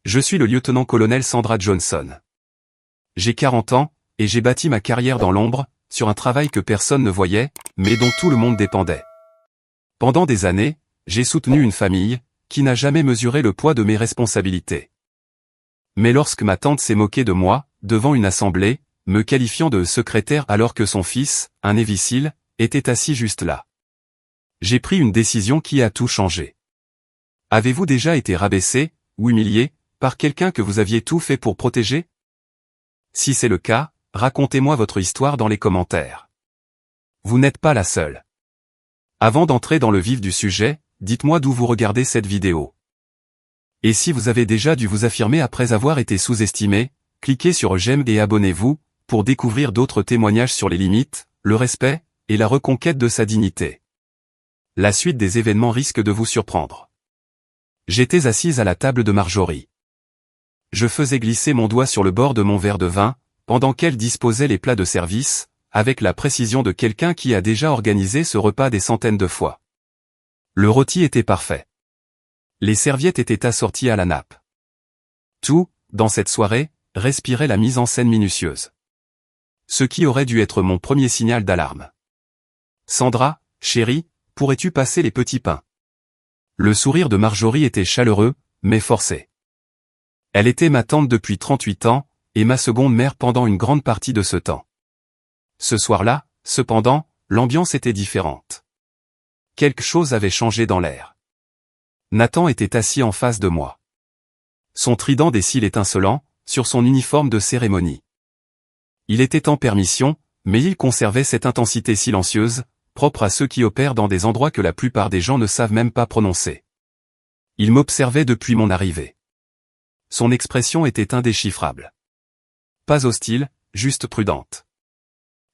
Je suis le lieutenant-colonel Sandra Johnson. J'ai 40 ans, et j'ai bâti ma carrière dans l'ombre, sur un travail que personne ne voyait, mais dont tout le monde dépendait. Pendant des années, j'ai soutenu une famille, qui n'a jamais mesuré le poids de mes responsabilités. Mais lorsque ma tante s'est moquée de moi, devant une assemblée, me qualifiant de secrétaire alors que son fils, un imbécile, était assis juste là. J'ai pris une décision qui a tout changé. Avez-vous déjà été rabaissé, ou humilié, par quelqu'un que vous aviez tout fait pour protéger? Si c'est le cas, racontez-moi votre histoire dans les commentaires. Vous n'êtes pas la seule. Avant d'entrer dans le vif du sujet, dites-moi d'où vous regardez cette vidéo. Et si vous avez déjà dû vous affirmer après avoir été sous-estimé, cliquez sur j'aime et abonnez-vous, pour découvrir d'autres témoignages sur les limites, le respect, et la reconquête de sa dignité. La suite des événements risque de vous surprendre. J'étais assise à la table de Marjorie. Je faisais glisser mon doigt sur le bord de mon verre de vin, pendant qu'elle disposait les plats de service, avec la précision de quelqu'un qui a déjà organisé ce repas des centaines de fois. Le rôti était parfait. Les serviettes étaient assorties à la nappe. Tout, dans cette soirée, respirait la mise en scène minutieuse. Ce qui aurait dû être mon premier signal d'alarme. Sandra, chérie, pourrais-tu passer les petits pains? Le sourire de Marjorie était chaleureux, mais forcé. Elle était ma tante depuis 38 ans, et ma seconde mère pendant une grande partie de ce temps. Ce soir-là, cependant, l'ambiance était différente. Quelque chose avait changé dans l'air. Nathan était assis en face de moi. Son trident des cils étincelant, sur son uniforme de cérémonie. Il était en permission, mais il conservait cette intensité silencieuse, propre à ceux qui opèrent dans des endroits que la plupart des gens ne savent même pas prononcer. Il m'observait depuis mon arrivée. Son expression était indéchiffrable. Pas hostile, juste prudente.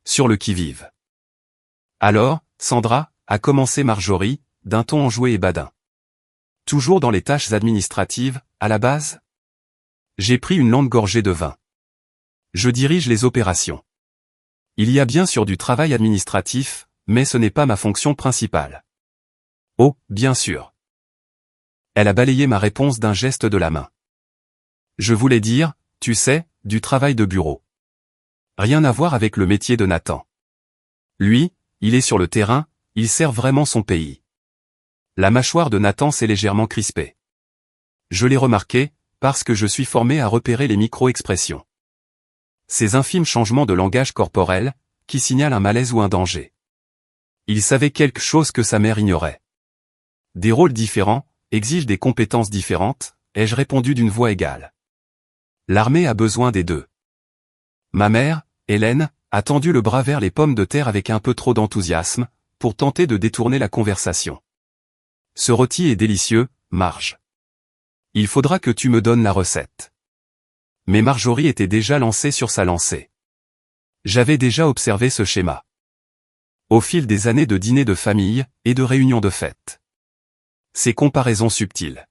Sur le qui-vive. Alors, Sandra, a commencé Marjorie, d'un ton enjoué et badin. Toujours dans les tâches administratives, à la base? J'ai pris une longue gorgée de vin. Je dirige les opérations. Il y a bien sûr du travail administratif, mais ce n'est pas ma fonction principale. Oh, bien sûr. Elle a balayé ma réponse d'un geste de la main. Je voulais dire, tu sais, du travail de bureau. Rien à voir avec le métier de Nathan. Lui, il est sur le terrain, il sert vraiment son pays. La mâchoire de Nathan s'est légèrement crispée. Je l'ai remarqué, parce que je suis formé à repérer les micro-expressions. Ces infimes changements de langage corporel, qui signalent un malaise ou un danger. Il savait quelque chose que sa mère ignorait. Des rôles différents, exigent des compétences différentes, ai-je répondu d'une voix égale. L'armée a besoin des deux. Ma mère, Hélène, a tendu le bras vers les pommes de terre avec un peu trop d'enthousiasme, pour tenter de détourner la conversation. Ce rôti est délicieux, Marge. Il faudra que tu me donnes la recette. Mais Marjorie était déjà lancée sur sa lancée. J'avais déjà observé ce schéma. Au fil des années de dîners de famille, et de réunions de fête. Ces comparaisons subtiles.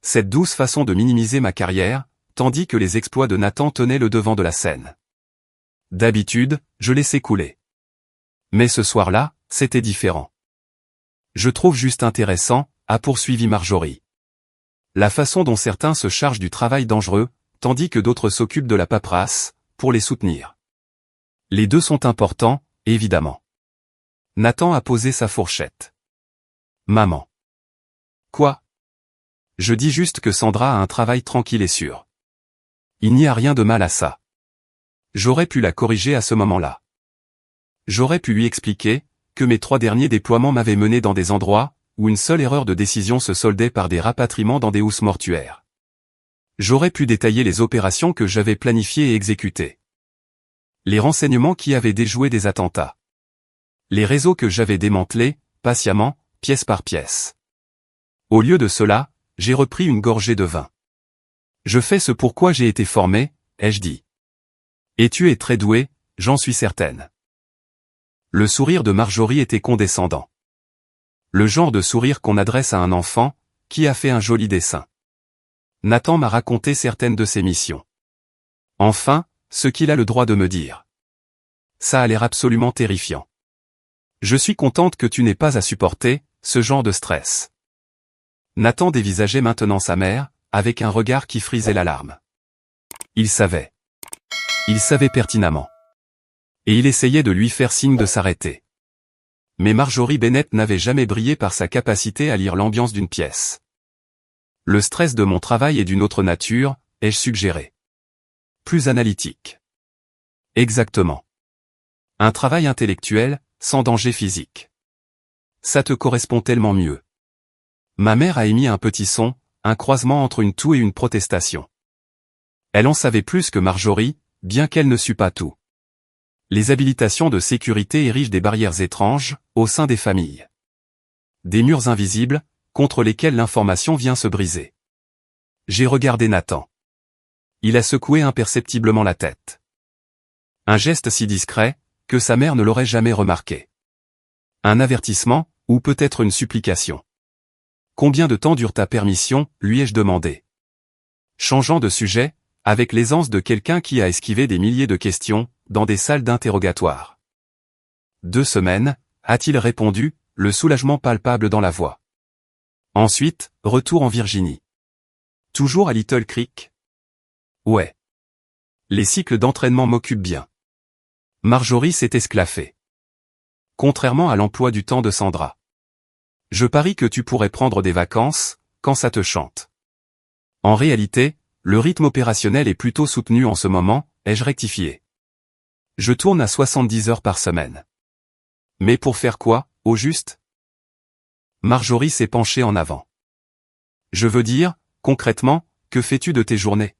Cette douce façon de minimiser ma carrière, tandis que les exploits de Nathan tenaient le devant de la scène. D'habitude, je laissais couler. Mais ce soir-là, c'était différent. Je trouve juste intéressant, a poursuivi Marjorie. La façon dont certains se chargent du travail dangereux, tandis que d'autres s'occupent de la paperasse, pour les soutenir. Les deux sont importants, évidemment. Nathan a posé sa fourchette. Maman. Quoi? Je dis juste que Sandra a un travail tranquille et sûr. Il n'y a rien de mal à ça. J'aurais pu la corriger à ce moment-là. J'aurais pu lui expliquer que mes 3 derniers déploiements m'avaient mené dans des endroits où une seule erreur de décision se soldait par des rapatriements dans des housses mortuaires. J'aurais pu détailler les opérations que j'avais planifiées et exécutées. Les renseignements qui avaient déjoué des attentats. Les réseaux que j'avais démantelés, patiemment, pièce par pièce. Au lieu de cela, j'ai repris une gorgée de vin. Je fais ce pourquoi j'ai été formé, ai-je dit. Et tu es très doué, j'en suis certaine. Le sourire de Marjorie était condescendant. Le genre de sourire qu'on adresse à un enfant, qui a fait un joli dessin. Nathan m'a raconté certaines de ses missions. Enfin, ce qu'il a le droit de me dire. Ça a l'air absolument terrifiant. Je suis contente que tu n'aies pas à supporter ce genre de stress. Nathan dévisageait maintenant sa mère, avec un regard qui frisait l'alarme. Il savait. Il savait pertinemment. Et il essayait de lui faire signe de s'arrêter. Mais Marjorie Bennett n'avait jamais brillé par sa capacité à lire l'ambiance d'une pièce. Le stress de mon travail est d'une autre nature, ai-je suggéré. Plus analytique. Exactement. Un travail intellectuel, sans danger physique. Ça te correspond tellement mieux. Ma mère a émis un petit son, un croisement entre une toux et une protestation. Elle en savait plus que Marjorie, bien qu'elle ne sût pas tout. Les habilitations de sécurité érigent des barrières étranges, au sein des familles. Des murs invisibles, contre lesquels l'information vient se briser. J'ai regardé Nathan. Il a secoué imperceptiblement la tête. Un geste si discret, que sa mère ne l'aurait jamais remarqué. Un avertissement, ou peut-être une supplication. Combien de temps dure ta permission, lui ai-je demandé. Changeant de sujet, avec l'aisance de quelqu'un qui a esquivé des milliers de questions, dans des salles d'interrogatoire. 2 semaines, a-t-il répondu, le soulagement palpable dans la voix. Ensuite, retour en Virginie. Toujours à Little Creek? Ouais. Les cycles d'entraînement m'occupent bien. Marjorie s'est esclaffée. Contrairement à l'emploi du temps de Sandra. Je parie que tu pourrais prendre des vacances, quand ça te chante. En réalité, le rythme opérationnel est plutôt soutenu en ce moment, ai-je rectifié. Je tourne à 70 heures par semaine. Mais pour faire quoi, au juste? Marjorie s'est penchée en avant. Je veux dire, concrètement, que fais-tu de tes journées?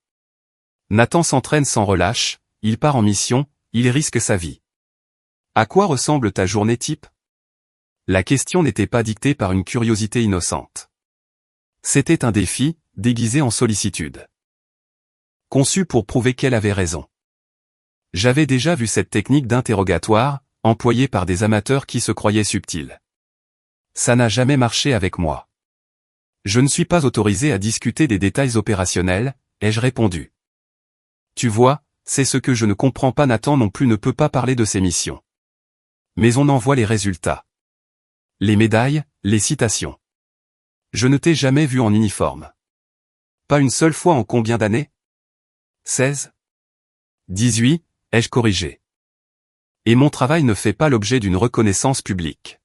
Nathan s'entraîne sans relâche, il part en mission, il risque sa vie. À quoi ressemble ta journée type? La question n'était pas dictée par une curiosité innocente. C'était un défi, déguisé en sollicitude. Conçu pour prouver qu'elle avait raison. J'avais déjà vu cette technique d'interrogatoire, employée par des amateurs qui se croyaient subtils. Ça n'a jamais marché avec moi. Je ne suis pas autorisé à discuter des détails opérationnels, ai-je répondu. Tu vois, c'est ce que je ne comprends pas. Nathan non plus ne peut pas parler de ses missions. Mais on en voit les résultats. Les médailles, les citations. Je ne t'ai jamais vu en uniforme. Pas une seule fois en combien d'années? 16? 18, ai-je corrigé. Et mon travail ne fait pas l'objet d'une reconnaissance publique.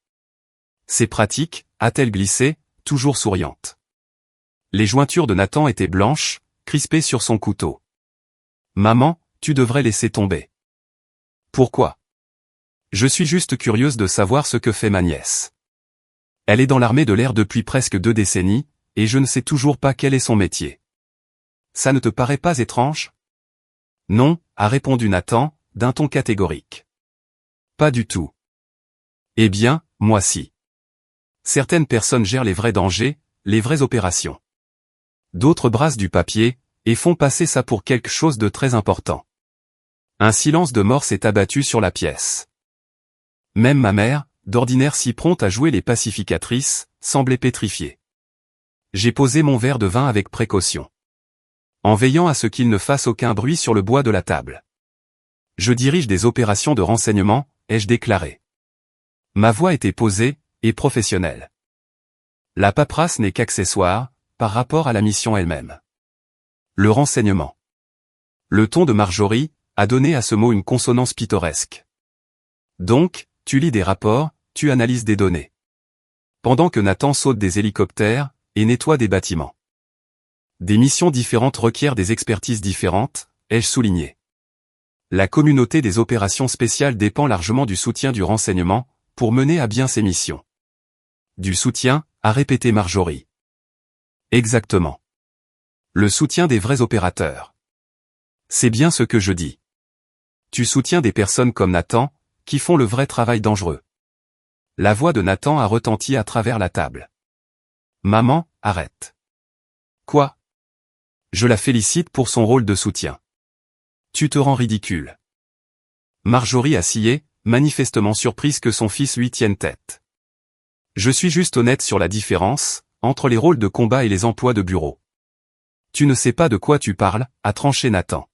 C'est pratique, a-t-elle glissé, toujours souriante. Les jointures de Nathan étaient blanches, crispées sur son couteau. Maman, tu devrais laisser tomber. Pourquoi? Je suis juste curieuse de savoir ce que fait ma nièce. Elle est dans l'armée de l'air depuis presque 2 décennies, et je ne sais toujours pas quel est son métier. Ça ne te paraît pas étrange? Non, a répondu Nathan, d'un ton catégorique. Pas du tout. Eh bien, moi si. Certaines personnes gèrent les vrais dangers, les vraies opérations. D'autres brassent du papier, et font passer ça pour quelque chose de très important. Un silence de mort s'est abattu sur la pièce. Même ma mère, d'ordinaire si prompte à jouer les pacificatrices, semblait pétrifiée. J'ai posé mon verre de vin avec précaution. En veillant à ce qu'il ne fasse aucun bruit sur le bois de la table. Je dirige des opérations de renseignement, ai-je déclaré. Ma voix était posée, et professionnelle. La paperasse n'est qu'accessoire, par rapport à la mission elle-même. Le renseignement. Le ton de Marjorie a donné à ce mot une consonance pittoresque. Donc, tu lis des rapports, tu analyses des données. Pendant que Nathan saute des hélicoptères, et nettoie des bâtiments. Des missions différentes requièrent des expertises différentes, ai-je souligné. La communauté des opérations spéciales dépend largement du soutien du renseignement, pour mener à bien ses missions. Du soutien, a répété Marjorie. Exactement. Le soutien des vrais opérateurs. C'est bien ce que je dis. Tu soutiens des personnes comme Nathan, qui font le vrai travail dangereux. La voix de Nathan a retenti à travers la table. Maman, arrête. Quoi? Je la félicite pour son rôle de soutien. Tu te rends ridicule. Marjorie a scié, manifestement surprise que son fils lui tienne tête. Je suis juste honnête sur la différence, entre les rôles de combat et les emplois de bureau. Tu ne sais pas de quoi tu parles, a tranché Nathan.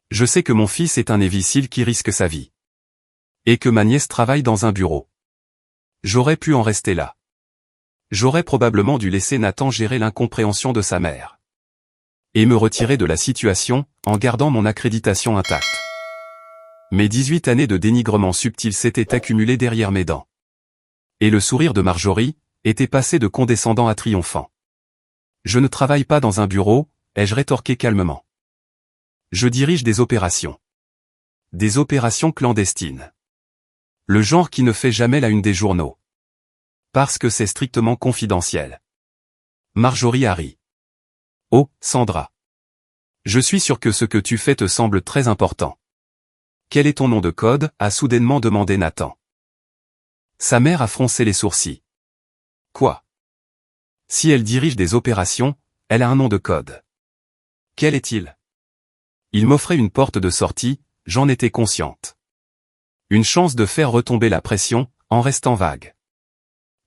Je sais que mon fils est un évicile qui risque sa vie. Et que ma nièce travaille dans un bureau. J'aurais pu en rester là. J'aurais probablement dû laisser Nathan gérer l'incompréhension de sa mère. et me retirer de la situation, en gardant mon accréditation intacte. Mes 18 années de dénigrement subtil s'étaient accumulées derrière mes dents. Et le sourire de Marjorie était passé de condescendant à triomphant. Je ne travaille pas dans un bureau, ai-je rétorqué calmement. Je dirige des opérations. Des opérations clandestines. Le genre qui ne fait jamais la une des journaux. Parce que c'est strictement confidentiel. Marjorie a ri. Oh, Sandra. Je suis sûr que ce que tu fais te semble très important. Quel est ton nom de code, a soudainement demandé Nathan. Sa mère a froncé les sourcils. Quoi? Si elle dirige des opérations, elle a un nom de code. Quel est-il? Il m'offrait une porte de sortie, j'en étais consciente. Une chance de faire retomber la pression, en restant vague.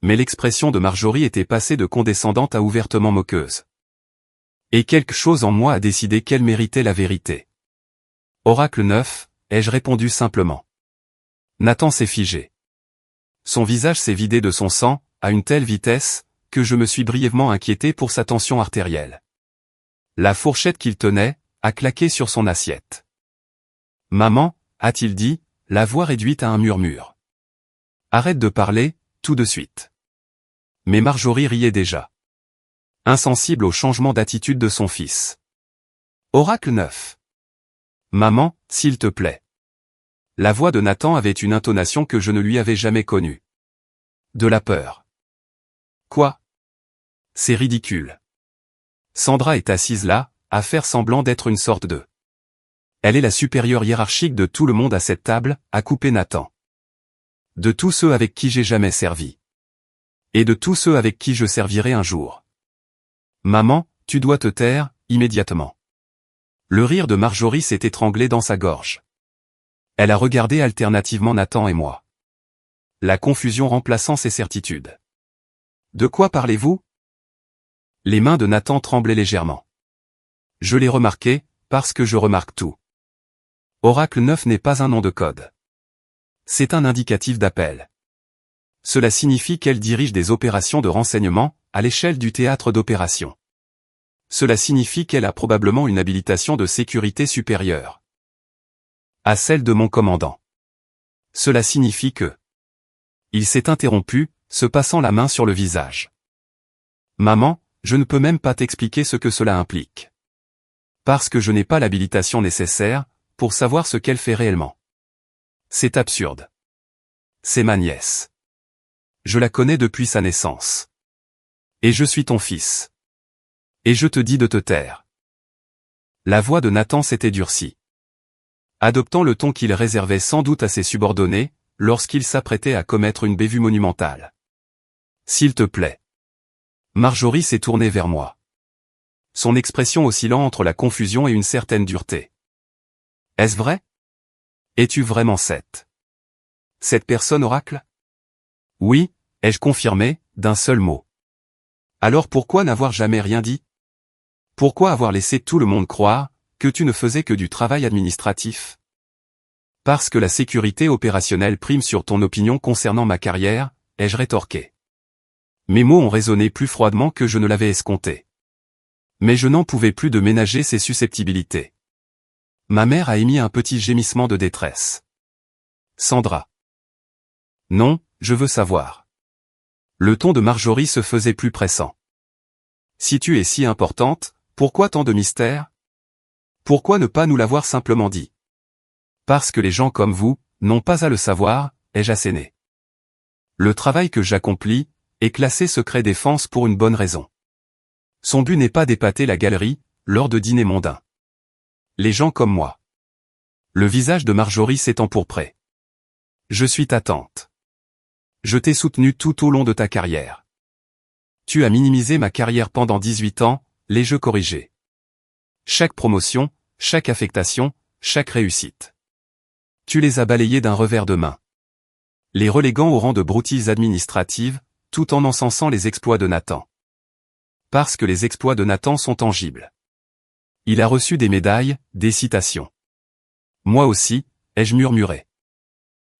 Mais l'expression de Marjorie était passée de condescendante à ouvertement moqueuse. Et quelque chose en moi a décidé qu'elle méritait la vérité. Oracle 9, ai-je répondu simplement. Nathan s'est figé. Son visage s'est vidé de son sang, à une telle vitesse, que je me suis brièvement inquiété pour sa tension artérielle. La fourchette qu'il tenait, a claqué sur son assiette. Maman, a-t-il dit, la voix réduite à un murmure. Arrête de parler, tout de suite. Mais Marjorie riait déjà. Insensible au changement d'attitude de son fils. Oracle 9. Maman, s'il te plaît. La voix de Nathan avait une intonation que je ne lui avais jamais connue. De la peur. Quoi? C'est ridicule. Sandra est assise là, à faire semblant d'être une sorte de... Elle est la supérieure hiérarchique de tout le monde à cette table, a coupé Nathan. De tous ceux avec qui j'ai jamais servi. Et de tous ceux avec qui je servirai un jour. Maman, tu dois te taire, immédiatement. Le rire de Marjorie s'est étranglé dans sa gorge. Elle a regardé alternativement Nathan et moi. La confusion remplaçant ses certitudes. De quoi parlez-vous? Les mains de Nathan tremblaient légèrement. Je l'ai remarqué, parce que je remarque tout. Oracle 9 n'est pas un nom de code. C'est un indicatif d'appel. Cela signifie qu'elle dirige des opérations de renseignement, à l'échelle du théâtre d'opération. Cela signifie qu'elle a probablement une habilitation de sécurité supérieure à celle de mon commandant. Cela signifie que... Il s'est interrompu, se passant la main sur le visage. Maman, je ne peux même pas t'expliquer ce que cela implique. Parce que je n'ai pas l'habilitation nécessaire, pour savoir ce qu'elle fait réellement. C'est absurde. C'est ma nièce. Je la connais depuis sa naissance. Et je suis ton fils. Et je te dis de te taire. La voix de Nathan s'était durcie. Adoptant le ton qu'il réservait sans doute à ses subordonnés, lorsqu'il s'apprêtait à commettre une bévue monumentale. S'il te plaît. Marjorie s'est tournée vers moi. Son expression oscillant entre la confusion et une certaine dureté. Est-ce vrai? Es-tu vraiment cette personne oracle? Oui, ai-je confirmé, d'un seul mot. Alors pourquoi n'avoir jamais rien dit? Pourquoi avoir laissé tout le monde croire que tu ne faisais que du travail administratif? Parce que la sécurité opérationnelle prime sur ton opinion concernant ma carrière, ai-je rétorqué. Mes mots ont résonné plus froidement que je ne l'avais escompté. Mais je n'en pouvais plus de ménager ses susceptibilités. Ma mère a émis un petit gémissement de détresse. Sandra. Non, je veux savoir. Le ton de Marjorie se faisait plus pressant. Si tu es si importante, pourquoi tant de mystère? Pourquoi ne pas nous l'avoir simplement dit? Parce que les gens comme vous, n'ont pas à le savoir, ai-je asséné. Le travail que j'accomplis, est classé secret défense pour une bonne raison. Son but n'est pas d'épater la galerie, lors de dîners mondains. Les gens comme moi. Le visage de Marjorie s'est empourpré. Je suis ta tante. Je t'ai soutenu tout au long de ta carrière. Tu as minimisé ma carrière pendant 18 ans, les jeux corrigés. Chaque promotion, chaque affectation, chaque réussite. Tu les as balayés d'un revers de main. Les reléguant au rang de broutilles administratives, tout en encensant les exploits de Nathan. Parce que les exploits de Nathan sont tangibles. Il a reçu des médailles, des citations. Moi aussi, ai-je murmuré.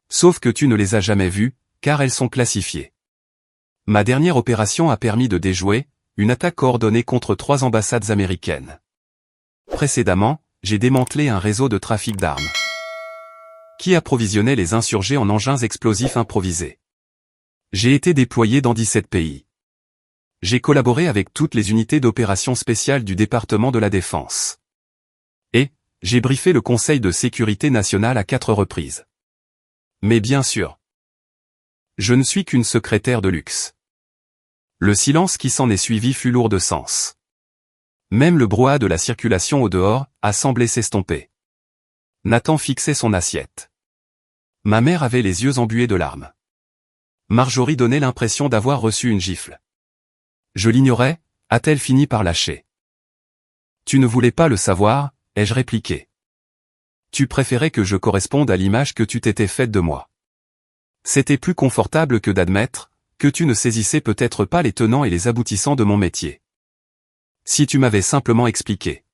Sauf que tu ne les as jamais vues, car elles sont classifiées. Ma dernière opération a permis de déjouer une attaque coordonnée contre 3 ambassades américaines. Précédemment, j'ai démantelé un réseau de trafic d'armes qui approvisionnait les insurgés en engins explosifs improvisés. J'ai été déployé dans 17 pays. J'ai collaboré avec toutes les unités d'opération spéciales du département de la Défense. Et, j'ai briefé le Conseil de sécurité nationale à 4 reprises. Mais bien sûr, je ne suis qu'une secrétaire de luxe. Le silence qui s'en est suivi fut lourd de sens. Même le brouhaha de la circulation au dehors a semblé s'estomper. Nathan fixait son assiette. Ma mère avait les yeux embués de larmes. Marjorie donnait l'impression d'avoir reçu une gifle. Je l'ignorais, a-t-elle fini par lâcher. Tu ne voulais pas le savoir, ai-je répliqué. Tu préférais que je corresponde à l'image que tu t'étais faite de moi. C'était plus confortable que d'admettre que tu ne saisissais peut-être pas les tenants et les aboutissants de mon métier. Si tu m'avais simplement expliqué.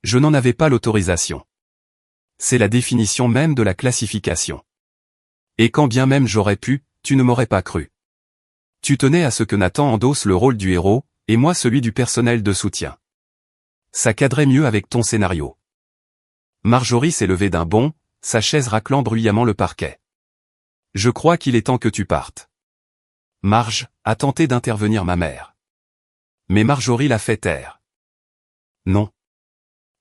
Je n'en avais pas l'autorisation. C'est la définition même de la classification. Et quand bien même j'aurais pu, tu ne m'aurais pas cru. Tu tenais à ce que Nathan endosse le rôle du héros, et moi celui du personnel de soutien. Ça cadrait mieux avec ton scénario. Marjorie s'est levée d'un bond, sa chaise raclant bruyamment le parquet. Je crois qu'il est temps que tu partes. Marge, a tenté d'intervenir ma mère. Mais Marjorie l'a fait taire. Non.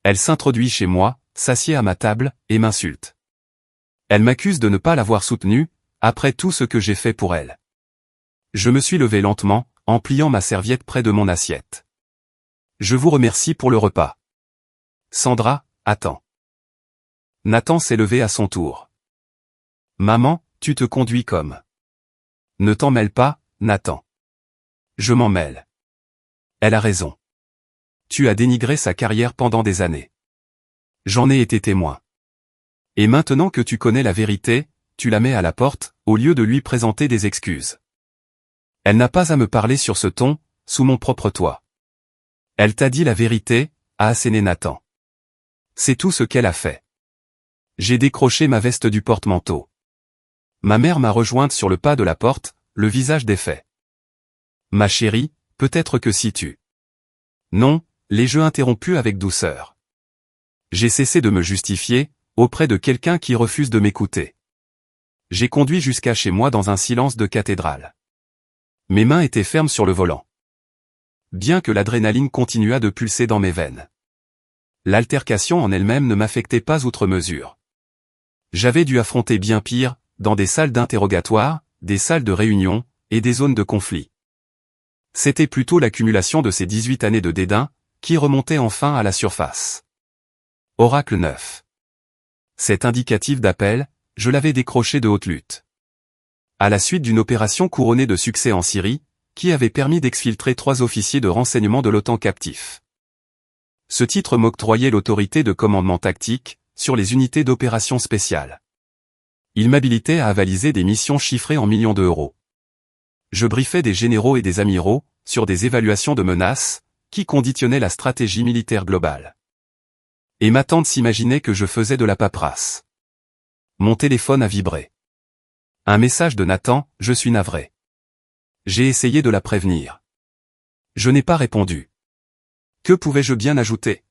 Elle s'introduit chez moi, s'assied à ma table, et m'insulte. Elle m'accuse de ne pas l'avoir soutenue, après tout ce que j'ai fait pour elle. Je me suis levé lentement, en pliant ma serviette près de mon assiette. Je vous remercie pour le repas. Sandra, attends. Nathan s'est levé à son tour. Maman, tu te conduis comme. Ne t'en mêle pas, Nathan. Je m'en mêle. Elle a raison. Tu as dénigré sa carrière pendant des années. J'en ai été témoin. Et maintenant que tu connais la vérité, tu la mets à la porte, au lieu de lui présenter des excuses. Elle n'a pas à me parler sur ce ton, sous mon propre toit. Elle t'a dit la vérité, a asséné Nathan. C'est tout ce qu'elle a fait. J'ai décroché ma veste du porte-manteau. Ma mère m'a rejointe sur le pas de la porte, le visage défait. Ma chérie, peut-être que si tu... Non, les jeux interrompus avec douceur. J'ai cessé de me justifier, auprès de quelqu'un qui refuse de m'écouter. J'ai conduit jusqu'à chez moi dans un silence de cathédrale. Mes mains étaient fermes sur le volant. Bien que l'adrénaline continuât de pulser dans mes veines. L'altercation en elle-même ne m'affectait pas outre mesure. J'avais dû affronter bien pire, dans des salles d'interrogatoire, des salles de réunion, et des zones de conflit. C'était plutôt l'accumulation de ces 18 années de dédain, qui remontait enfin à la surface. Oracle 9. Cet indicatif d'appel, je l'avais décroché de haute lutte. À la suite d'une opération couronnée de succès en Syrie, qui avait permis d'exfiltrer 3 officiers de renseignement de l'OTAN captifs. Ce titre m'octroyait l'autorité de commandement tactique, sur les unités d'opération spéciales. Il m'habilitait à avaliser des missions chiffrées en millions d'euros. Je briefais des généraux et des amiraux, sur des évaluations de menaces, qui conditionnaient la stratégie militaire globale. Et ma tante s'imaginait que je faisais de la paperasse. Mon téléphone a vibré. Un message de Nathan, je suis navré. J'ai essayé de la prévenir. Je n'ai pas répondu. Que pouvais-je bien ajouter?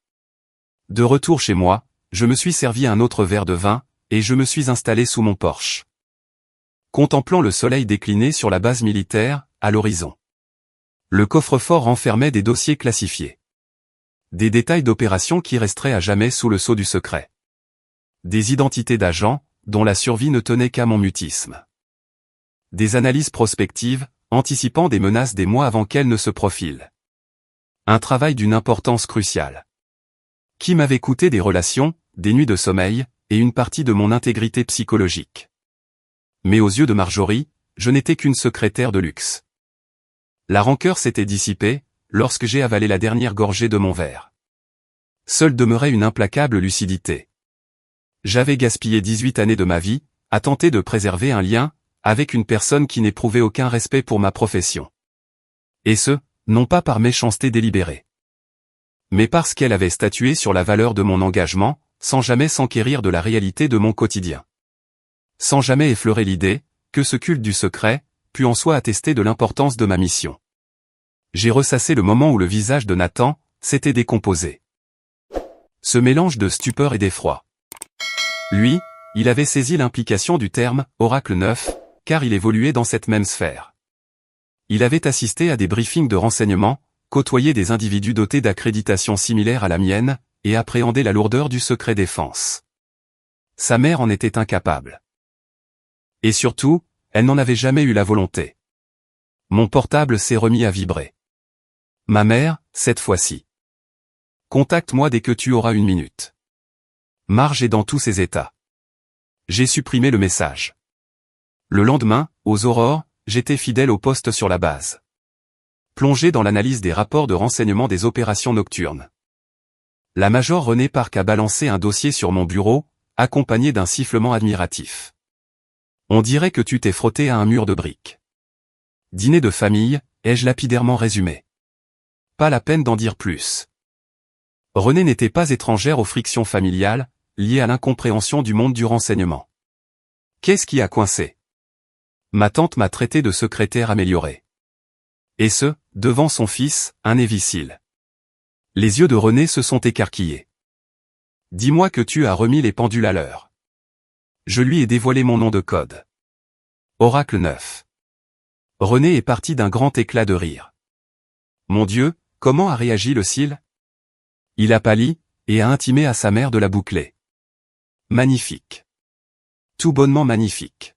De retour chez moi, je me suis servi un autre verre de vin, et je me suis installé sous mon porche. Contemplant le soleil décliner sur la base militaire, à l'horizon. Le coffre-fort renfermait des dossiers classifiés. Des détails d'opérations qui resteraient à jamais sous le sceau du secret. Des identités d'agents, dont la survie ne tenait qu'à mon mutisme. Des analyses prospectives, anticipant des menaces des mois avant qu'elles ne se profilent. Un travail d'une importance cruciale. Qui m'avait coûté des relations, des nuits de sommeil, et une partie de mon intégrité psychologique. Mais aux yeux de Marjorie, je n'étais qu'une secrétaire de luxe. La rancœur s'était dissipée, lorsque j'ai avalé la dernière gorgée de mon verre. Seule demeurait une implacable lucidité. J'avais gaspillé 18 années de ma vie, à tenter de préserver un lien, avec une personne qui n'éprouvait aucun respect pour ma profession. Et ce, non pas par méchanceté délibérée. Mais parce qu'elle avait statué sur la valeur de mon engagement, sans jamais s'enquérir de la réalité de mon quotidien. Sans jamais effleurer l'idée, que ce culte du secret, pût en soi attester de l'importance de ma mission. J'ai ressassé le moment où le visage de Nathan s'était décomposé. Ce mélange de stupeur et d'effroi. Lui, il avait saisi l'implication du terme « oracle 9 », car il évoluait dans cette même sphère. Il avait assisté à des briefings de renseignement, côtoyé des individus dotés d'accréditations similaires à la mienne, et appréhendé la lourdeur du secret défense. Sa mère en était incapable. Et surtout, elle n'en avait jamais eu la volonté. Mon portable s'est remis à vibrer. Ma mère, cette fois-ci. Contacte-moi dès que tu auras une minute. Marge est dans tous ses états. J'ai supprimé le message. Le lendemain, aux aurores, j'étais fidèle au poste sur la base. Plongé dans l'analyse des rapports de renseignement des opérations nocturnes. La major René Park a balancé un dossier sur mon bureau, accompagné d'un sifflement admiratif. On dirait que tu t'es frotté à un mur de briques. Dîner de famille, ai-je lapidairement résumé. Pas la peine d'en dire plus. René n'était pas étrangère aux frictions familiales, liées à l'incompréhension du monde du renseignement. Qu'est-ce qui a coincé? Ma tante m'a traité de secrétaire améliorée. Et ce, devant son fils, un évicile. Les yeux de René se sont écarquillés. Dis-moi que tu as remis les pendules à l'heure. Je lui ai dévoilé mon nom de code. Oracle 9. René est parti d'un grand éclat de rire. Mon Dieu, comment a réagi le cil? Il a pâli, et a intimé à sa mère de la boucler. Magnifique. Tout bonnement magnifique.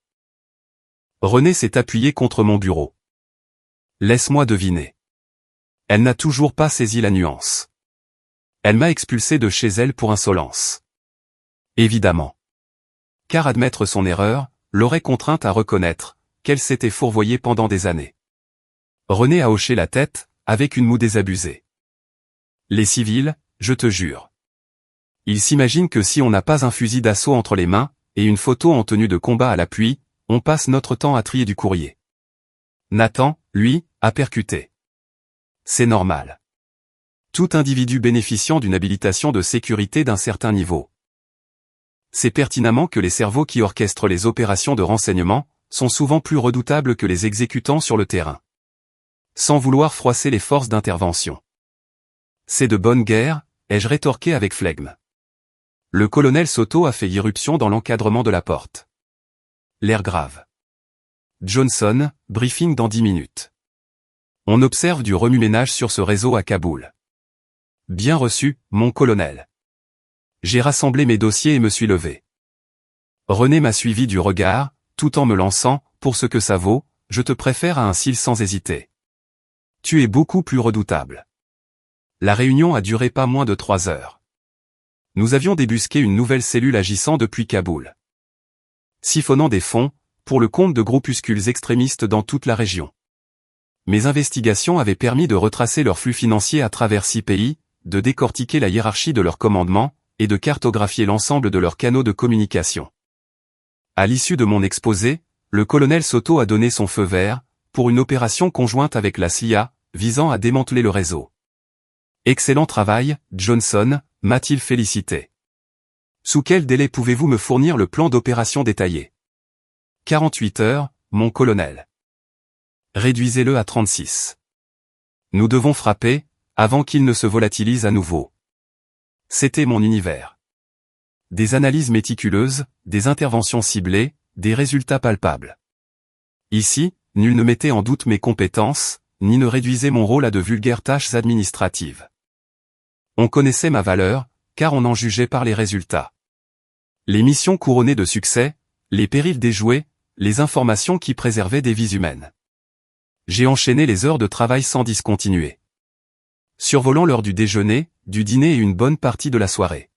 René s'est appuyé contre mon bureau. Laisse-moi deviner. Elle n'a toujours pas saisi la nuance. Elle m'a expulsé de chez elle pour insolence. Évidemment. Car admettre son erreur, l'aurait contrainte à reconnaître qu'elle s'était fourvoyée pendant des années. René a hoché la tête, avec une moue désabusée. Les civils, je te jure. Ils s'imaginent que si on n'a pas un fusil d'assaut entre les mains, et une photo en tenue de combat à l'appui, on passe notre temps à trier du courrier. Nathan, lui, a percuté. C'est normal. Tout individu bénéficiant d'une habilitation de sécurité d'un certain niveau. C'est pertinemment que les cerveaux qui orchestrent les opérations de renseignement sont souvent plus redoutables que les exécutants sur le terrain. Sans vouloir froisser les forces d'intervention. C'est de bonne guerre, ai-je rétorqué avec flegme. Le colonel Soto a fait irruption dans l'encadrement de la porte. L'air grave. Johnson, briefing dans 10 minutes. On observe du remue-ménage sur ce réseau à Kaboul. Bien reçu, mon colonel. J'ai rassemblé mes dossiers et me suis levé. René m'a suivi du regard, tout en me lançant, pour ce que ça vaut, je te préfère à un cil sans hésiter. Tu es beaucoup plus redoutable. La réunion a duré pas moins de 3 heures. Nous avions débusqué une nouvelle cellule agissant depuis Kaboul. Siphonnant des fonds, pour le compte de groupuscules extrémistes dans toute la région. Mes investigations avaient permis de retracer leurs flux financiers à travers 6 pays, de décortiquer la hiérarchie de leur commandement, et de cartographier l'ensemble de leurs canaux de communication. À l'issue de mon exposé, le colonel Soto a donné son feu vert, pour une opération conjointe avec la CIA, visant à démanteler le réseau. Excellent travail, Johnson, m'a-t-il félicité. Sous quel délai pouvez-vous me fournir le plan d'opération détaillé? 48 heures, mon colonel. Réduisez-le à 36. Nous devons frapper, avant qu'il ne se volatilise à nouveau. C'était mon univers. Des analyses méticuleuses, des interventions ciblées, des résultats palpables. Ici, nul ne mettait en doute mes compétences, ni ne réduisait mon rôle à de vulgaires tâches administratives. On connaissait ma valeur, car on en jugeait par les résultats. Les missions couronnées de succès, les périls déjoués, les informations qui préservaient des vies humaines. J'ai enchaîné les heures de travail sans discontinuer. Survolant l'heure du déjeuner, du dîner et une bonne partie de la soirée.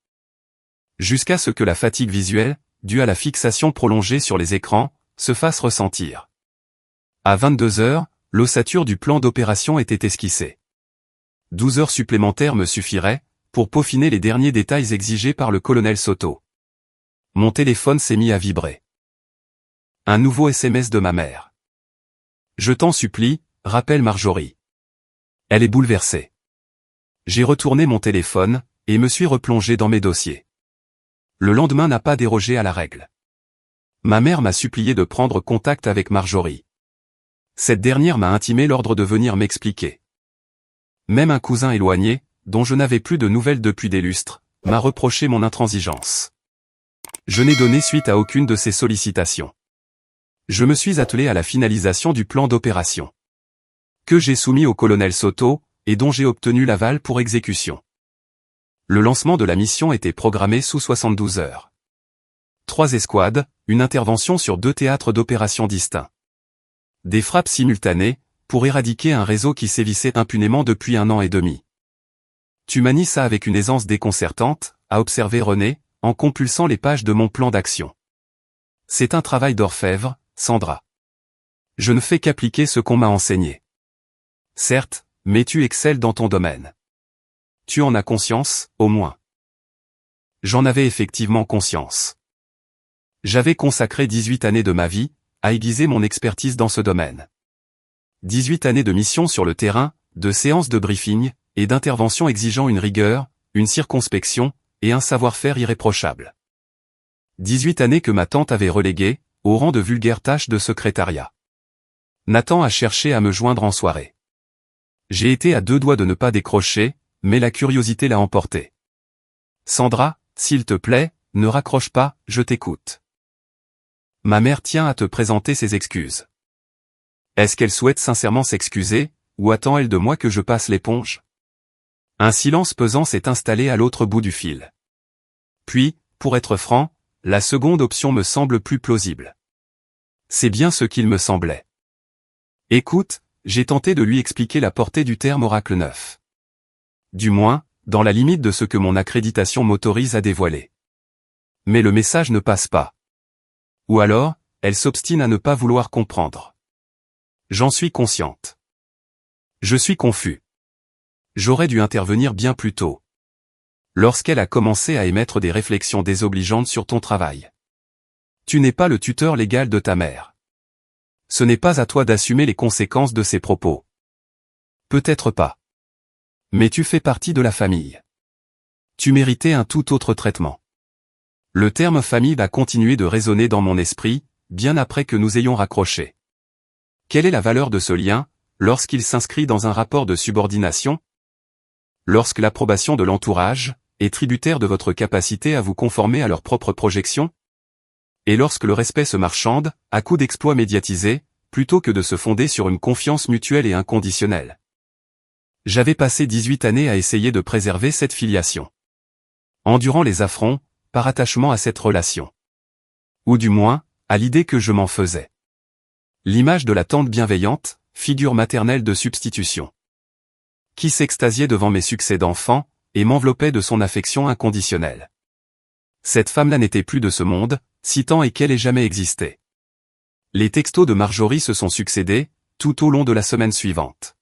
Jusqu'à ce que la fatigue visuelle, due à la fixation prolongée sur les écrans, se fasse ressentir. À 22 heures, l'ossature du plan d'opération était esquissée. 12 heures supplémentaires me suffiraient, pour peaufiner les derniers détails exigés par le colonel Soto. Mon téléphone s'est mis à vibrer. Un nouveau SMS de ma mère. Je t'en supplie, rappelle Marjorie. Elle est bouleversée. J'ai retourné mon téléphone, et me suis replongé dans mes dossiers. Le lendemain n'a pas dérogé à la règle. Ma mère m'a supplié de prendre contact avec Marjorie. Cette dernière m'a intimé l'ordre de venir m'expliquer. Même un cousin éloigné, dont je n'avais plus de nouvelles depuis des lustres, m'a reproché mon intransigeance. Je n'ai donné suite à aucune de ses sollicitations. Je me suis attelé à la finalisation du plan d'opération que j'ai soumis au colonel Soto, et dont j'ai obtenu l'aval pour exécution. Le lancement de la mission était programmé sous 72 heures. 3 escouades, une intervention sur 2 théâtres d'opérations distincts. Des frappes simultanées, pour éradiquer un réseau qui sévissait impunément depuis 1 an et demi. Tu manies ça avec une aisance déconcertante, a observé René, en compulsant les pages de mon plan d'action. C'est un travail d'orfèvre, Sandra. Je ne fais qu'appliquer ce qu'on m'a enseigné. Certes, mais tu excelles dans ton domaine. Tu en as conscience, au moins. J'en avais effectivement conscience. J'avais consacré 18 années de ma vie à aiguiser mon expertise dans ce domaine. 18 années de mission sur le terrain, de séances de briefing, et d'interventions exigeant une rigueur, une circonspection, et un savoir-faire irréprochable. 18 années que ma tante avait reléguées, au rang de vulgaire tâche de secrétariat. Nathan a cherché à me joindre en soirée. J'ai été à 2 doigts de ne pas décrocher, mais la curiosité l'a emporté. Sandra, s'il te plaît, ne raccroche pas, je t'écoute. Ma mère tient à te présenter ses excuses. Est-ce qu'elle souhaite sincèrement s'excuser, ou attend-elle de moi que je passe l'éponge? Un silence pesant s'est installé à l'autre bout du fil. Puis, pour être franc, la seconde option me semble plus plausible. C'est bien ce qu'il me semblait. Écoute, j'ai tenté de lui expliquer la portée du terme oracle 9. Du moins, dans la limite de ce que mon accréditation m'autorise à dévoiler. Mais le message ne passe pas. Ou alors, elle s'obstine à ne pas vouloir comprendre. J'en suis consciente. Je suis confus. J'aurais dû intervenir bien plus tôt. Lorsqu'elle a commencé à émettre des réflexions désobligeantes sur ton travail. Tu n'es pas le tuteur légal de ta mère. Ce n'est pas à toi d'assumer les conséquences de ses propos. Peut-être pas. Mais tu fais partie de la famille. Tu méritais un tout autre traitement. Le terme famille va continuer de résonner dans mon esprit, bien après que nous ayons raccroché. Quelle est la valeur de ce lien, lorsqu'il s'inscrit dans un rapport de subordination? Lorsque l'approbation de l'entourage est tributaire de votre capacité à vous conformer à leurs propres projections? Et lorsque le respect se marchande, à coups d'exploits médiatisés, plutôt que de se fonder sur une confiance mutuelle et inconditionnelle. J'avais passé 18 années à essayer de préserver cette filiation. Endurant les affronts, par attachement à cette relation. Ou du moins, à l'idée que je m'en faisais. L'image de la tante bienveillante, figure maternelle de substitution. Qui s'extasiait devant mes succès d'enfant, et m'enveloppait de son affection inconditionnelle. Cette femme-là n'était plus de ce monde, si tant est qu'elle ait jamais existé. Les textos de Marjorie se sont succédés, tout au long de la semaine suivante.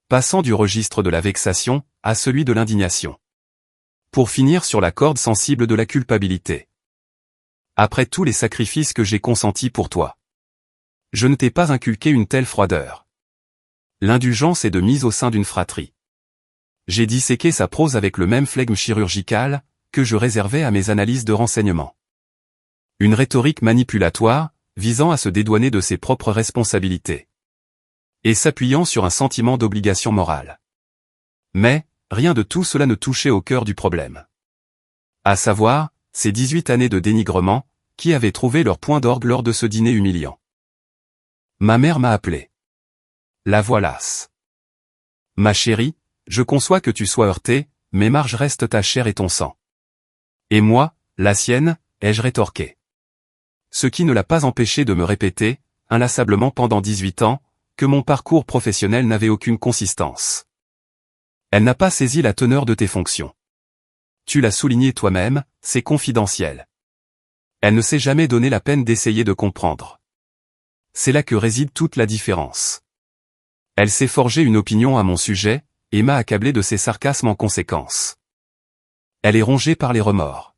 Passant du registre de la vexation, à celui de l'indignation. Pour finir sur la corde sensible de la culpabilité. Après tous les sacrifices que j'ai consentis pour toi. Je ne t'ai pas inculqué une telle froideur. L'indulgence est de mise au sein d'une fratrie. J'ai disséqué sa prose avec le même flegme chirurgical, que je réservais à mes analyses de renseignement. Une rhétorique manipulatoire, visant à se dédouaner de ses propres responsabilités. Et s'appuyant sur un sentiment d'obligation morale. Mais, rien de tout cela ne touchait au cœur du problème. À savoir, ces 18 années de dénigrement, qui avaient trouvé leur point d'orgue lors de ce dîner humiliant. Ma mère m'a appelé. La voix lasse. Ma chérie, je conçois que tu sois heurtée, mais Marge reste ta chair et ton sang. Et moi, la sienne, ai-je rétorqué. Ce qui ne l'a pas empêché de me répéter, inlassablement pendant 18 ans, que mon parcours professionnel n'avait aucune consistance. Elle n'a pas saisi la teneur de tes fonctions. Tu l'as souligné toi-même, c'est confidentiel. Elle ne s'est jamais donné la peine d'essayer de comprendre. C'est là que réside toute la différence. Elle s'est forgé une opinion à mon sujet, et m'a accablé de ses sarcasmes en conséquence. Elle est rongée par les remords.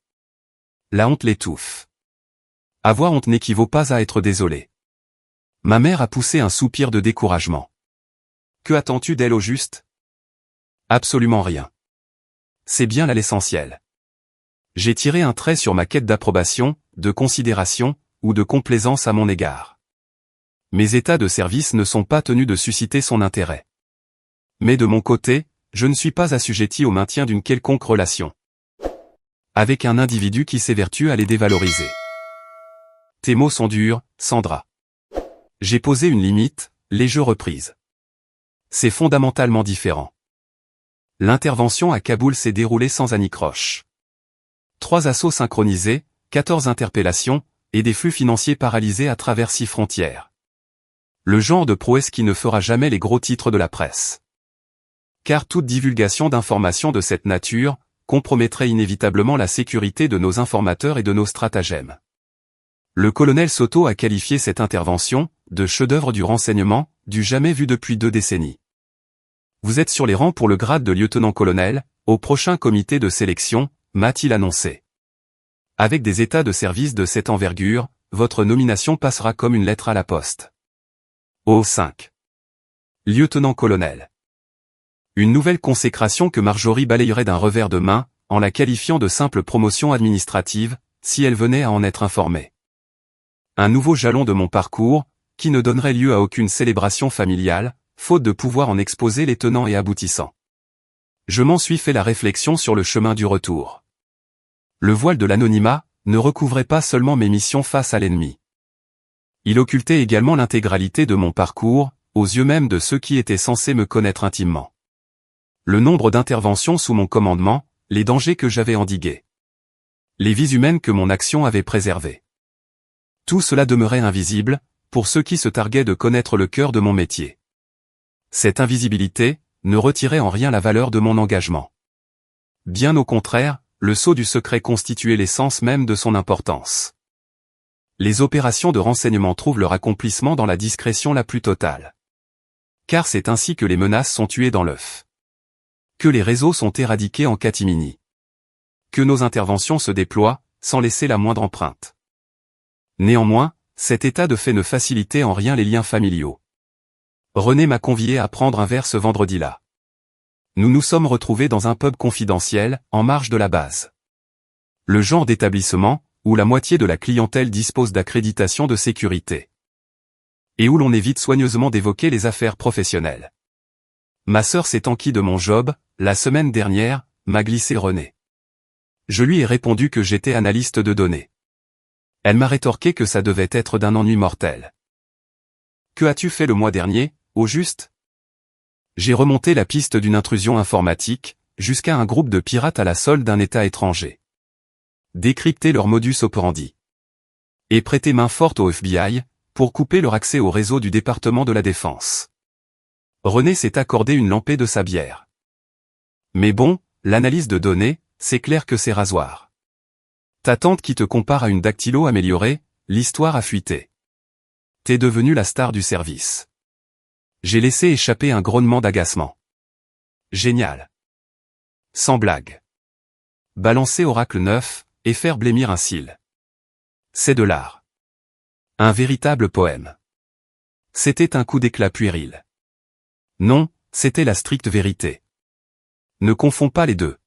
La honte l'étouffe. Avoir honte n'équivaut pas à être désolé. Ma mère a poussé un soupir de découragement. Que attends-tu d'elle au juste? Absolument rien. C'est bien là l'essentiel. J'ai tiré un trait sur ma quête d'approbation, de considération, ou de complaisance à mon égard. Mes états de service ne sont pas tenus de susciter son intérêt. Mais de mon côté, je ne suis pas assujetti au maintien d'une quelconque relation. avec un individu qui s'évertue à les dévaloriser. Tes mots sont durs, Sandra. J'ai posé une limite, les jeux reprises. C'est fondamentalement différent. L'intervention à Kaboul s'est déroulée sans anicroche. 3 assauts synchronisés, 14 interpellations, et des flux financiers paralysés à travers 6 frontières. Le genre de prouesse qui ne fera jamais les gros titres de la presse. Car toute divulgation d'informations de cette nature compromettrait inévitablement la sécurité de nos informateurs et de nos stratagèmes. Le colonel Soto a qualifié cette intervention de chef-d'œuvre du renseignement, du jamais vu depuis 2 décennies. Vous êtes sur les rangs pour le grade de lieutenant-colonel, au prochain comité de sélection, m'a-t-il annoncé. Avec des états de service de cette envergure, votre nomination passera comme une lettre à la poste. O5. Lieutenant-colonel. Une nouvelle consécration que Marjorie balayerait d'un revers de main, en la qualifiant de simple promotion administrative, si elle venait à en être informée. Un nouveau jalon de mon parcours, qui ne donnerait lieu à aucune célébration familiale, faute de pouvoir en exposer les tenants et aboutissants. Je m'en suis fait la réflexion sur le chemin du retour. Le voile de l'anonymat ne recouvrait pas seulement mes missions face à l'ennemi. Il occultait également l'intégralité de mon parcours, aux yeux même de ceux qui étaient censés me connaître intimement. Le nombre d'interventions sous mon commandement, les dangers que j'avais endigués. Les vies humaines que mon action avait préservées. Tout cela demeurait invisible, pour ceux qui se targuaient de connaître le cœur de mon métier. Cette invisibilité ne retirait en rien la valeur de mon engagement. Bien au contraire, le sceau du secret constituait l'essence même de son importance. Les opérations de renseignement trouvent leur accomplissement dans la discrétion la plus totale. Car c'est ainsi que les menaces sont tuées dans l'œuf. Que les réseaux sont éradiqués en catimini. Que nos interventions se déploient, sans laisser la moindre empreinte. Néanmoins, cet état de fait ne facilitait en rien les liens familiaux. René m'a convié à prendre un verre ce vendredi-là. Nous nous sommes retrouvés dans un pub confidentiel, en marge de la base. Le genre d'établissement, où la moitié de la clientèle dispose d'accréditation de sécurité. Et où l'on évite soigneusement d'évoquer les affaires professionnelles. Ma sœur s'est enquis de mon job, la semaine dernière, m'a glissé René. Je lui ai répondu que j'étais analyste de données. Elle m'a rétorqué que ça devait être d'un ennui mortel. Que as-tu fait le mois dernier, au juste? J'ai remonté la piste d'une intrusion informatique, jusqu'à un groupe de pirates à la solde d'un État étranger. Décrypter leur modus operandi. Et prêter main forte au FBI, pour couper leur accès au réseau du département de la Défense. René s'est accordé une lampée de sa bière. Mais bon, l'analyse de données, c'est clair que c'est rasoir. Ta tante qui te compare à une dactylo améliorée, l'histoire a fuité. T'es devenu la star du service. J'ai laissé échapper un grognement d'agacement. Génial. Sans blague. Balancer Oracle 9, et faire blêmir un cil. C'est de l'art. Un véritable poème. C'était un coup d'éclat puéril. Non, c'était la stricte vérité. Ne confonds pas les deux.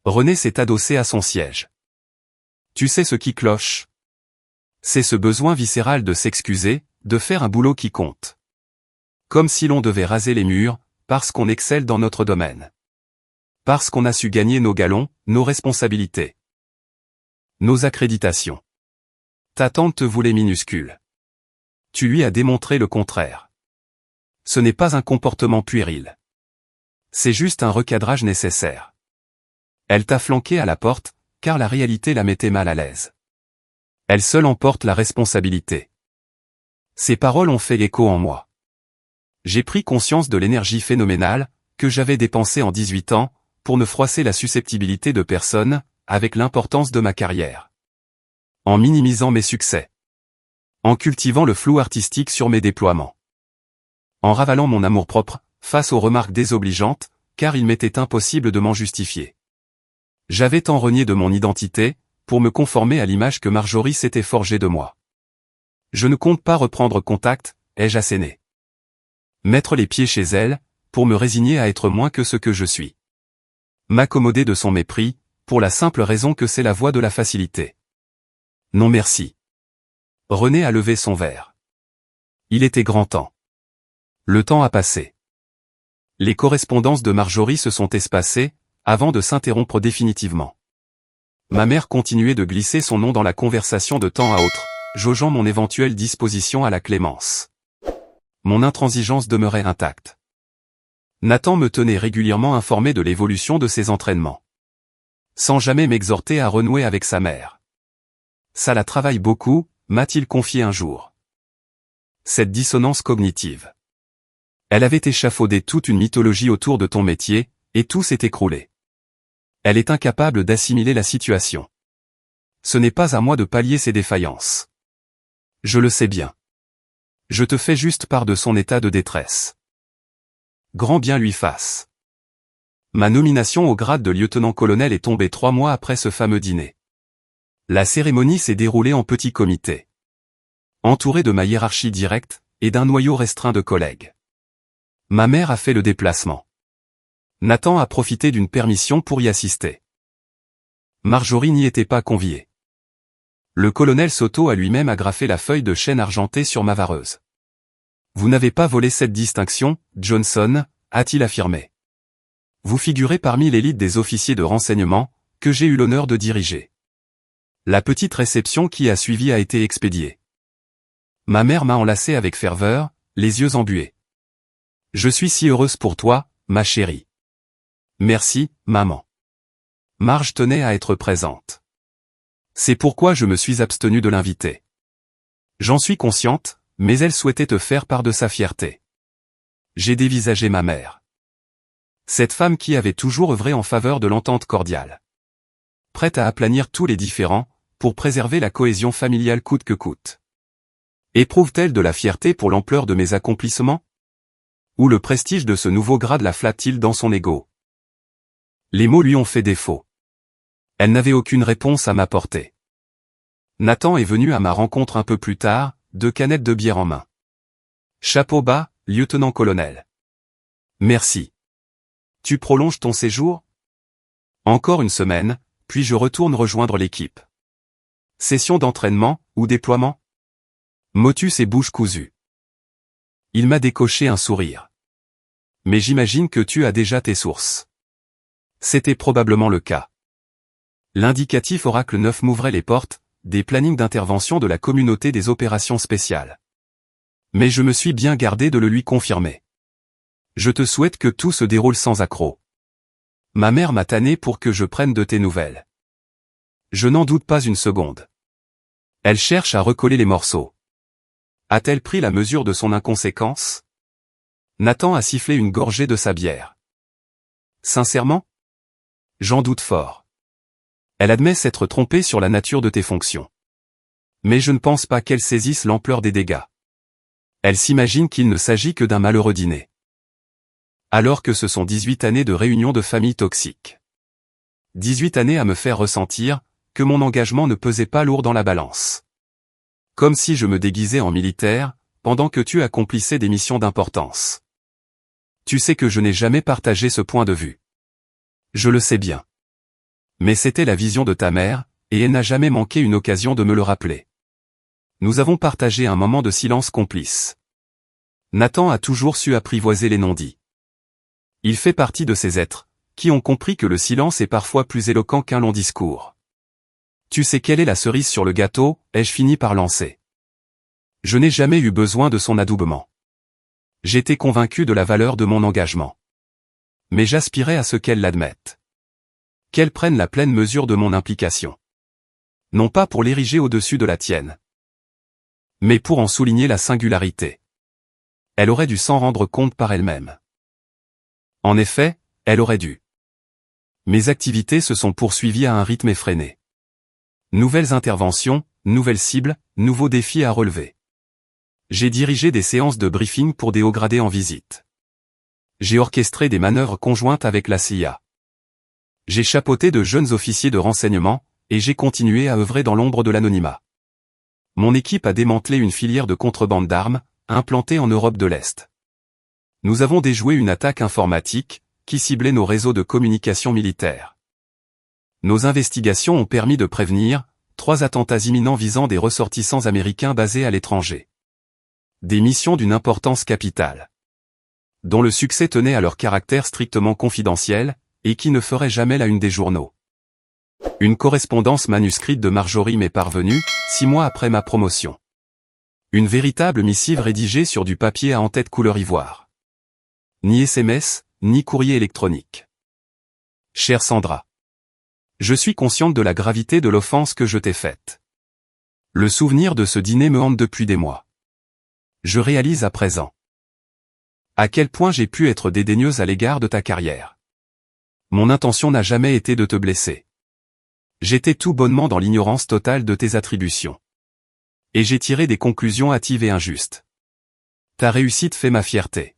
René s'est adossé à son siège. Tu sais ce qui cloche? C'est ce besoin viscéral de s'excuser, de faire un boulot qui compte. Comme si l'on devait raser les murs, parce qu'on excelle dans notre domaine. Parce qu'on a su gagner nos galons, nos responsabilités. Nos accréditations. Ta tante te voulait minuscule. Tu lui as démontré le contraire. Ce n'est pas un comportement puéril. C'est juste un recadrage nécessaire. Elle t'a flanqué à la porte, car la réalité la mettait mal à l'aise. Elle seule en porte la responsabilité. Ces paroles ont fait écho en moi. J'ai pris conscience de l'énergie phénoménale, que j'avais dépensée en 18 ans, pour ne froisser la susceptibilité de personne, avec l'importance de ma carrière. En minimisant mes succès. En cultivant le flou artistique sur mes déploiements. En ravalant mon amour-propre, face aux remarques désobligeantes, car il m'était impossible de m'en justifier. J'avais tant renié de mon identité, pour me conformer à l'image que Marjorie s'était forgée de moi. Je ne compte pas reprendre contact, ai-je asséné. Mettre les pieds chez elle, pour me résigner à être moins que ce que je suis. M'accommoder de son mépris, pour la simple raison que c'est la voie de la facilité. Non merci. René a levé son verre. Il était grand temps. Le temps a passé. Les correspondances de Marjorie se sont espacées, avant de s'interrompre définitivement. Ma mère continuait de glisser son nom dans la conversation de temps à autre, jaugeant mon éventuelle disposition à la clémence. Mon intransigeance demeurait intacte. Nathan me tenait régulièrement informé de l'évolution de ses entraînements, sans jamais m'exhorter à renouer avec sa mère. Ça la travaille beaucoup, m'a-t-il confié un jour. Cette dissonance cognitive. Elle avait échafaudé toute une mythologie autour de ton métier, et tout s'est écroulé. Elle est incapable d'assimiler la situation. Ce n'est pas à moi de pallier ses défaillances. Je le sais bien. Je te fais juste part de son état de détresse. Grand bien lui fasse. Ma nomination au grade de lieutenant-colonel est tombée 3 mois après ce fameux dîner. La cérémonie s'est déroulée en petit comité, entouré de ma hiérarchie directe, et d'un noyau restreint de collègues. Ma mère a fait le déplacement. Nathan a profité d'une permission pour y assister. Marjorie n'y était pas conviée. Le colonel Soto a lui-même agrafé la feuille de chêne argentée sur ma vareuse. « Vous n'avez pas volé cette distinction, Johnson », a-t-il affirmé. « Vous figurez parmi l'élite des officiers de renseignement, que j'ai eu l'honneur de diriger. » La petite réception qui a suivi a été expédiée. Ma mère m'a enlacé avec ferveur, les yeux embués. « Je suis si heureuse pour toi, ma chérie. » « Merci, maman. » Marge tenait à être présente. C'est pourquoi je me suis abstenu de l'inviter. J'en suis consciente, mais elle souhaitait te faire part de sa fierté. J'ai dévisagé ma mère. Cette femme qui avait toujours œuvré en faveur de l'entente cordiale. Prête à aplanir tous les différends, pour préserver la cohésion familiale coûte que coûte. Éprouve-t-elle de la fierté pour l'ampleur de mes accomplissements? Ou le prestige de ce nouveau grade la flatte-t-il dans son ego? Les mots lui ont fait défaut. Elle n'avait aucune réponse à m'apporter. Nathan est venu à ma rencontre un peu plus tard, 2 canettes de bière en main. Chapeau bas, lieutenant-colonel. Merci. Tu prolonges ton séjour? Encore une semaine, puis je retourne rejoindre l'équipe. Session d'entraînement, ou déploiement? Motus et bouche cousue. Il m'a décoché un sourire. Mais j'imagine que tu as déjà tes sources. C'était probablement le cas. L'indicatif Oracle 9 m'ouvrait les portes, des plannings d'intervention de la communauté des opérations spéciales. Mais je me suis bien gardé de le lui confirmer. Je te souhaite que tout se déroule sans accroc. Ma mère m'a tanné pour que je prenne de tes nouvelles. Je n'en doute pas une seconde. Elle cherche à recoller les morceaux. A-t-elle pris la mesure de son inconséquence? Nathan a sifflé une gorgée de sa bière. Sincèrement? J'en doute fort. Elle admet s'être trompée sur la nature de tes fonctions. Mais je ne pense pas qu'elle saisisse l'ampleur des dégâts. Elle s'imagine qu'il ne s'agit que d'un malheureux dîner. Alors que ce sont 18 années de réunions de famille toxiques. 18 années à me faire ressentir que mon engagement ne pesait pas lourd dans la balance. Comme si je me déguisais en militaire, pendant que tu accomplissais des missions d'importance. Tu sais que je n'ai jamais partagé ce point de vue. Je le sais bien. Mais c'était la vision de ta mère, et elle n'a jamais manqué une occasion de me le rappeler. Nous avons partagé un moment de silence complice. Nathan a toujours su apprivoiser les non-dits. Il fait partie de ces êtres, qui ont compris que le silence est parfois plus éloquent qu'un long discours. Tu sais quelle est la cerise sur le gâteau, ai-je fini par lancer. Je n'ai jamais eu besoin de son adoubement. J'étais convaincu de la valeur de mon engagement. Mais j'aspirais à ce qu'elle l'admette. Qu'elle prenne la pleine mesure de mon implication. Non pas pour l'ériger au-dessus de la tienne, mais pour en souligner la singularité. Elle aurait dû s'en rendre compte par elle-même. En effet, elle aurait dû. Mes activités se sont poursuivies à un rythme effréné. Nouvelles interventions, nouvelles cibles, nouveaux défis à relever. J'ai dirigé des séances de briefing pour des hauts gradés en visite. J'ai orchestré des manœuvres conjointes avec la CIA. J'ai chapeauté de jeunes officiers de renseignement, et j'ai continué à œuvrer dans l'ombre de l'anonymat. Mon équipe a démantelé une filière de contrebande d'armes, implantée en Europe de l'Est. Nous avons déjoué une attaque informatique, qui ciblait nos réseaux de communication militaire. Nos investigations ont permis de prévenir 3 attentats imminents visant des ressortissants américains basés à l'étranger. Des missions d'une importance capitale, dont le succès tenait à leur caractère strictement confidentiel, et qui ne feraient jamais la une des journaux. Une correspondance manuscrite de Marjorie m'est parvenue, 6 mois après ma promotion. Une véritable missive rédigée sur du papier à en-tête couleur ivoire. Ni SMS, ni courrier électronique. Chère Sandra. Je suis consciente de la gravité de l'offense que je t'ai faite. Le souvenir de ce dîner me hante depuis des mois. Je réalise à présent à quel point j'ai pu être dédaigneuse à l'égard de ta carrière. Mon intention n'a jamais été de te blesser. J'étais tout bonnement dans l'ignorance totale de tes attributions. Et j'ai tiré des conclusions hâtives et injustes. Ta réussite fait ma fierté.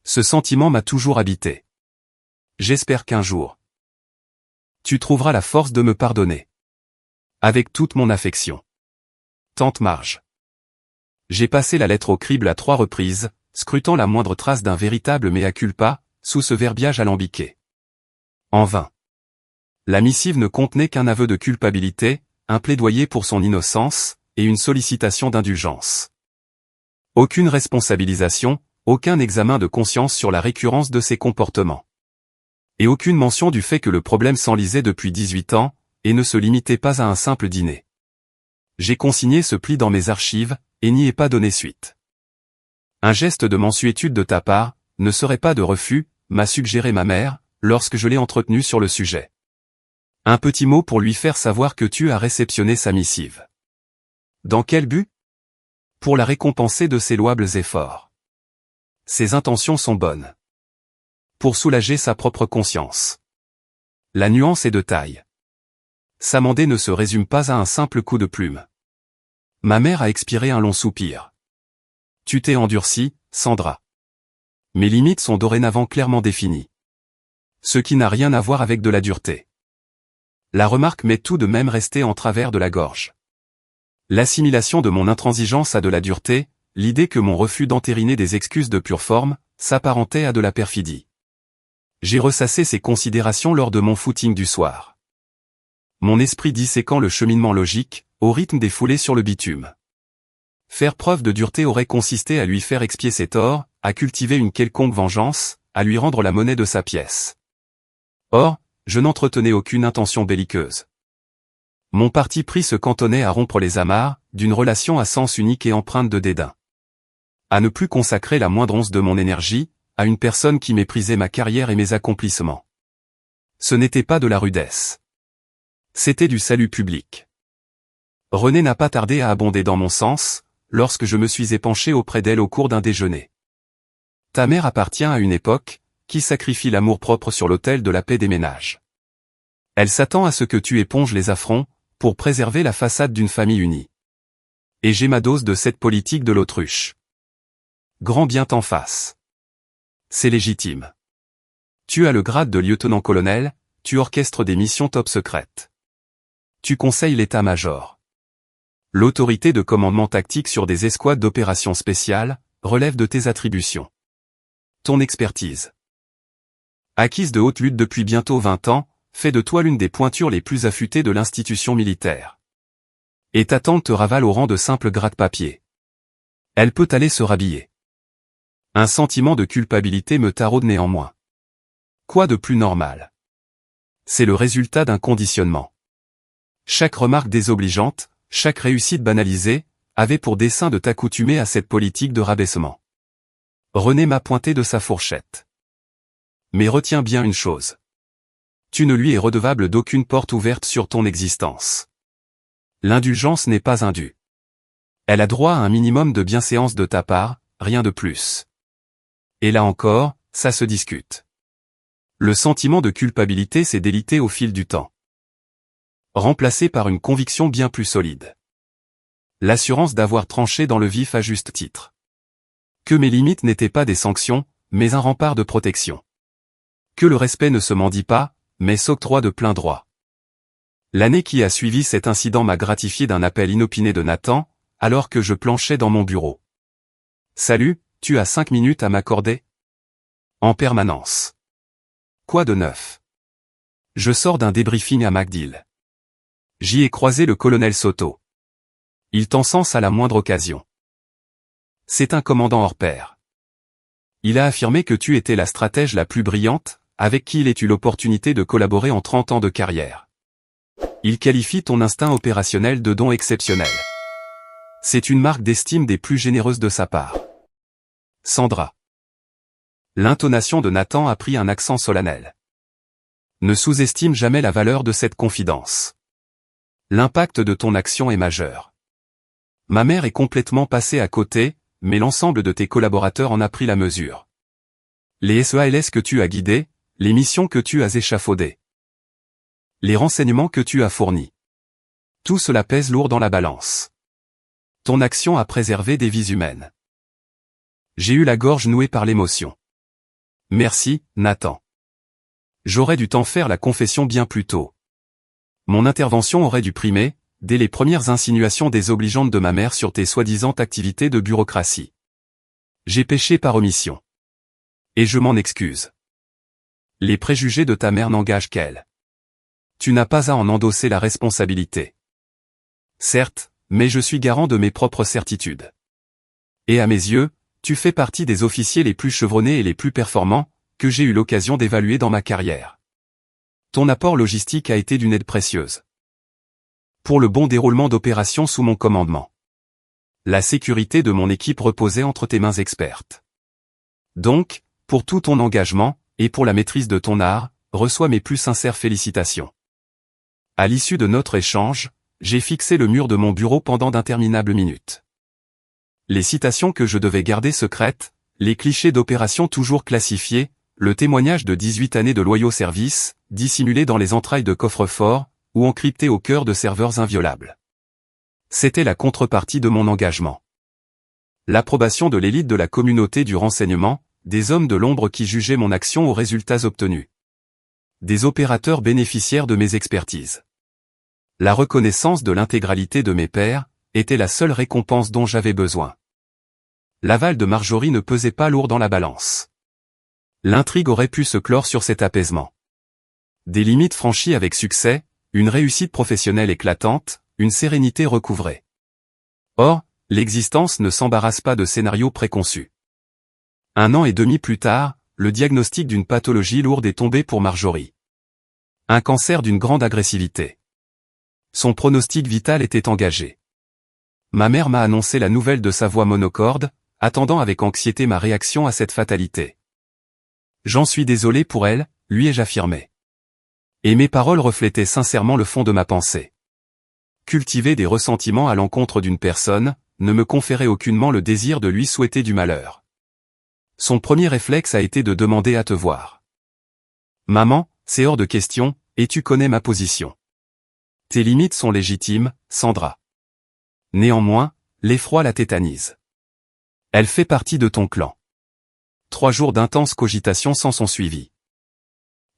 Ce sentiment m'a toujours habité. J'espère qu'un jour, tu trouveras la force de me pardonner. Avec toute mon affection. Tante Marge. J'ai passé la lettre au crible à 3 reprises, scrutant la moindre trace d'un véritable mea culpa, sous ce verbiage alambiqué. En vain. La missive ne contenait qu'un aveu de culpabilité, un plaidoyer pour son innocence, et une sollicitation d'indulgence. Aucune responsabilisation, aucun examen de conscience sur la récurrence de ses comportements. Et aucune mention du fait que le problème s'enlisait depuis 18 ans, et ne se limitait pas à un simple dîner. J'ai consigné ce pli dans mes archives, et n'y ai pas donné suite. Un geste de mansuétude de ta part, ne serait pas de refus, m'a suggéré ma mère, lorsque je l'ai entretenue sur le sujet. Un petit mot pour lui faire savoir que tu as réceptionné sa missive. Dans quel but? Pour la récompenser de ses louables efforts. Ses intentions sont bonnes. Pour soulager sa propre conscience. La nuance est de taille. S'amender ne se résume pas à un simple coup de plume. Ma mère a expiré un long soupir. Tu t'es endurcie, Sandra. Mes limites sont dorénavant clairement définies. Ce qui n'a rien à voir avec de la dureté. La remarque m'est tout de même restée en travers de la gorge. L'assimilation de mon intransigeance à de la dureté, l'idée que mon refus d'entériner des excuses de pure forme, s'apparentait à de la perfidie. J'ai ressassé ces considérations lors de mon footing du soir. Mon esprit disséquant le cheminement logique, au rythme des foulées sur le bitume. Faire preuve de dureté aurait consisté à lui faire expier ses torts, à cultiver une quelconque vengeance, à lui rendre la monnaie de sa pièce. Or, je n'entretenais aucune intention belliqueuse. Mon parti pris se cantonnait à rompre les amarres, d'une relation à sens unique et empreinte de dédain. À ne plus consacrer la moindre once de mon énergie, à une personne qui méprisait ma carrière et mes accomplissements. Ce n'était pas de la rudesse. C'était du salut public. Renée n'a pas tardé à abonder dans mon sens, lorsque je me suis épanché auprès d'elle au cours d'un déjeuner. Ta mère appartient à une époque, qui sacrifie l'amour-propre sur l'autel de la paix des ménages. Elle s'attend à ce que tu éponges les affronts, pour préserver la façade d'une famille unie. Et j'ai ma dose de cette politique de l'autruche. Grand bien t'en fasse. C'est légitime. Tu as le grade de lieutenant-colonel, tu orchestres des missions top secrètes. Tu conseilles l'état-major. L'autorité de commandement tactique sur des escouades d'opérations spéciales, relève de tes attributions. Ton expertise, acquise de haute lutte depuis bientôt 20 ans, fait de toi l'une des pointures les plus affûtées de l'institution militaire. Et ta tante te ravale au rang de simple gratte-papier. Elle peut aller se rhabiller. Un sentiment de culpabilité me taraude néanmoins. Quoi de plus normal? C'est le résultat d'un conditionnement. Chaque remarque désobligeante, chaque réussite banalisée, avait pour dessein de t'accoutumer à cette politique de rabaissement. Renée m'a pointé de sa fourchette. Mais retiens bien une chose. Tu ne lui es redevable d'aucune porte ouverte sur ton existence. L'indulgence n'est pas un dû. Elle a droit à un minimum de bienséance de ta part, rien de plus. Et là encore, ça se discute. Le sentiment de culpabilité s'est délité au fil du temps. Remplacé par une conviction bien plus solide. L'assurance d'avoir tranché dans le vif à juste titre. Que mes limites n'étaient pas des sanctions, mais un rempart de protection. Que le respect ne se mendie pas, mais s'octroie de plein droit. L'année qui a suivi cet incident m'a gratifié d'un appel inopiné de Nathan, alors que je planchais dans mon bureau. « Salut, tu as 5 minutes à m'accorder ?» En permanence. Quoi de neuf? Je sors d'un débriefing à MacDill. J'y ai croisé le colonel Soto. Il t'encense à la moindre occasion. C'est un commandant hors pair. Il a affirmé que tu étais la stratège la plus brillante, avec qui il ait eu l'opportunité de collaborer en 30 ans de carrière. Il qualifie ton instinct opérationnel de don exceptionnel. C'est une marque d'estime des plus généreuses de sa part. Sandra. L'intonation de Nathan a pris un accent solennel. Ne sous-estime jamais la valeur de cette confidence. L'impact de ton action est majeur. Ma mère est complètement passée à côté, mais l'ensemble de tes collaborateurs en a pris la mesure. Les SEALS que tu as guidés, les missions que tu as échafaudées, les renseignements que tu as fournis. Tout cela pèse lourd dans la balance. Ton action a préservé des vies humaines. J'ai eu la gorge nouée par l'émotion. Merci, Nathan. J'aurais dû t'en faire la confession bien plus tôt. Mon intervention aurait dû primer, dès les premières insinuations désobligeantes de ma mère sur tes soi-disant activités de bureaucratie. J'ai péché par omission. Et je m'en excuse. Les préjugés de ta mère n'engagent qu'elle. Tu n'as pas à en endosser la responsabilité. Certes, mais je suis garant de mes propres certitudes. Et à mes yeux, tu fais partie des officiers les plus chevronnés et les plus performants que j'ai eu l'occasion d'évaluer dans ma carrière. Ton apport logistique a été d'une aide précieuse. Pour le bon déroulement d'opérations sous mon commandement. La sécurité de mon équipe reposait entre tes mains expertes. Donc, pour tout ton engagement, et pour la maîtrise de ton art, reçois mes plus sincères félicitations. À l'issue de notre échange, j'ai fixé le mur de mon bureau pendant d'interminables minutes. Les citations que je devais garder secrètes, les clichés d'opérations toujours classifiés, le témoignage de 18 années de loyaux services, dissimulés dans les entrailles de coffres-forts, ou encryptés au cœur de serveurs inviolables. C'était la contrepartie de mon engagement. L'approbation de l'élite de la communauté du renseignement, des hommes de l'ombre qui jugeaient mon action aux résultats obtenus. Des opérateurs bénéficiaires de mes expertises. La reconnaissance de l'intégralité de mes pairs était la seule récompense dont j'avais besoin. L'aval de Marjorie ne pesait pas lourd dans la balance. L'intrigue aurait pu se clore sur cet apaisement. Des limites franchies avec succès, une réussite professionnelle éclatante, une sérénité recouvrée. Or, l'existence ne s'embarrasse pas de scénarios préconçus. 1 an et demi plus tard, le diagnostic d'une pathologie lourde est tombé pour Marjorie. Un cancer d'une grande agressivité. Son pronostic vital était engagé. Ma mère m'a annoncé la nouvelle de sa voix monocorde, attendant avec anxiété ma réaction à cette fatalité. J'en suis désolé pour elle, lui ai-je affirmé. Et mes paroles reflétaient sincèrement le fond de ma pensée. Cultiver des ressentiments à l'encontre d'une personne, ne me conférait aucunement le désir de lui souhaiter du malheur. Son premier réflexe a été de demander à te voir. Maman, c'est hors de question, et tu connais ma position. Tes limites sont légitimes, Sandra. Néanmoins, l'effroi la tétanise. Elle fait partie de ton clan. 3 jours d'intenses cogitations s'en sont suivis.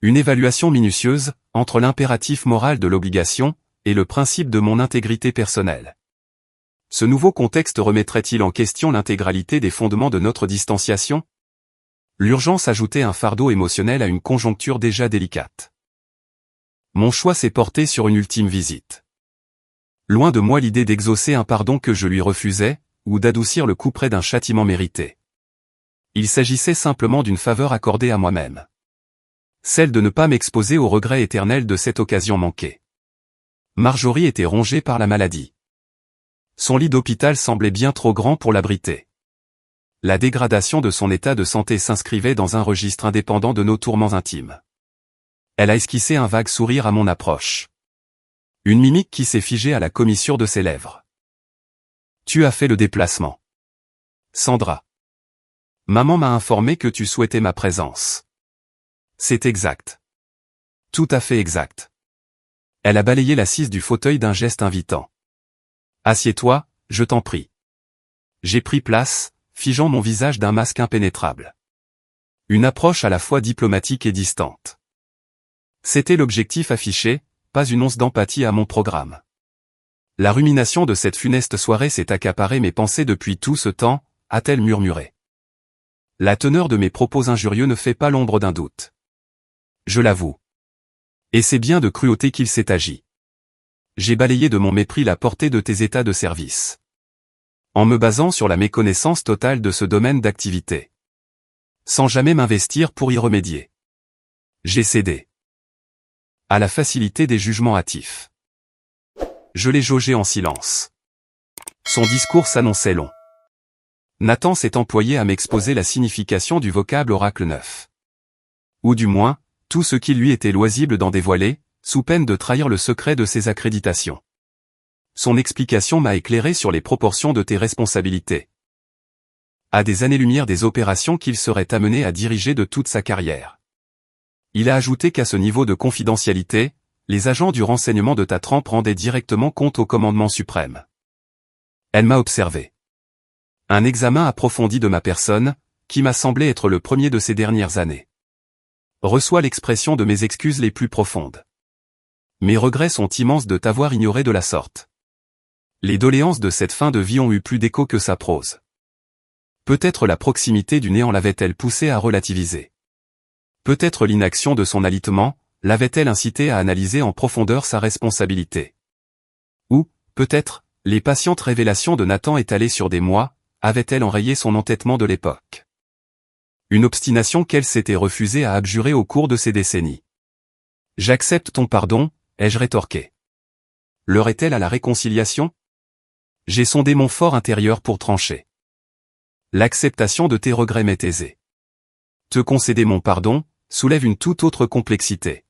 Une évaluation minutieuse, entre l'impératif moral de l'obligation, et le principe de mon intégrité personnelle. Ce nouveau contexte remettrait-il en question l'intégralité des fondements de notre distanciation? L'urgence ajoutait un fardeau émotionnel à une conjoncture déjà délicate. Mon choix s'est porté sur une ultime visite. Loin de moi l'idée d'exaucer un pardon que je lui refusais, ou d'adoucir le couperet d'un châtiment mérité. Il s'agissait simplement d'une faveur accordée à moi-même. Celle de ne pas m'exposer au regret éternel de cette occasion manquée. Marjorie était rongée par la maladie. Son lit d'hôpital semblait bien trop grand pour l'abriter. La dégradation de son état de santé s'inscrivait dans un registre indépendant de nos tourments intimes. Elle a esquissé un vague sourire à mon approche. Une mimique qui s'est figée à la commissure de ses lèvres. Tu as fait le déplacement. Sandra. Maman m'a informé que tu souhaitais ma présence. C'est exact. Tout à fait exact. Elle a balayé l'assise du fauteuil d'un geste invitant. Assieds-toi, je t'en prie. J'ai pris place, figeant mon visage d'un masque impénétrable. Une approche à la fois diplomatique et distante. C'était l'objectif affiché, pas une once d'empathie à mon programme. La rumination de cette funeste soirée s'est accaparée mes pensées depuis tout ce temps, a-t-elle murmuré. La teneur de mes propos injurieux ne fait pas l'ombre d'un doute. Je l'avoue. Et c'est bien de cruauté qu'il s'est agi. J'ai balayé de mon mépris la portée de tes états de service. En me basant sur la méconnaissance totale de ce domaine d'activité. Sans jamais m'investir pour y remédier. J'ai cédé. À la facilité des jugements hâtifs. Je l'ai jaugé en silence. Son discours s'annonçait long. Nathan s'est employé à m'exposer la signification du vocable oracle 9. Ou du moins, tout ce qui lui était loisible d'en dévoiler, sous peine de trahir le secret de ses accréditations. Son explication m'a éclairé sur les proportions de tes responsabilités. À des années-lumière des opérations qu'il serait amené à diriger de toute sa carrière. Il a ajouté qu'à ce niveau de confidentialité, les agents du renseignement de ta trempe rendaient directement compte au commandement suprême. Elle m'a observé. Un examen approfondi de ma personne, qui m'a semblé être le premier de ces dernières années. Reçois l'expression de mes excuses les plus profondes. Mes regrets sont immenses de t'avoir ignoré de la sorte. Les doléances de cette fin de vie ont eu plus d'écho que sa prose. Peut-être la proximité du néant l'avait-elle poussé à relativiser. Peut-être l'inaction de son alitement l'avait-elle incité à analyser en profondeur sa responsabilité. Ou, peut-être, les patientes révélations de Nathan étalées sur des mois, avaient-elles enrayé son entêtement de l'époque. Une obstination qu'elle s'était refusée à abjurer au cours de ces décennies. J'accepte ton pardon, ai-je rétorqué. L'heure est-elle à la réconciliation? J'ai sondé mon fort intérieur pour trancher. L'acceptation de tes regrets m'est aisée. Te concéder mon pardon, soulève une toute autre complexité.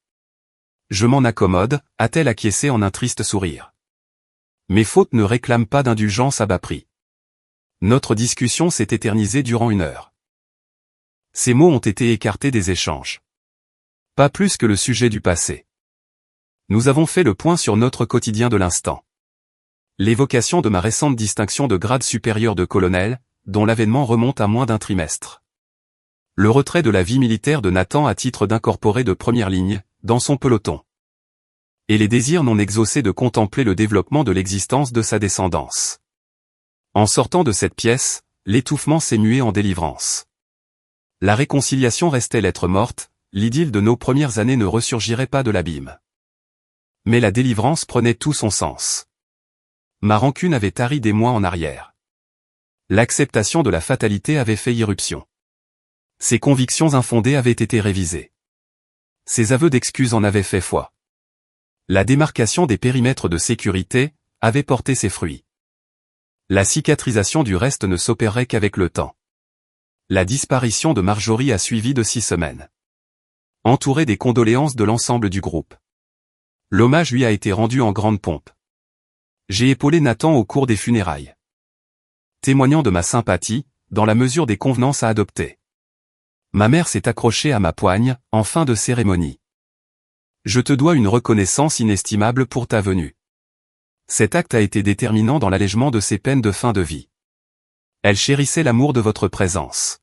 Je m'en accommode, a-t-elle acquiescé en un triste sourire. Mes fautes ne réclament pas d'indulgence à bas prix. Notre discussion s'est éternisée durant 1 heure. Ces mots ont été écartés des échanges. Pas plus que le sujet du passé. Nous avons fait le point sur notre quotidien de l'instant. L'évocation de ma récente distinction de grade supérieur de colonel, dont l'avènement remonte à moins d'1 trimestre. Le retrait de la vie militaire de Nathan à titre d'incorporé de première ligne, dans son peloton. Et les désirs non exaucés de contempler le développement de l'existence de sa descendance. En sortant de cette pièce, l'étouffement s'est mué en délivrance. La réconciliation restait lettre morte, l'idylle de nos premières années ne ressurgirait pas de l'abîme. Mais la délivrance prenait tout son sens. Ma rancune avait tari des mois en arrière. L'acceptation de la fatalité avait fait irruption. Ses convictions infondées avaient été révisées. Ses aveux d'excuses en avaient fait foi. La démarcation des périmètres de sécurité avait porté ses fruits. La cicatrisation du reste ne s'opérerait qu'avec le temps. La disparition de Marjorie a suivi de 6 semaines. Entouré des condoléances de l'ensemble du groupe. L'hommage lui a été rendu en grande pompe. J'ai épaulé Nathan au cours des funérailles. Témoignant de ma sympathie, dans la mesure des convenances à adopter. Ma mère s'est accrochée à ma poigne, en fin de cérémonie. Je te dois une reconnaissance inestimable pour ta venue. Cet acte a été déterminant dans l'allègement de ses peines de fin de vie. Elle chérissait l'amour de votre présence.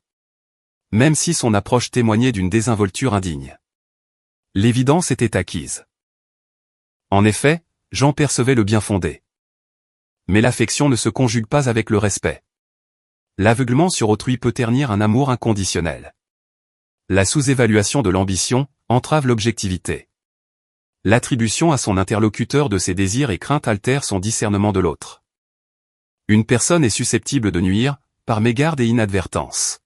Même si son approche témoignait d'une désinvolture indigne. L'évidence était acquise. En effet, j'en percevais le bien fondé. Mais l'affection ne se conjugue pas avec le respect. L'aveuglement sur autrui peut ternir un amour inconditionnel. La sous-évaluation de l'ambition entrave l'objectivité. L'attribution à son interlocuteur de ses désirs et craintes altère son discernement de l'autre. Une personne est susceptible de nuire, par mégarde et inadvertance.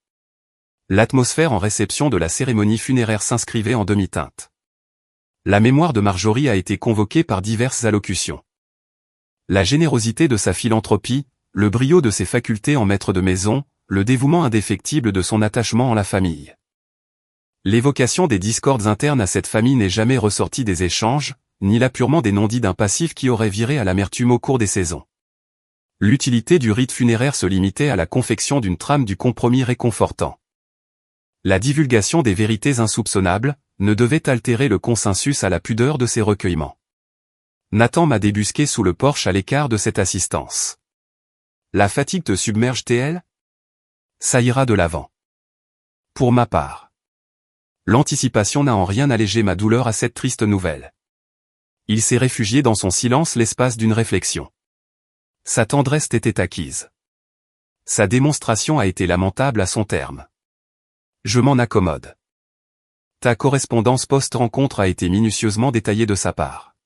L'atmosphère en réception de la cérémonie funéraire s'inscrivait en demi-teinte. La mémoire de Marjorie a été convoquée par diverses allocutions. La générosité de sa philanthropie, le brio de ses facultés en maître de maison, le dévouement indéfectible de son attachement en la famille. L'évocation des discordes internes à cette famille n'est jamais ressortie des échanges, ni l'apurement des non-dits d'un passif qui aurait viré à l'amertume au cours des saisons. L'utilité du rite funéraire se limitait à la confection d'une trame du compromis réconfortant. La divulgation des vérités insoupçonnables ne devait altérer le consensus à la pudeur de ces recueillements. Nathan m'a débusqué sous le porche à l'écart de cette assistance. La fatigue te submerge-t-elle? Ça ira de l'avant. Pour ma part. L'anticipation n'a en rien allégé ma douleur à cette triste nouvelle. Il s'est réfugié dans son silence l'espace d'une réflexion. Sa tendresse était acquise. Sa démonstration a été lamentable à son terme. Je m'en accommode. Ta correspondance post-rencontre a été minutieusement détaillée de sa part.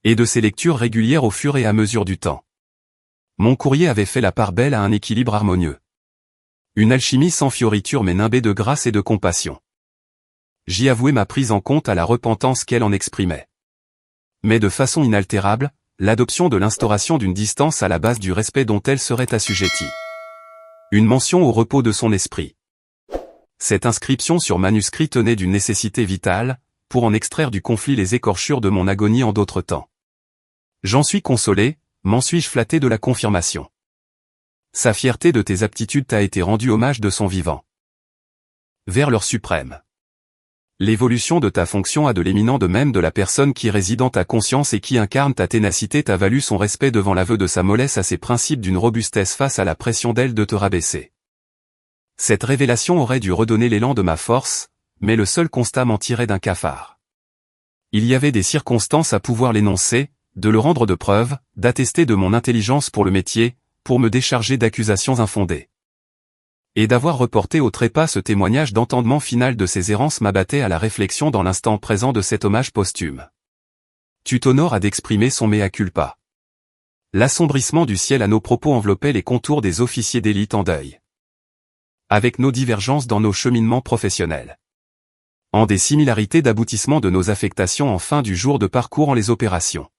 Et de ses lectures régulières au fur et à mesure du temps. Mon courrier avait fait la part belle à un équilibre harmonieux. Une alchimie sans fioritures mais nimbée de grâce et de compassion. J'y avouai ma prise en compte à la repentance qu'elle en exprimait. Mais de façon inaltérable, l'adoption de l'instauration d'une distance à la base du respect dont elle serait assujettie. Une mention au repos de son esprit. Cette inscription sur manuscrit tenait d'une nécessité vitale, pour en extraire du conflit les écorchures de mon agonie en d'autres temps. J'en suis consolé, m'en suis-je flatté de la confirmation. Sa fierté de tes aptitudes t'a été rendue hommage de son vivant. Vers l'heure suprême. L'évolution de ta fonction a de l'éminent de même de la personne qui réside en ta conscience et qui incarne ta ténacité t'a valu son respect devant l'aveu de sa mollesse à ses principes d'une robustesse face à la pression d'elle de te rabaisser. Cette révélation aurait dû redonner l'élan de ma force, mais le seul constat m'en tirait d'un cafard. Il y avait des circonstances à pouvoir l'énoncer, de le rendre de preuve, d'attester de mon intelligence pour le métier, pour me décharger d'accusations infondées. Et d'avoir reporté au trépas ce témoignage d'entendement final de ses errances m'abattait à la réflexion dans l'instant présent de cet hommage posthume. Tu t'honores à d'exprimer son mea culpa. L'assombrissement du ciel à nos propos enveloppait les contours des officiers d'élite en deuil. Avec nos divergences dans nos cheminements professionnels. En des similarités d'aboutissement de nos affectations en fin du jour de parcours en les opérations.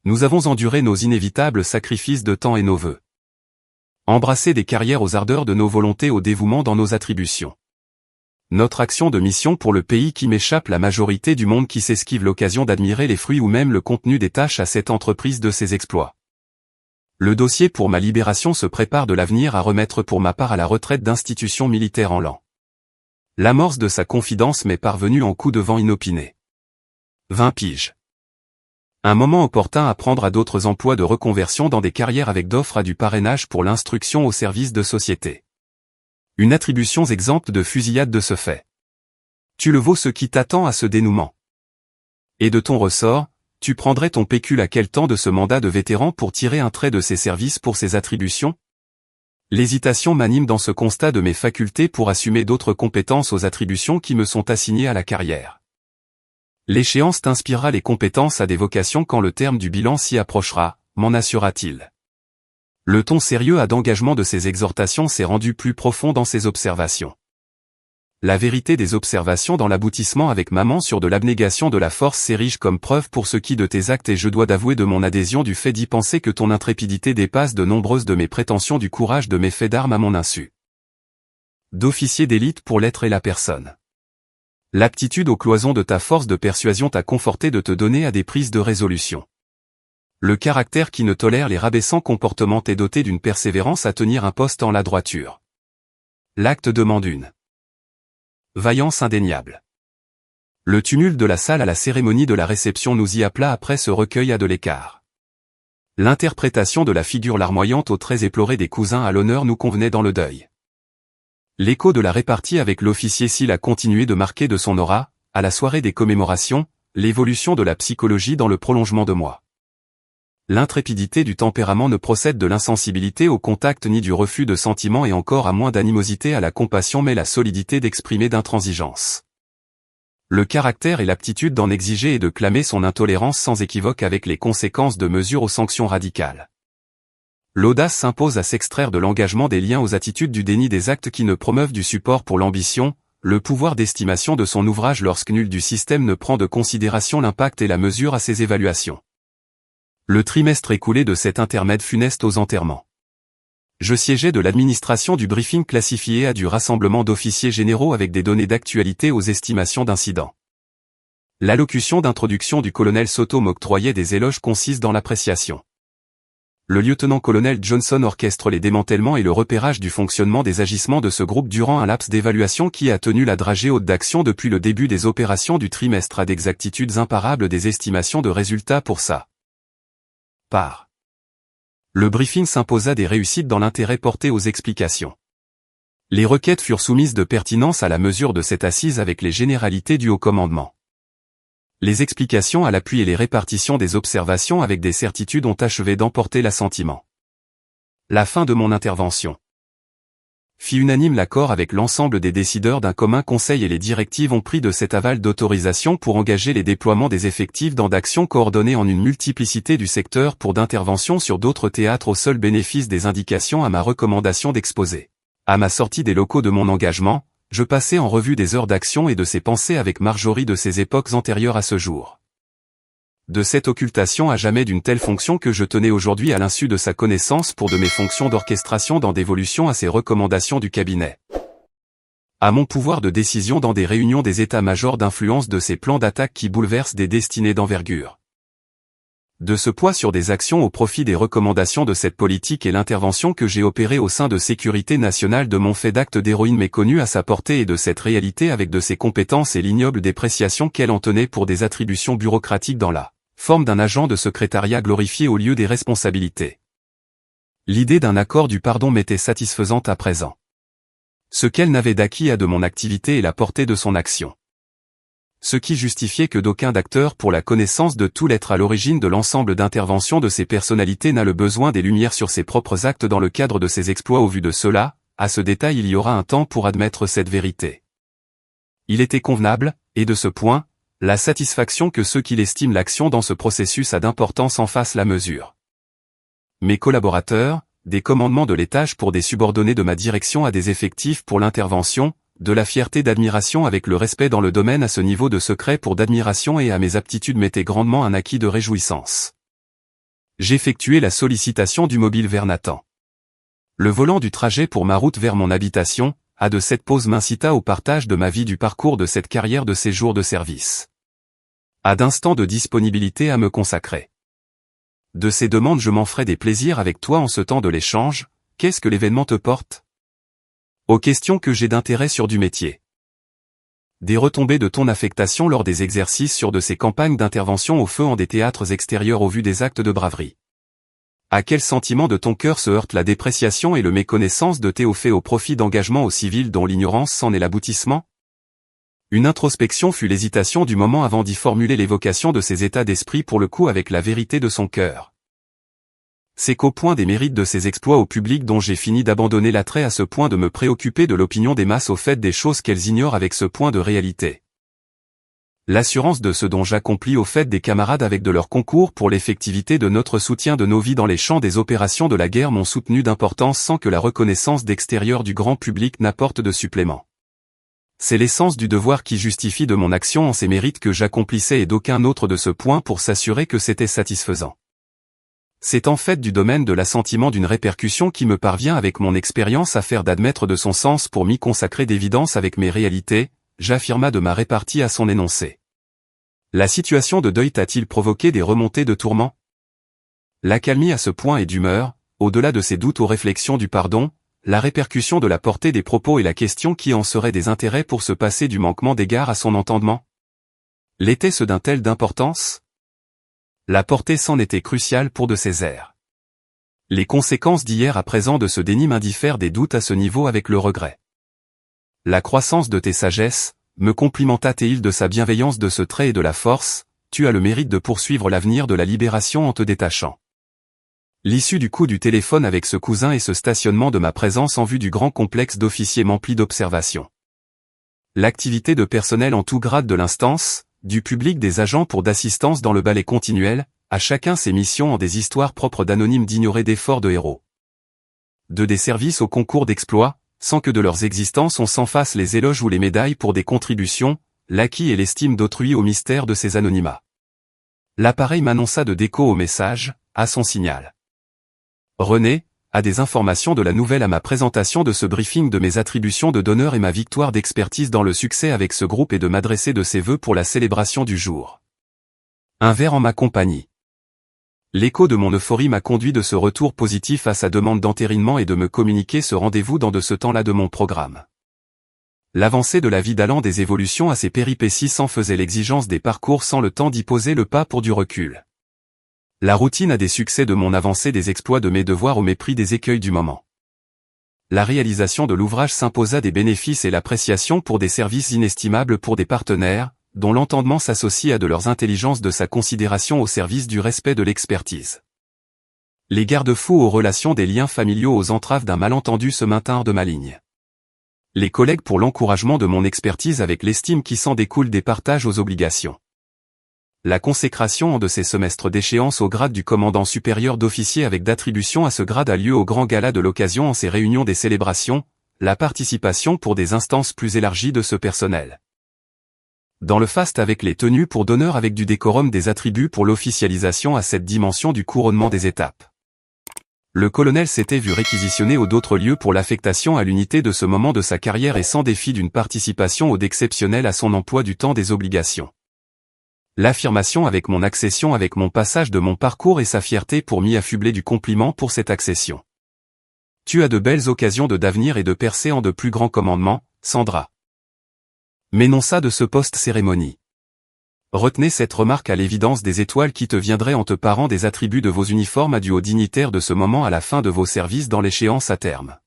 Nous avons enduré nos inévitables sacrifices de temps et nos vœux. Embrasser des carrières aux ardeurs de nos volontés au dévouement dans nos attributions. Notre action de mission pour le pays qui m'échappe la majorité du monde qui s'esquive l'occasion d'admirer les fruits ou même le contenu des tâches à cette entreprise de ses exploits. Le dossier pour ma libération se prépare de l'avenir à remettre pour ma part à la retraite d'institutions militaires en l'an. L'amorce de sa confidence m'est parvenue en coup de vent inopiné. 20 piges. Un moment opportun à prendre à d'autres emplois de reconversion dans des carrières avec d'offres à du parrainage pour l'instruction au service de société. Une attribution exempte de fusillade de ce fait. Tu le vaux ce qui t'attend à ce dénouement. Et de ton ressort, tu prendrais ton pécule à quel temps de ce mandat de vétéran pour tirer un trait de ses services pour ses attributions? L'hésitation m'anime dans ce constat de mes facultés pour assumer d'autres compétences aux attributions qui me sont assignées à la carrière. L'échéance t'inspirera les compétences à des vocations quand le terme du bilan s'y approchera, m'en assura-t-il. Le ton sérieux à d'engagement de ses exhortations s'est rendu plus profond dans ses observations. La vérité des observations dans l'aboutissement avec maman sur de l'abnégation de la force s'érige comme preuve pour ce qui de tes actes et je dois d'avouer de mon adhésion du fait d'y penser que ton intrépidité dépasse de nombreuses de mes prétentions du courage de mes faits d'armes à mon insu. D'officier d'élite pour l'être et la personne. L'aptitude aux cloisons de ta force de persuasion t'a conforté de te donner à des prises de résolution. Le caractère qui ne tolère les rabaissants comportements t'est doté d'une persévérance à tenir un poste en la droiture. L'acte demande une vaillance indéniable. Le tumulte de la salle à la cérémonie de la réception nous y appela après ce recueil à de l'écart. L'interprétation de la figure larmoyante aux traits éplorés des cousins à l'honneur nous convenait dans le deuil. L'écho de la répartie avec l'officier Syll a continué de marquer de son aura, à la soirée des commémorations, l'évolution de la psychologie dans le prolongement de moi. L'intrépidité du tempérament ne procède de l'insensibilité au contact ni du refus de sentiments et encore à moins d'animosité à la compassion mais la solidité d'exprimer d'intransigeance. Le caractère et l'aptitude d'en exiger et de clamer son intolérance sans équivoque avec les conséquences de mesures aux sanctions radicales. L'audace s'impose à s'extraire de l'engagement des liens aux attitudes du déni des actes qui ne promeuvent du support pour l'ambition, le pouvoir d'estimation de son ouvrage lorsque nul du système ne prend de considération l'impact et la mesure à ses évaluations. Le trimestre écoulé de cet intermède funeste aux enterrements. Je siégeais de l'administration du briefing classifié à du rassemblement d'officiers généraux avec des données d'actualité aux estimations d'incidents. L'allocution d'introduction du colonel Soto m'octroyait des éloges concises dans l'appréciation. Le lieutenant-colonel Johnson orchestre les démantèlements et le repérage du fonctionnement des agissements de ce groupe durant un laps d'évaluation qui a tenu la dragée haute d'action depuis le début des opérations du trimestre à d'exactitudes imparables des estimations de résultats pour ça. Par. Le briefing s'imposa des réussites dans l'intérêt porté aux explications. Les requêtes furent soumises de pertinence à la mesure de cette assise avec les généralités du haut commandement. Les explications à l'appui et les répartitions des observations avec des certitudes ont achevé d'emporter l'assentiment. La fin de mon intervention fit unanime l'accord avec l'ensemble des décideurs d'un commun conseil et les directives ont pris de cet aval d'autorisation pour engager les déploiements des effectifs dans d'actions coordonnées en une multiplicité du secteur pour d'interventions sur d'autres théâtres au seul bénéfice des indications à ma recommandation d'exposer. À ma sortie des locaux de mon engagement, je passai en revue des heures d'action et de ses pensées avec Marjorie de ces époques antérieures à ce jour. De cette occultation à jamais d'une telle fonction que je tenais aujourd'hui à l'insu de sa connaissance pour de mes fonctions d'orchestration dans dévolution à ses recommandations du cabinet. À mon pouvoir de décision dans des réunions des états-majors d'influence de ces plans d'attaque qui bouleversent des destinées d'envergure. De ce poids sur des actions au profit des recommandations de cette politique et l'intervention que j'ai opérée au sein de sécurité nationale de mon fait d'acte d'héroïne méconnu à sa portée et de cette réalité avec de ses compétences et l'ignoble dépréciation qu'elle en tenait pour des attributions bureaucratiques dans la forme d'un agent de secrétariat glorifié au lieu des responsabilités. L'idée d'un accord du pardon m'était satisfaisante à présent. Ce qu'elle n'avait d'acquis à de mon activité et la portée de son action. Ce qui justifiait que d'aucun d'acteur pour la connaissance de tout l'être à l'origine de l'ensemble d'interventions de ces personnalités n'a le besoin des lumières sur ses propres actes dans le cadre de ses exploits. Au vu de cela, à ce détail il y aura un temps pour admettre cette vérité. Il était convenable, et de ce point, la satisfaction que ceux qui l'estiment l'action dans ce processus a d'importance en fassent la mesure. Mes collaborateurs, des commandements de l'étage pour des subordonnés de ma direction à des effectifs pour l'intervention, de la fierté d'admiration avec le respect dans le domaine à ce niveau de secret pour d'admiration et à mes aptitudes m'était grandement un acquis de réjouissance. J'effectuai la sollicitation du mobile vers Nathan. Le volant du trajet pour ma route vers mon habitation, à de cette pause m'incita au partage de ma vie du parcours de cette carrière de séjour de service. À d'instants de disponibilité à me consacrer. De ces demandes je m'en ferai des plaisirs avec toi en ce temps de l'échange. Qu'est-ce que l'événement te porte ? Aux questions que j'ai d'intérêt sur du métier. Des retombées de ton affectation lors des exercices sur de ces campagnes d'intervention au feu en des théâtres extérieurs au vu des actes de braverie. À quel sentiment de ton cœur se heurte la dépréciation et le méconnaissance de tes hauts faits au profit d'engagements aux civils dont l'ignorance s'en est l'aboutissement ? Une introspection fut l'hésitation du moment avant d'y formuler l'évocation de ses états d'esprit pour le coup avec la vérité de son cœur. C'est qu'au point des mérites de ses exploits au public dont j'ai fini d'abandonner l'attrait à ce point de me préoccuper de l'opinion des masses au fait des choses qu'elles ignorent avec ce point de réalité. L'assurance de ce dont j'accomplis au fait des camarades avec de leur concours pour l'effectivité de notre soutien de nos vies dans les champs des opérations de la guerre m'ont soutenu d'importance sans que la reconnaissance d'extérieur du grand public n'apporte de supplément. C'est l'essence du devoir qui justifie de mon action en ces mérites que j'accomplissais et d'aucun autre de ce point pour s'assurer que c'était satisfaisant. C'est en fait du domaine de l'assentiment d'une répercussion qui me parvient avec mon expérience à faire d'admettre de son sens pour m'y consacrer d'évidence avec mes réalités, j'affirma de ma répartie à son énoncé. La situation de deuil t'a-t-il provoqué des remontées de tourments ? L'accalmie à ce point et d'humeur, au-delà de ses doutes aux réflexions du pardon, la répercussion de la portée des propos et la question qui en serait des intérêts pour se passer du manquement d'égard à son entendement ? L'était-ce d'un tel d'importance ? La portée s'en était cruciale pour de ses airs. Les conséquences d'hier à présent de ce déni m'indiffèrent des doutes à ce niveau avec le regret. La croissance de tes sagesses, me complimenta-t-il de sa bienveillance de ce trait et de la force, tu as le mérite de poursuivre l'avenir de la libération en te détachant. L'issue du coup du téléphone avec ce cousin et ce stationnement de ma présence en vue du grand complexe d'officiers m'emplit d'observation. L'activité de personnel en tout grade de l'instance, du public des agents pour d'assistance dans le ballet continuel, à chacun ses missions en des histoires propres d'anonymes d'ignorer d'efforts de héros. De des services au concours d'exploits, sans que de leurs existences on s'en fasse les éloges ou les médailles pour des contributions, l'acquis et l'estime d'autrui au mystère de ces anonymats. L'appareil m'annonça de déco au message, à son signal. René, a des informations de la nouvelle à ma présentation de ce briefing de mes attributions de donneur et ma victoire d'expertise dans le succès avec ce groupe et de m'adresser de ses vœux pour la célébration du jour. Un verre en ma compagnie. L'écho de mon euphorie m'a conduit de ce retour positif à sa demande d'entérinement et de me communiquer ce rendez-vous dans de ce temps-là de mon programme. L'avancée de la vie d'allant des évolutions à ses péripéties s'en faisait l'exigence des parcours sans le temps d'y poser le pas pour du recul. La routine a des succès de mon avancée des exploits de mes devoirs au mépris des écueils du moment. La réalisation de l'ouvrage s'imposa des bénéfices et l'appréciation pour des services inestimables pour des partenaires, dont l'entendement s'associe à de leurs intelligences de sa considération au service du respect de l'expertise. Les garde-fous aux relations des liens familiaux aux entraves d'un malentendu se maintinrent de ma ligne. Les collègues pour l'encouragement de mon expertise avec l'estime qui s'en découle des partages aux obligations. La consécration en de ces semestres d'échéance au grade du commandant supérieur d'officier avec d'attribution à ce grade a lieu au grand gala de l'occasion en ces réunions des célébrations, la participation pour des instances plus élargies de ce personnel. Dans le faste avec les tenues pour d'honneur avec du décorum des attributs pour l'officialisation à cette dimension du couronnement des étapes. Le colonel s'était vu réquisitionner aux d'autres lieux pour l'affectation à l'unité de ce moment de sa carrière et sans défi d'une participation au d'exceptionnel à son emploi du temps des obligations. L'affirmation avec mon accession avec mon passage de mon parcours et sa fierté pour m'y affubler du compliment pour cette accession. Tu as de belles occasions de d'avenir et de percer en de plus grands commandements, Sandra. Mais non ça de ce post-cérémonie. Retenez cette remarque à l'évidence des étoiles qui te viendraient en te parant des attributs de vos uniformes adus aux dignitaires de ce moment à la fin de vos services dans l'échéance à terme.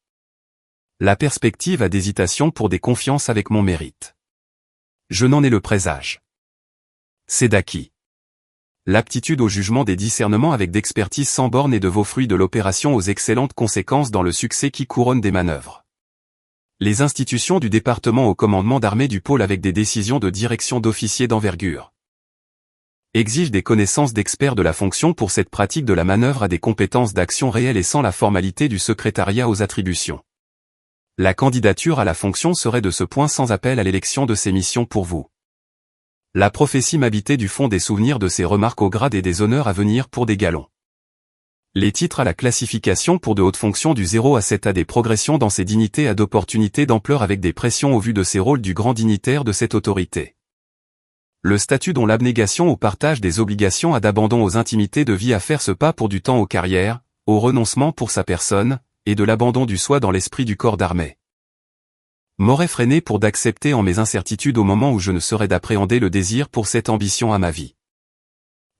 La perspective a d'hésitation pour des confiances avec mon mérite. Je n'en ai le présage. C'est d'acquis. L'aptitude au jugement des discernements avec d'expertise sans borne et de vos fruits de l'opération aux excellentes conséquences dans le succès qui couronne des manœuvres. Les institutions du département au commandement d'armée du pôle avec des décisions de direction d'officiers d'envergure exigent des connaissances d'experts de la fonction pour cette pratique de la manœuvre à des compétences d'action réelles et sans la formalité du secrétariat aux attributions. La candidature à la fonction serait de ce point sans appel à l'élection de ces missions pour vous. La prophétie m'habitait du fond des souvenirs de ces remarques au grade et des honneurs à venir pour des galons. Les titres à la classification pour de hautes fonctions du 0 à 7 à des progressions dans ces dignités à d'opportunités d'ampleur avec des pressions au vu de ces rôles du grand dignitaire de cette autorité. Le statut dont l'abnégation au partage des obligations a d'abandon aux intimités de vie à faire ce pas pour du temps aux carrières, au renoncement pour sa personne, et de l'abandon du soi dans l'esprit du corps d'armée. M'aurait freiné pour d'accepter en mes incertitudes au moment où je ne saurais d'appréhender le désir pour cette ambition à ma vie.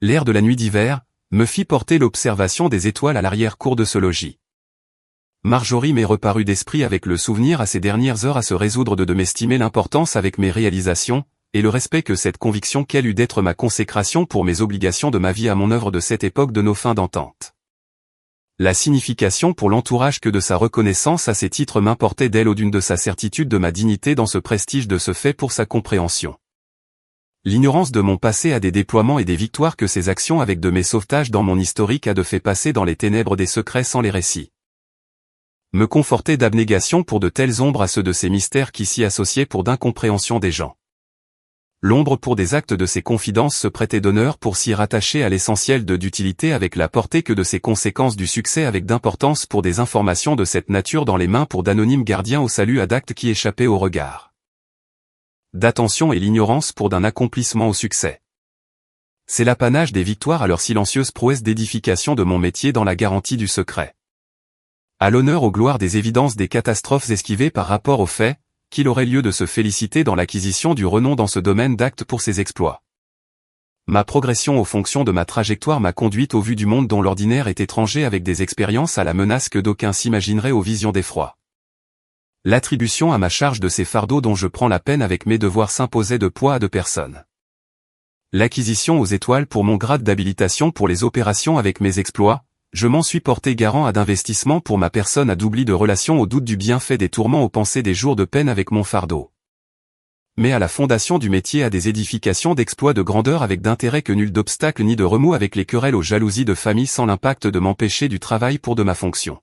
L'air de la nuit d'hiver me fit porter l'observation des étoiles à l'arrière-cour de ce logis. Marjorie m'est reparue d'esprit avec le souvenir à ces dernières heures à se résoudre de m'estimer l'importance avec mes réalisations, et le respect que cette conviction qu'elle eut d'être ma consécration pour mes obligations de ma vie à mon œuvre de cette époque de nos fins d'entente. La signification pour l'entourage que de sa reconnaissance à ces titres m'importait d'elle au d'une de sa certitude de ma dignité dans ce prestige de ce fait pour sa compréhension. L'ignorance de mon passé a des déploiements et des victoires que ces actions avec de mes sauvetages dans mon historique a de fait passer dans les ténèbres des secrets sans les récits. Me conforter d'abnégation pour de telles ombres à ceux de ces mystères qui s'y associaient pour d'incompréhension des gens. L'ombre pour des actes de ces confidences se prêtait d'honneur pour s'y rattacher à l'essentiel d'utilité avec la portée que de ces conséquences du succès avec d'importance pour des informations de cette nature dans les mains pour d'anonymes gardiens au salut à d'actes qui échappaient au regard. D'attention et l'ignorance pour d'un accomplissement au succès. C'est l'apanage des victoires à leur silencieuse prouesse d'édification de mon métier dans la garantie du secret. À l'honneur aux gloires des évidences des catastrophes esquivées par rapport aux faits, qu'il aurait lieu de se féliciter dans l'acquisition du renom dans ce domaine d'actes pour ses exploits. Ma progression aux fonctions de ma trajectoire m'a conduite au vu du monde dont l'ordinaire est étranger avec des expériences à la menace que d'aucuns s'imagineraient aux visions d'effroi. L'attribution à ma charge de ces fardeaux dont je prends la peine avec mes devoirs s'imposait de poids à 2 personnes. L'acquisition aux étoiles pour mon grade d'habilitation pour les opérations avec mes exploits, je m'en suis porté garant à d'investissement pour ma personne à d'oubli de relation au doute du bienfait des tourments aux pensées des jours de peine avec mon fardeau. Mais à la fondation du métier à des édifications d'exploits de grandeur avec d'intérêt que nul d'obstacle ni de remous avec les querelles aux jalousies de famille sans l'impact de m'empêcher du travail pour de ma fonction.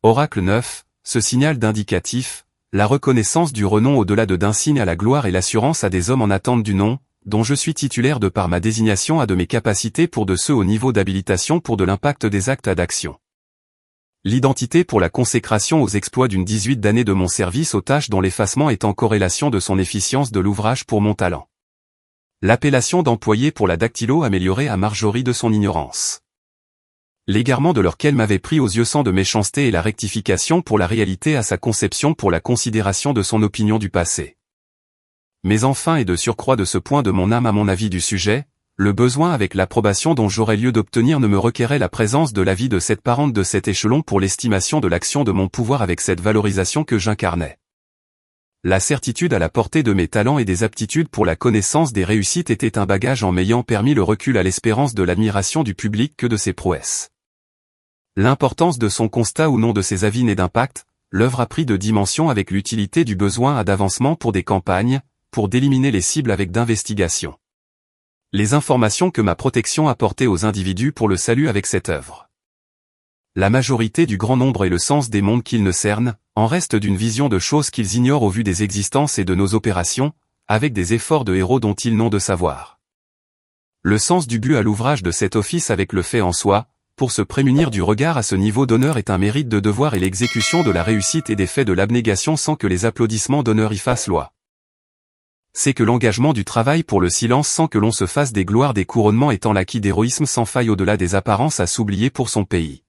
Oracle 9. Ce signal d'indicatif, la reconnaissance du renom au-delà d'un signe à la gloire et l'assurance à des hommes en attente du nom, dont je suis titulaire de par ma désignation à de mes capacités pour de ceux au niveau d'habilitation pour de l'impact des actes d'action. L'identité pour la consécration aux exploits d'une 18 d'années de mon service aux tâches dont l'effacement est en corrélation de son efficience de l'ouvrage pour mon talent. L'appellation d'employé pour la dactylo améliorée à Marjorie de son ignorance. L'égarement de leur qu'elle m'avait pris aux yeux sans de méchanceté et la rectification pour la réalité à sa conception pour la considération de son opinion du passé. Mais enfin et de surcroît de ce point de mon âme à mon avis du sujet, le besoin avec l'approbation dont j'aurais lieu d'obtenir ne me requérait la présence de l'avis de cette parente de cet échelon pour l'estimation de l'action de mon pouvoir avec cette valorisation que j'incarnais. La certitude à la portée de mes talents et des aptitudes pour la connaissance des réussites était un bagage en m'ayant permis le recul à l'espérance de l'admiration du public que de ses prouesses. L'importance de son constat ou non de ses avis n'est d'impact, l'œuvre a pris de dimension avec l'utilité du besoin à d'avancement pour des campagnes, pour d'éliminer les cibles avec d'investigation. Les informations que ma protection apportait aux individus pour le salut avec cette œuvre. La majorité du grand nombre et le sens des mondes qu'ils ne cernent, en reste d'une vision de choses qu'ils ignorent au vu des existences et de nos opérations, avec des efforts de héros dont ils n'ont de savoir. Le sens du but à l'ouvrage de cet office avec le fait en soi, pour se prémunir du regard à ce niveau d'honneur est un mérite de devoir et l'exécution de la réussite et des faits de l'abnégation sans que les applaudissements d'honneur y fassent loi. C'est que l'engagement du travail pour le silence sans que l'on se fasse des gloires des couronnements étant l'acquis d'héroïsme sans faille au-delà des apparences à s'oublier pour son pays.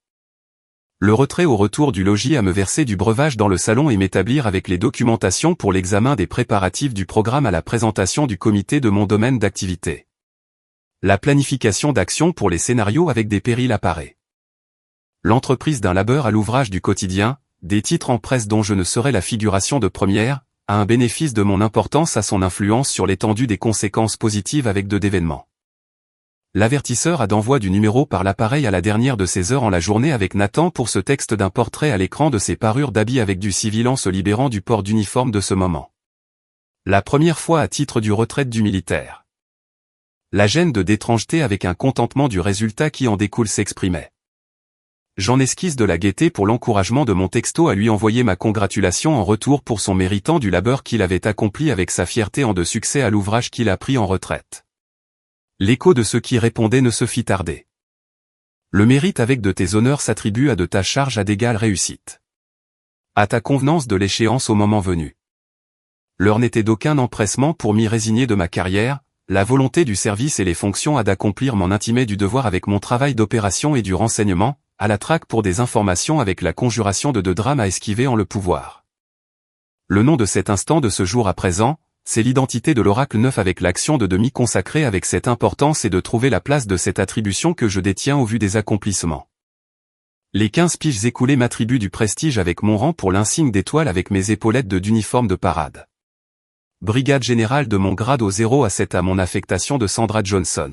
Le retrait au retour du logis à me verser du breuvage dans le salon et m'établir avec les documentations pour l'examen des préparatifs du programme à la présentation du comité de mon domaine d'activité. La planification d'action pour les scénarios avec des périls apparaît. L'entreprise d'un labeur à l'ouvrage du quotidien, des titres en presse dont je ne serai la figuration de première, a un bénéfice de mon importance à son influence sur l'étendue des conséquences positives avec deux d'événements. L'avertisseur a d'envoi du numéro par l'appareil à la dernière de ses heures en la journée avec Nathan pour ce texte d'un portrait à l'écran de ses parures d'habits avec du civil en se libérant du port d'uniforme de ce moment. La première fois à titre du retraite du militaire. La gêne d'étrangeté avec un contentement du résultat qui en découle s'exprimait. J'en esquisse de la gaieté pour l'encouragement de mon texto à lui envoyer ma congratulation en retour pour son méritant du labeur qu'il avait accompli avec sa fierté en de succès à l'ouvrage qu'il a pris en retraite. L'écho de ceux qui répondaient ne se fit tarder. Le mérite avec de tes honneurs s'attribue à de ta charge à d'égale réussite. À ta convenance de l'échéance au moment venu. L'heure n'était d'aucun empressement pour m'y résigner de ma carrière, la volonté du service et les fonctions à d'accomplir m'en intimaient du devoir avec mon travail d'opération et du renseignement, à la traque pour des informations avec la conjuration de deux drames à esquiver en le pouvoir. Le nom de cet instant de ce jour à présent, c'est l'identité de l'oracle neuf avec l'action de m'y consacrer avec cette importance et de trouver la place de cette attribution que je détiens au vu des accomplissements. Les 15 piges écoulées m'attribuent du prestige avec mon rang pour l'insigne d'étoile avec mes épaulettes d'uniforme de parade. Brigade générale de mon grade au 0 à 7 à mon affectation de Sandra Johnson.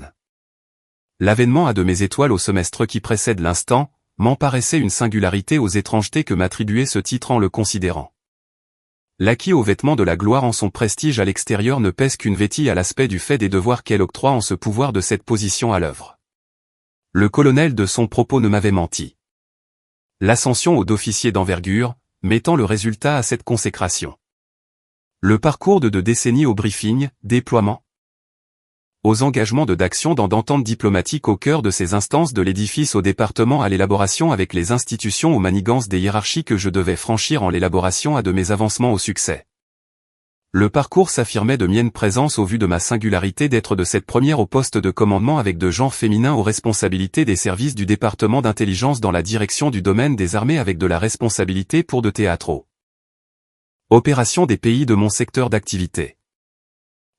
L'avènement à de mes étoiles au semestre qui précède l'instant, m'en paraissait une singularité aux étrangetés que m'attribuait ce titre en le considérant. L'acquis aux vêtements de la gloire en son prestige à l'extérieur ne pèse qu'une vétille à l'aspect du fait des devoirs qu'elle octroie en ce pouvoir de cette position à l'œuvre. Le colonel de son propos ne m'avait menti. L'ascension au d'officier d'envergure, mettant le résultat à cette consécration. Le parcours de 2 décennies au briefing, déploiement. Aux engagements d'action dans d'ententes diplomatiques au cœur de ces instances de l'édifice au département à l'élaboration avec les institutions aux manigances des hiérarchies que je devais franchir en l'élaboration à de mes avancements au succès. Le parcours s'affirmait de mienne présence au vu de ma singularité d'être de cette première au poste de commandement avec de genre féminin aux responsabilités des services du département d'intelligence dans la direction du domaine des armées avec de la responsabilité pour de théâtraux. Opération des pays de mon secteur d'activité.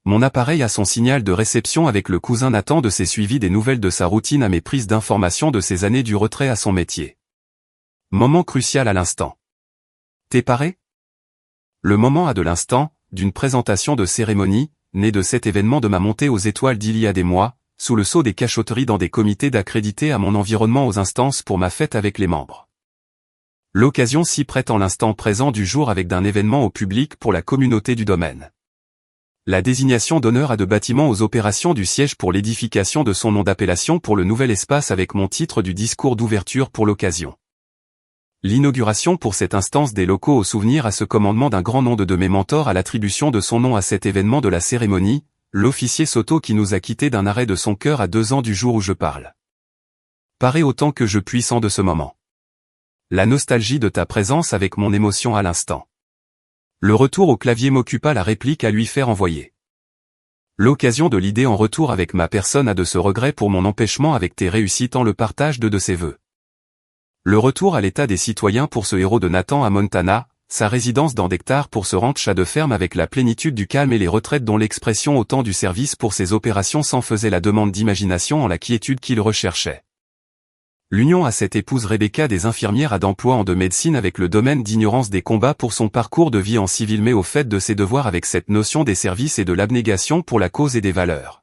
Mon appareil a son signal de réception avec le cousin Nathan de ses suivis des nouvelles de sa routine à mes prises d'information de ses années du retrait à son métier. Moment crucial à l'instant. T'es paré ? Le moment à de l'instant, d'une présentation de cérémonie, née de cet événement de ma montée aux étoiles d'il y a des mois, sous le sceau des cachotteries dans des comités d'accrédité à mon environnement aux instances pour ma fête avec les membres. L'occasion s'y prête en l'instant présent du jour avec d'un événement au public pour la communauté du domaine. La désignation d'honneur à de bâtiments aux opérations du siège pour l'édification de son nom d'appellation pour le nouvel espace avec mon titre du discours d'ouverture pour l'occasion. L'inauguration pour cette instance des locaux au souvenir à ce commandement d'un grand nom de mes mentors à l'attribution de son nom à cet événement de la cérémonie, l'officier Soto qui nous a quittés d'un arrêt de son cœur à 2 ans du jour où je parle. Paré autant que je puisse en de ce moment. La nostalgie de ta présence avec mon émotion à l'instant. Le retour au clavier m'occupa la réplique à lui faire envoyer. L'occasion de l'idée en retour avec ma personne a de ce regret pour mon empêchement avec tes réussites en le partage de ses vœux. Le retour à l'état des citoyens pour ce héros de Nathan à Montana, sa résidence dans d'hectares pour ce ranch à de ferme avec la plénitude du calme et les retraites dont l'expression au temps du service pour ses opérations s'en faisait la demande d'imagination en la quiétude qu'il recherchait. L'union à cette épouse Rebecca des infirmières à d'emploi en de médecine avec le domaine d'ignorance des combats pour son parcours de vie en civil mais au fait de ses devoirs avec cette notion des services et de l'abnégation pour la cause et des valeurs.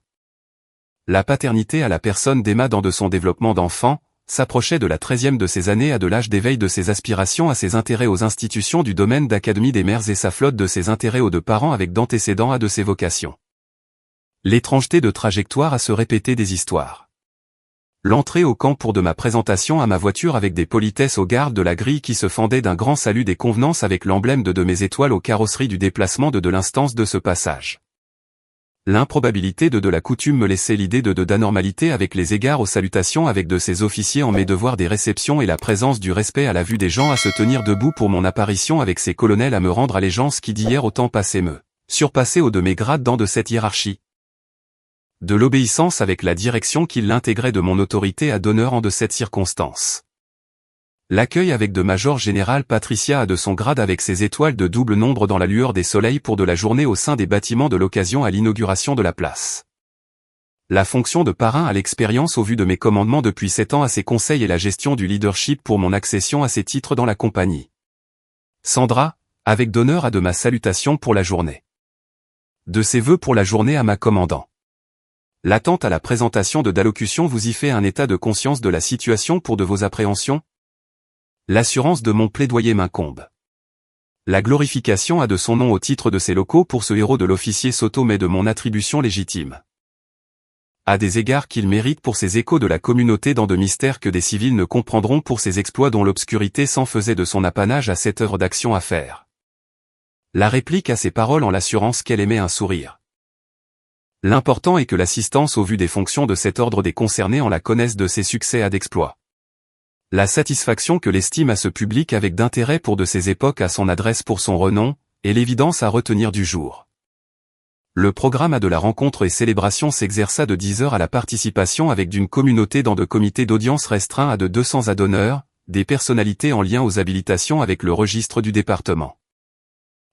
La paternité à la personne d'Emma dans de son développement d'enfant, s'approchait de la 13e de ses années à de l'âge d'éveil de ses aspirations à ses intérêts aux institutions du domaine d'académie des mères et sa flotte de ses intérêts aux deux parents avec d'antécédents à de ses vocations. L'étrangeté de trajectoire à se répéter des histoires. L'entrée au camp pour de ma présentation à ma voiture avec des politesses aux gardes de la grille qui se fendaient d'un grand salut des convenances avec l'emblème de mes étoiles aux carrosseries du déplacement de l'instance de ce passage. L'improbabilité de la coutume me laissait l'idée d'anormalité avec les égards aux salutations avec de ces officiers en mes devoirs des réceptions et la présence du respect à la vue des gens à se tenir debout pour mon apparition avec ces colonels à me rendre allégeance qui d'hier au temps passé me surpassaient au de mes grades dans de cette hiérarchie. De l'obéissance avec la direction qui l'intégrait de mon autorité à d'honneur en de cette circonstance. L'accueil avec de Major Général Patricia à de son grade avec ses étoiles de double nombre dans la lueur des soleils pour de la journée au sein des bâtiments de l'occasion à l'inauguration de la place. La fonction de parrain à l'expérience au vu de mes commandements depuis 7 ans à ses conseils et la gestion du leadership pour mon accession à ses titres dans la compagnie. Sandra, avec d'honneur à de ma salutation pour la journée. De ses vœux pour la journée à ma commandant. L'attente à la présentation d'allocution vous y fait un état de conscience de la situation pour de vos appréhensions? L'assurance de mon plaidoyer m'incombe. La glorification a de son nom au titre de ses locaux pour ce héros de l'officier Soto mais de mon attribution légitime. À des égards qu'il mérite pour ses échos de la communauté dans de mystères que des civils ne comprendront pour ses exploits dont l'obscurité s'en faisait de son apanage à cette œuvre d'action à faire. La réplique à ses paroles en l'assurance qu'elle émet un sourire. L'important est que l'assistance au vu des fonctions de cet ordre des concernés en la connaisse de ses succès à d'exploits. La satisfaction que l'estime à ce public avec d'intérêt pour de ces époques à son adresse pour son renom, et l'évidence à retenir du jour. Le programme de la rencontre et célébration s'exerça de 10 heures à la participation avec d'une communauté dans de comités d'audience restreints à de 200 à d'honneur, des personnalités en lien aux habilitations avec le registre du département.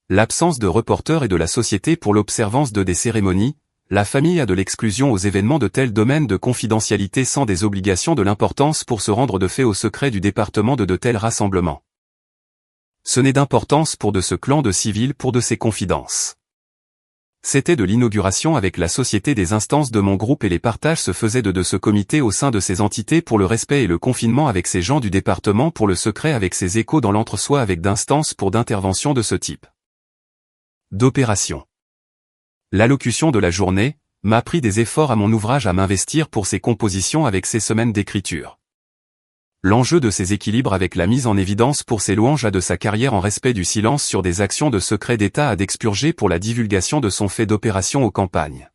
L'absence de reporters et de la société pour l'observance de des cérémonies, la famille a de l'exclusion aux événements de tel domaine de confidentialité sans des obligations de l'importance pour se rendre de fait au secret du département de tels rassemblements. Ce n'est d'importance pour de ce clan de civils pour de ces confidences. C'était de l'inauguration avec la société des instances de mon groupe et les partages se faisaient de ce comité au sein de ces entités pour le respect et le confinement avec ces gens du département pour le secret avec ces échos dans l'entre-soi avec d'instances pour d'intervention de ce type. D'opération. L'allocution de la journée m'a pris des efforts à mon ouvrage à m'investir pour ces compositions avec ces semaines d'écriture. L'enjeu de ces équilibres avec la mise en évidence pour ses louanges à de sa carrière en respect du silence sur des actions de secret d'État à d'expurger pour la divulgation de son fait d'opération aux campagnes.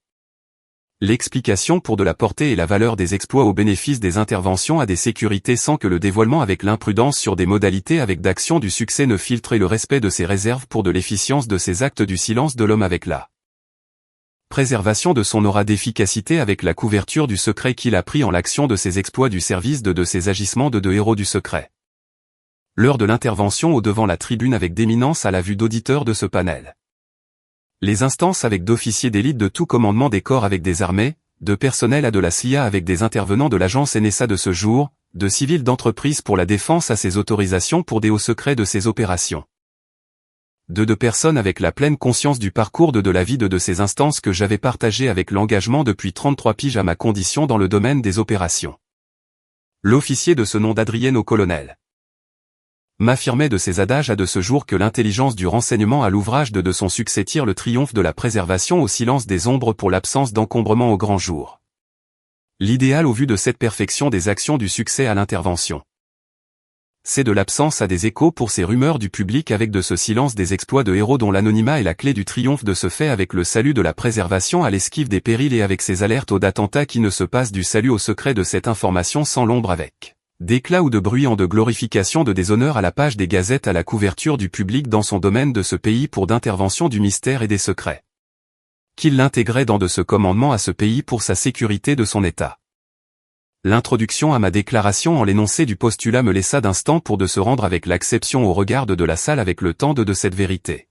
L'explication pour de la portée et la valeur des exploits au bénéfice des interventions à des sécurités sans que le dévoilement avec l'imprudence sur des modalités avec d'action du succès ne filtre et le respect de ses réserves pour de l'efficience de ces actes du silence de l'homme avec la préservation de son aura d'efficacité avec la couverture du secret qu'il a pris en l'action de ses exploits du service de ses agissements de héros du secret. L'heure de l'intervention au devant la tribune avec d'éminence à la vue d'auditeurs de ce panel. Les instances avec d'officiers d'élite de tout commandement des corps avec des armées, de personnel à de la CIA avec des intervenants de l'agence NSA de ce jour, de civils d'entreprise pour la défense à ses autorisations pour des hauts secrets de ses opérations. De personnes avec la pleine conscience du parcours de la vie de ces instances que j'avais partagé avec l'engagement depuis 33 piges à ma condition dans le domaine des opérations. L'officier de ce nom d'Adrienne au colonel m'affirmait de ses adages à de ce jour que l'intelligence du renseignement à l'ouvrage de son succès tire le triomphe de la préservation au silence des ombres pour l'absence d'encombrement au grand jour. L'idéal au vu de cette perfection des actions du succès à l'intervention. C'est de l'absence à des échos pour ces rumeurs du public avec de ce silence des exploits de héros dont l'anonymat est la clé du triomphe de ce fait avec le salut de la préservation à l'esquive des périls et avec ces alertes aux d'attentats qui ne se passent du salut au secret de cette information sans l'ombre avec d'éclat ou de bruit en de glorification de déshonneur à la page des gazettes à la couverture du public dans son domaine de ce pays pour d'intervention du mystère et des secrets. Qu'il l'intégrait dans de ce commandement à ce pays pour sa sécurité de son état. L'introduction à ma déclaration en l'énoncé du postulat me laissa d'instant pour de se rendre avec l'acception au regard de la salle avec le temps de cette vérité.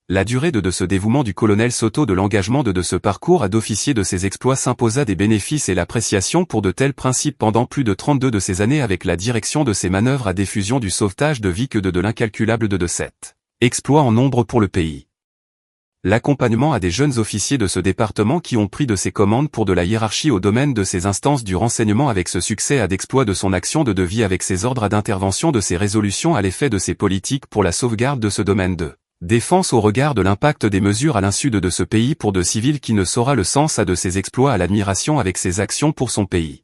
La durée de ce dévouement du colonel Soto de l'engagement de ce parcours à d'officier de ses exploits s'imposa des bénéfices et l'appréciation pour de tels principes pendant plus de 32 de ces années avec la direction de ces manœuvres à diffusion du sauvetage de vie que de l'incalculable de cet exploit en nombre pour le pays. L'accompagnement à des jeunes officiers de ce département qui ont pris de ses commandes pour de la hiérarchie au domaine de ces instances du renseignement avec ce succès à d'exploit de son action de vie avec ses ordres d'intervention de ses résolutions à l'effet de ses politiques pour la sauvegarde de ce domaine de défense au regard de l'impact des mesures à l'insu de ce pays pour de civils qui ne saura le sens à de ses exploits à l'admiration avec ses actions pour son pays.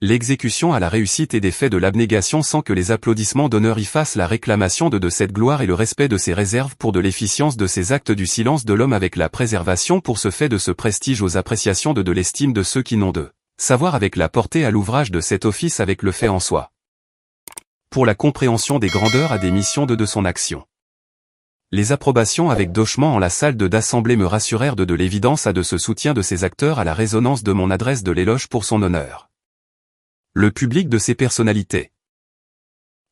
L'exécution à la réussite et des faits de l'abnégation sans que les applaudissements d'honneur y fassent la réclamation de cette gloire et le respect de ses réserves pour de l'efficience de ses actes du silence de l'homme avec la préservation pour ce fait de ce prestige aux appréciations de l'estime de ceux qui n'ont de savoir avec la portée à l'ouvrage de cet office avec le fait en soi. Pour la compréhension des grandeurs à des missions de son action. Les approbations avec dochement en la salle d'assemblée me rassurèrent de l'évidence à de ce soutien de ces acteurs à la résonance de mon adresse de l'éloge pour son honneur. Le public de ses personnalités.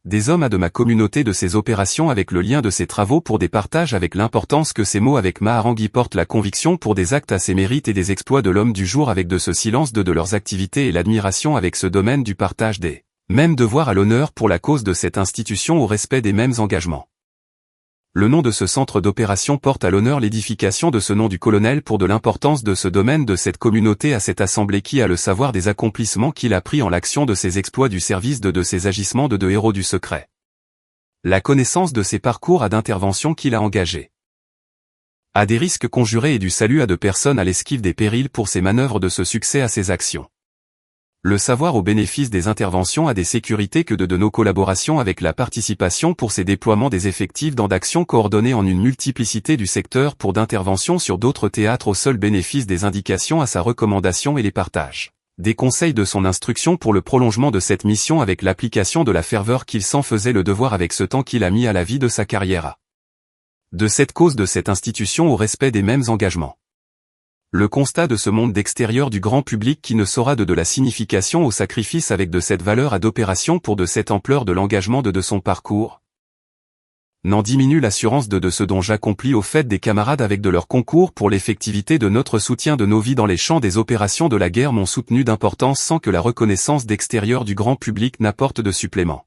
Des hommes à de ma communauté de ses opérations avec le lien de ses travaux pour des partages avec l'importance que ces mots avec Maharangi portent la conviction pour des actes à ses mérites et des exploits de l'homme du jour avec de ce silence de leurs activités et l'admiration avec ce domaine du partage des mêmes devoirs à l'honneur pour la cause de cette institution au respect des mêmes engagements. Le nom de ce centre d'opération porte à l'honneur l'édification de ce nom du colonel pour de l'importance de ce domaine de cette communauté à cette assemblée qui a le savoir des accomplissements qu'il a pris en l'action de ses exploits du service de ses agissements de héros du secret. La connaissance de ses parcours à d'intervention qu'il a engagés. À des risques conjurés et du salut à de personnes à l'esquive des périls pour ses manœuvres de ce succès à ses actions. Le savoir au bénéfice des interventions à des sécurités que de nos collaborations avec la participation pour ces déploiements des effectifs dans d'actions coordonnées en une multiplicité du secteur pour d'interventions sur d'autres théâtres au seul bénéfice des indications à sa recommandation et les partages. Des conseils de son instruction pour le prolongement de cette mission avec l'application de la ferveur qu'il s'en faisait le devoir avec ce temps qu'il a mis à la vie de sa carrière à. De cette cause de cette institution au respect des mêmes engagements. Le constat de ce monde d'extérieur du grand public qui ne saura de la signification au sacrifice avec de cette valeur à d'opération pour de cette ampleur de l'engagement de son parcours. N'en diminue l'assurance de ce dont j'accomplis au fait des camarades avec de leur concours pour l'effectivité de notre soutien de nos vies dans les champs des opérations de la guerre m'ont soutenu d'importance sans que la reconnaissance d'extérieur du grand public n'apporte de supplément.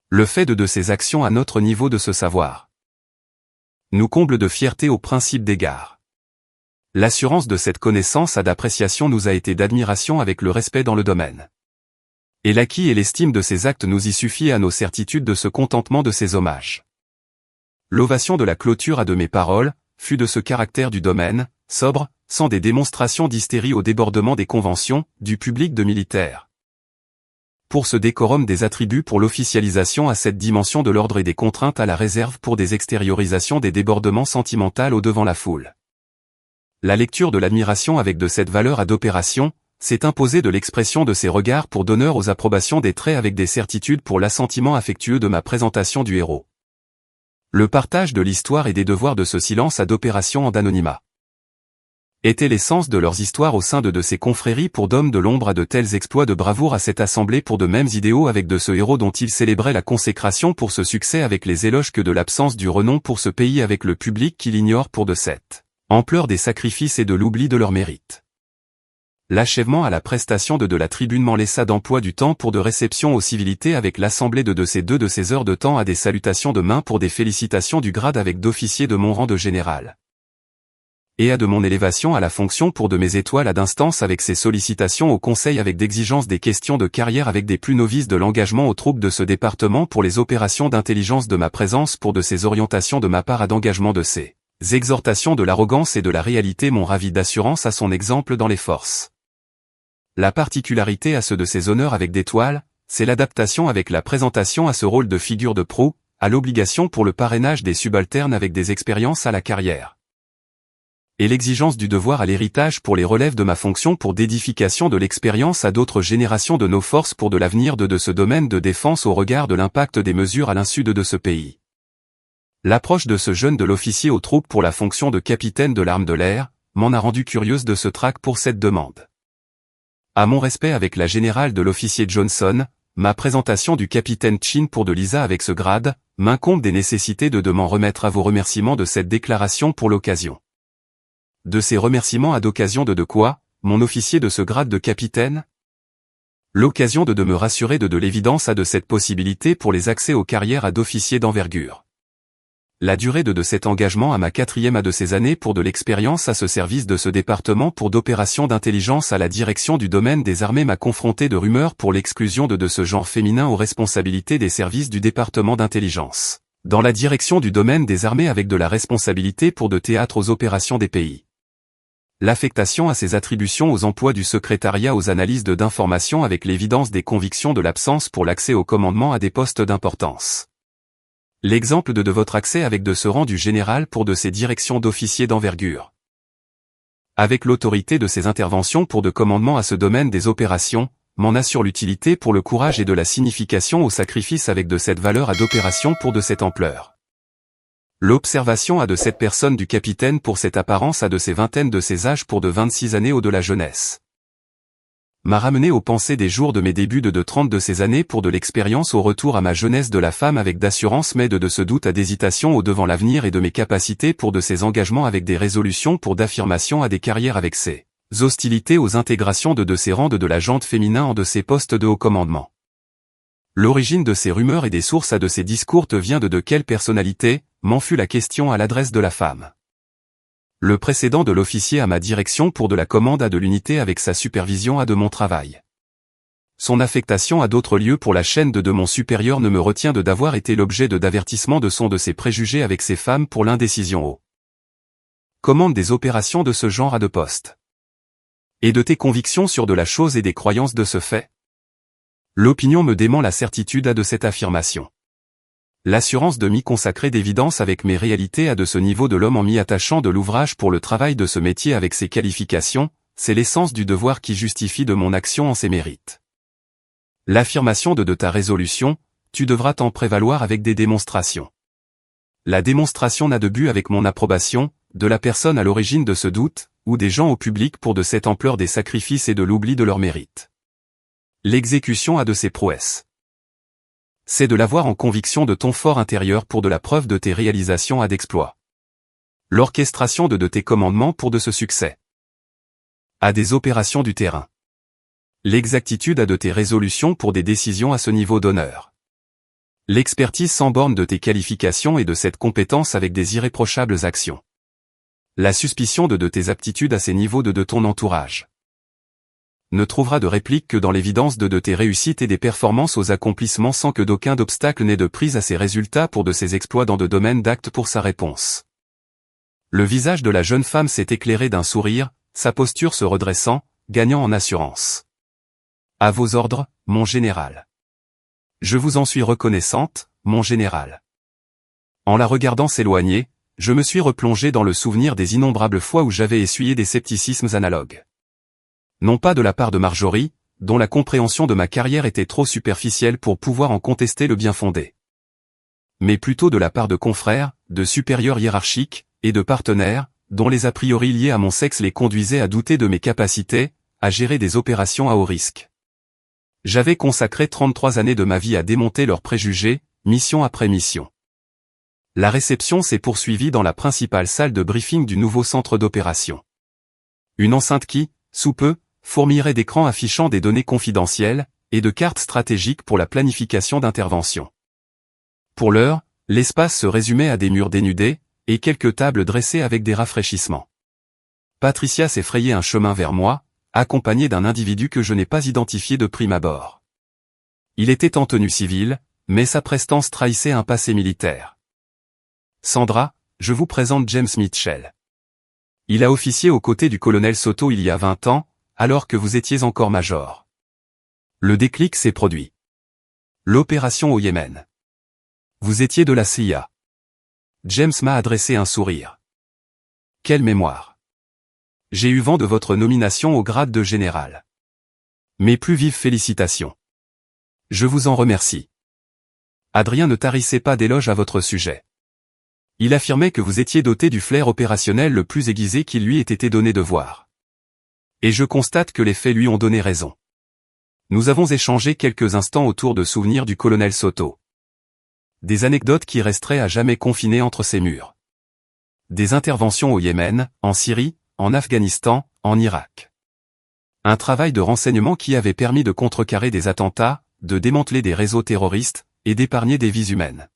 Le fait de ces actions à notre niveau de ce savoir nous comble de fierté au principe d'égard. L'assurance de cette connaissance à d'appréciation nous a été d'admiration avec le respect dans le domaine. Et l'acquis et l'estime de ces actes nous y suffit à nos certitudes de ce contentement de ces hommages. L'ovation de la clôture à de mes paroles, fut de ce caractère du domaine, sobre, sans des démonstrations d'hystérie au débordement des conventions, du public de militaires. Pour ce décorum des attributs pour l'officialisation à cette dimension de l'ordre et des contraintes à la réserve pour des extériorisations des débordements sentimentaux au devant la foule. La lecture de l'admiration avec de cette valeur à d'opération, s'est imposée de l'expression de ses regards pour d'honneur aux approbations des traits avec des certitudes pour l'assentiment affectueux de ma présentation du héros. Le partage de l'histoire et des devoirs de ce silence à d'opération en anonymat. Était l'essence de leurs histoires au sein de ces confréries pour d'hommes de l'ombre à de tels exploits de bravoure à cette assemblée pour de mêmes idéaux avec de ce héros dont ils célébraient la consécration pour ce succès avec les éloges que de l'absence du renom pour ce pays avec le public qui l'ignore pour de cette ampleur des sacrifices et de l'oubli de leurs mérites. L'achèvement à la prestation de la tribune m'en laissa d'emploi du temps pour de réception aux civilités avec l'assemblée de ces heures de temps à des salutations de main pour des félicitations du grade avec d'officier de mon rang de général. Et à de mon élévation à la fonction pour de mes étoiles à d'instance avec ces sollicitations au conseil avec d'exigences des questions de carrière avec des plus novices de l'engagement aux troupes de ce département pour les opérations d'intelligence de ma présence pour de ces orientations de ma part à d'engagement de ces exhortations de l'arrogance et de la réalité m'ont ravi d'assurance à son exemple dans les forces. La particularité à ceux de ces honneurs avec d'étoiles, c'est l'adaptation avec la présentation à ce rôle de figure de proue, à l'obligation pour le parrainage des subalternes avec des expériences à la carrière. Et l'exigence du devoir à l'héritage pour les relèves de ma fonction pour d'édification de l'expérience à d'autres générations de nos forces pour de l'avenir de ce domaine de défense au regard de l'impact des mesures à l'insu de ce pays. L'approche de ce jeune de l'officier aux troupes pour la fonction de capitaine de l'arme de l'air, m'en a rendu curieuse de ce trac pour cette demande. À mon respect avec la générale de l'officier Johnson, ma présentation du capitaine Chin pour de Lisa avec ce grade, m'incombe des nécessités de m'en remettre à vos remerciements de cette déclaration pour l'occasion. De ces remerciements à d'occasion de quoi, mon officier de ce grade de capitaine? L'occasion de me rassurer de l'évidence à de cette possibilité pour les accès aux carrières à d'officiers d'envergure. La durée de cet engagement à ma 4e à de ces années pour de l'expérience à ce service de ce département pour d'opérations d'intelligence à la direction du domaine des armées m'a confronté de rumeurs pour l'exclusion de ce genre féminin aux responsabilités des services du département d'intelligence, dans la direction du domaine des armées avec de la responsabilité pour de théâtre aux opérations des pays. l'affectation à ses attributions aux emplois du secrétariat aux analyses d'informations avec l'évidence des convictions de l'absence pour l'accès au commandement à des postes d'importance. L'exemple de votre accès avec de ce rang du général pour de ces directions d'officiers d'envergure. Avec l'autorité de ses interventions pour de commandement à ce domaine des opérations, m'en assure l'utilité pour le courage et de la signification au sacrifice avec de cette valeur à d'opérations pour de cette ampleur. L'observation à de cette personne du capitaine pour cette apparence à de ces vingtaines de ces âges pour de 26 années au de la jeunesse. M'a ramené aux pensées des jours de mes débuts de 30 de ces années pour de l'expérience au retour à ma jeunesse de la femme avec d'assurance mais de ce doute à d'hésitation au devant l'avenir et de mes capacités pour de ces engagements avec des résolutions pour d'affirmation à des carrières avec ces hostilités aux intégrations de ces rangs de la gente féminin en de ces postes de haut commandement. L'origine de ces rumeurs et des sources à de ces discours te vient de quelle personnalité, m'en fut la question à l'adresse de la femme. Le précédent de l'officier à ma direction pour de la commande à de l'unité avec sa supervision à de mon travail. Son affectation à d'autres lieux pour la chaîne de mon supérieur ne me retient de d'avoir été l'objet d'avertissement de ses préjugés avec ces femmes pour l'indécision au commande des opérations de ce genre à de poste. Et de tes convictions sur de la chose et des croyances de ce fait. L'opinion me dément la certitude à de cette affirmation. L'assurance de m'y consacrer d'évidence avec mes réalités à de ce niveau de l'homme en m'y attachant de l'ouvrage pour le travail de ce métier avec ses qualifications, c'est l'essence du devoir qui justifie de mon action en ses mérites. L'affirmation de ta résolution, tu devras t'en prévaloir avec des démonstrations. La démonstration n'a de but avec mon approbation, de la personne à l'origine de ce doute, ou des gens au public pour de cette ampleur des sacrifices et de l'oubli de leurs mérites. L'exécution a de ses prouesses. C'est de l'avoir en conviction de ton fort intérieur pour de la preuve de tes réalisations à d'exploits. L'orchestration de tes commandements pour de ce succès. À des opérations du terrain. L'exactitude à de tes résolutions pour des décisions à ce niveau d'honneur. L'expertise sans borne de tes qualifications et de cette compétence avec des irréprochables actions. La suspicion de tes aptitudes à ces niveaux de ton entourage. Ne trouvera de réplique que dans l'évidence de tes réussites et des performances aux accomplissements sans que d'aucun obstacle n'ait de prise à ses résultats pour de ses exploits dans de domaines d'actes pour sa réponse. Le visage de la jeune femme s'est éclairé d'un sourire, sa posture se redressant, gagnant en assurance. À vos ordres, mon général. Je vous en suis reconnaissante, mon général. En la regardant s'éloigner, je me suis replongé dans le souvenir des innombrables fois où j'avais essuyé des scepticismes analogues. Non pas de la part de Marjorie, dont la compréhension de ma carrière était trop superficielle pour pouvoir en contester le bien fondé. Mais plutôt de la part de confrères, de supérieurs hiérarchiques, et de partenaires, dont les a priori liés à mon sexe les conduisaient à douter de mes capacités, à gérer des opérations à haut risque. J'avais consacré 33 années de ma vie à démonter leurs préjugés, mission après mission. La réception s'est poursuivie dans la principale salle de briefing du nouveau centre d'opération. Une enceinte qui, sous peu, fourmillerait d'écrans affichant des données confidentielles, et de cartes stratégiques pour la planification d'intervention. Pour l'heure, l'espace se résumait à des murs dénudés, et quelques tables dressées avec des rafraîchissements. Patricia s'est frayé un chemin vers moi, accompagné d'un individu que je n'ai pas identifié de prime abord. Il était en tenue civile, mais sa prestance trahissait un passé militaire. Sandra, je vous présente James Mitchell. Il a officié aux côtés du colonel Soto il y a 20 ans, alors que vous étiez encore major. Le déclic s'est produit. L'opération au Yémen. Vous étiez de la CIA. James m'a adressé un sourire. Quelle mémoire. J'ai eu vent de votre nomination au grade de général. Mes plus vives félicitations. Je vous en remercie. Adrien ne tarissait pas d'éloges à votre sujet. Il affirmait que vous étiez doté du flair opérationnel le plus aiguisé qu'il lui ait été donné de voir. Et je constate que les faits lui ont donné raison. Nous avons échangé quelques instants autour de souvenirs du colonel Soto. Des anecdotes qui resteraient à jamais confinées entre ces murs. Des interventions au Yémen, en Syrie, en Afghanistan, en Irak. Un travail de renseignement qui avait permis de contrecarrer des attentats, de démanteler des réseaux terroristes, et d'épargner des vies humaines.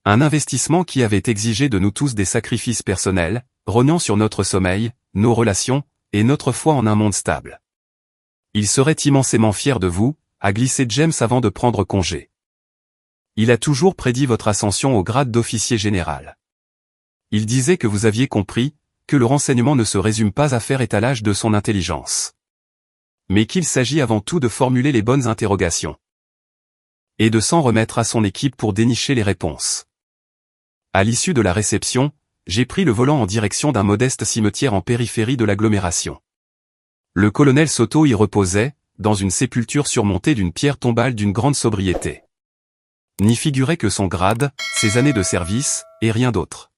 Un investissement qui avait exigé de nous tous des sacrifices personnels, rognant sur notre sommeil, nos relations, et notre foi en un monde stable. Il serait immensément fier de vous, a glissé James avant de prendre congé. Il a toujours prédit votre ascension au grade d'officier général. Il disait que vous aviez compris, que le renseignement ne se résume pas à faire étalage de son intelligence. Mais qu'il s'agit avant tout de formuler les bonnes interrogations. Et de s'en remettre à son équipe pour dénicher les réponses. À l'issue de la réception, j'ai pris le volant en direction d'un modeste cimetière en périphérie de l'agglomération. Le colonel Soto y reposait, dans une sépulture surmontée d'une pierre tombale d'une grande sobriété. N'y figurait que son grade, ses années de service, et rien d'autre.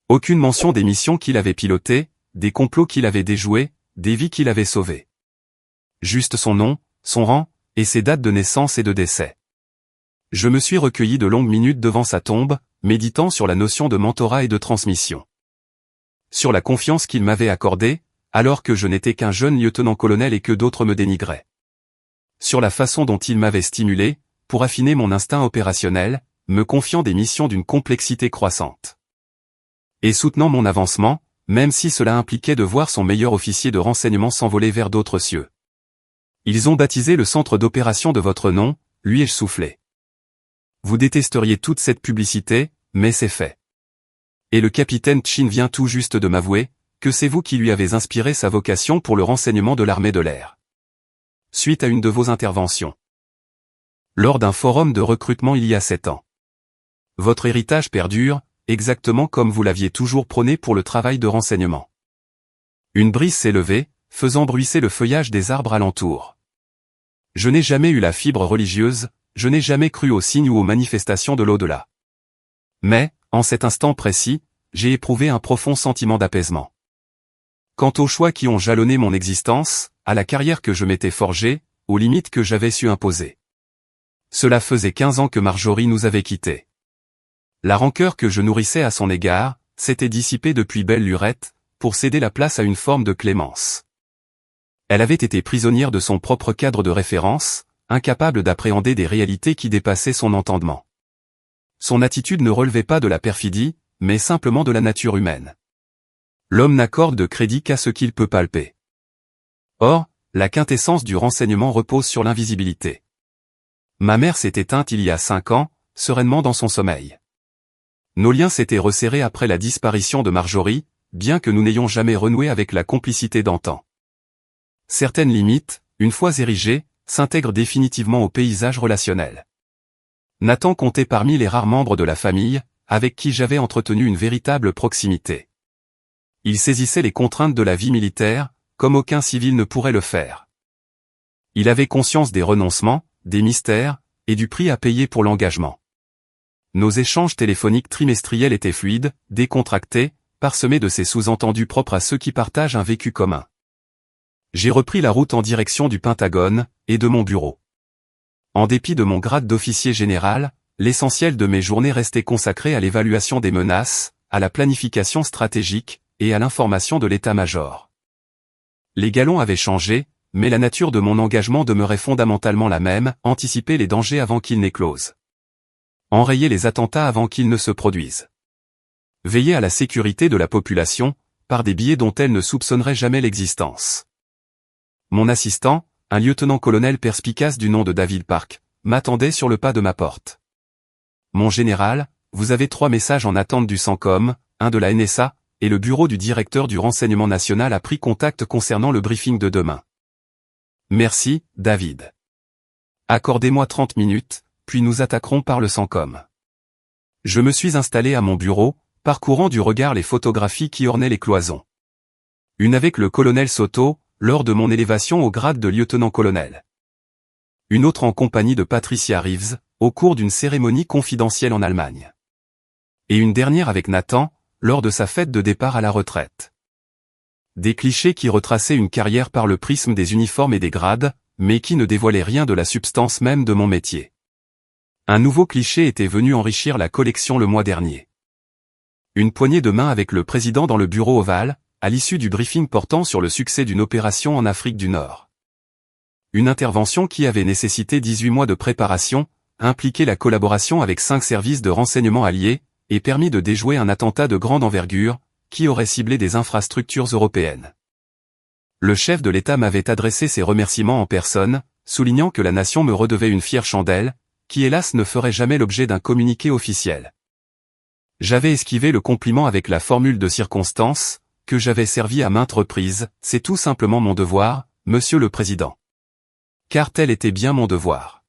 Aucune mention des missions qu'il avait pilotées, des complots qu'il avait déjoués, des vies qu'il avait sauvées. Juste son nom, son rang, et ses dates de naissance et de décès. Je me suis recueilli de longues minutes devant sa tombe, méditant sur la notion de mentorat et de transmission. Sur la confiance qu'il m'avait accordée, alors que je n'étais qu'un jeune lieutenant-colonel et que d'autres me dénigraient. Sur la façon dont il m'avait stimulé, pour affiner mon instinct opérationnel, me confiant des missions d'une complexité croissante. Et soutenant mon avancement, même si cela impliquait de voir son meilleur officier de renseignement s'envoler vers d'autres cieux. Ils ont baptisé le centre d'opération de votre nom, lui ai-je soufflé. Vous détesteriez toute cette publicité, mais c'est fait. Et le capitaine Chin vient tout juste de m'avouer que c'est vous qui lui avez inspiré sa vocation pour le renseignement de l'armée de l'air. Suite à une de vos interventions. Lors d'un forum de recrutement il y a 7 ans. Votre héritage perdure, exactement comme vous l'aviez toujours prôné pour le travail de renseignement. Une brise s'est levée, faisant bruisser le feuillage des arbres alentours. Je n'ai jamais eu la fibre religieuse, je n'ai jamais cru aux signes ou aux manifestations de l'au-delà. Mais, en cet instant précis, j'ai éprouvé un profond sentiment d'apaisement. Quant aux choix qui ont jalonné mon existence, à la carrière que je m'étais forgée, aux limites que j'avais su imposer. Cela faisait 15 ans que Marjorie nous avait quittés. La rancœur que je nourrissais à son égard, s'était dissipée depuis belle lurette, pour céder la place à une forme de clémence. Elle avait été prisonnière de son propre cadre de référence, incapable d'appréhender des réalités qui dépassaient son entendement. Son attitude ne relevait pas de la perfidie, mais simplement de la nature humaine. L'homme n'accorde de crédit qu'à ce qu'il peut palper. Or, la quintessence du renseignement repose sur l'invisibilité. Ma mère s'est éteinte il y a 5 ans, sereinement dans son sommeil. Nos liens s'étaient resserrés après la disparition de Marjorie, bien que nous n'ayons jamais renoué avec la complicité d'antan. Certaines limites, une fois érigées, s'intègrent définitivement au paysage relationnel. Nathan comptait parmi les rares membres de la famille, avec qui j'avais entretenu une véritable proximité. Il saisissait les contraintes de la vie militaire, comme aucun civil ne pourrait le faire. Il avait conscience des renoncements, des mystères, et du prix à payer pour l'engagement. Nos échanges téléphoniques trimestriels étaient fluides, décontractés, parsemés de ces sous-entendus propres à ceux qui partagent un vécu commun. J'ai repris la route en direction du Pentagone, et de mon bureau. En dépit de mon grade d'officier général, l'essentiel de mes journées restait consacré à l'évaluation des menaces, à la planification stratégique, et à l'information de l'état-major. Les galons avaient changé, mais la nature de mon engagement demeurait fondamentalement la même, anticiper les dangers avant qu'ils n'éclosent. Enrayer les attentats avant qu'ils ne se produisent. Veiller à la sécurité de la population, par des biais dont elle ne soupçonnerait jamais l'existence. Mon assistant, un lieutenant-colonel perspicace du nom de David Park, m'attendait sur le pas de ma porte. Mon général, vous avez 3 messages en attente du CENTCOM, un de la NSA, et le bureau du directeur du renseignement national a pris contact concernant le briefing de demain. Merci, David. Accordez-moi 30 minutes, puis nous attaquerons par le CENTCOM. Je me suis installé à mon bureau, parcourant du regard les photographies qui ornaient les cloisons. Une avec le colonel Soto, lors de mon élévation au grade de lieutenant-colonel. Une autre en compagnie de Patricia Reeves, au cours d'une cérémonie confidentielle en Allemagne. Et une dernière avec Nathan, lors de sa fête de départ à la retraite. Des clichés qui retraçaient une carrière par le prisme des uniformes et des grades, mais qui ne dévoilaient rien de la substance même de mon métier. Un nouveau cliché était venu enrichir la collection le mois dernier. Une poignée de main avec le président dans le bureau ovale, à l'issue du briefing portant sur le succès d'une opération en Afrique du Nord. Une intervention qui avait nécessité 18 mois de préparation, impliqué la collaboration avec 5 services de renseignement alliés, et permis de déjouer un attentat de grande envergure, qui aurait ciblé des infrastructures européennes. Le chef de l'État m'avait adressé ses remerciements en personne, soulignant que la nation me redevait une fière chandelle, qui hélas ne ferait jamais l'objet d'un communiqué officiel. J'avais esquivé le compliment avec la formule de circonstance, que j'avais servi à maintes reprises, c'est tout simplement mon devoir, Monsieur le Président. Car tel était bien mon devoir.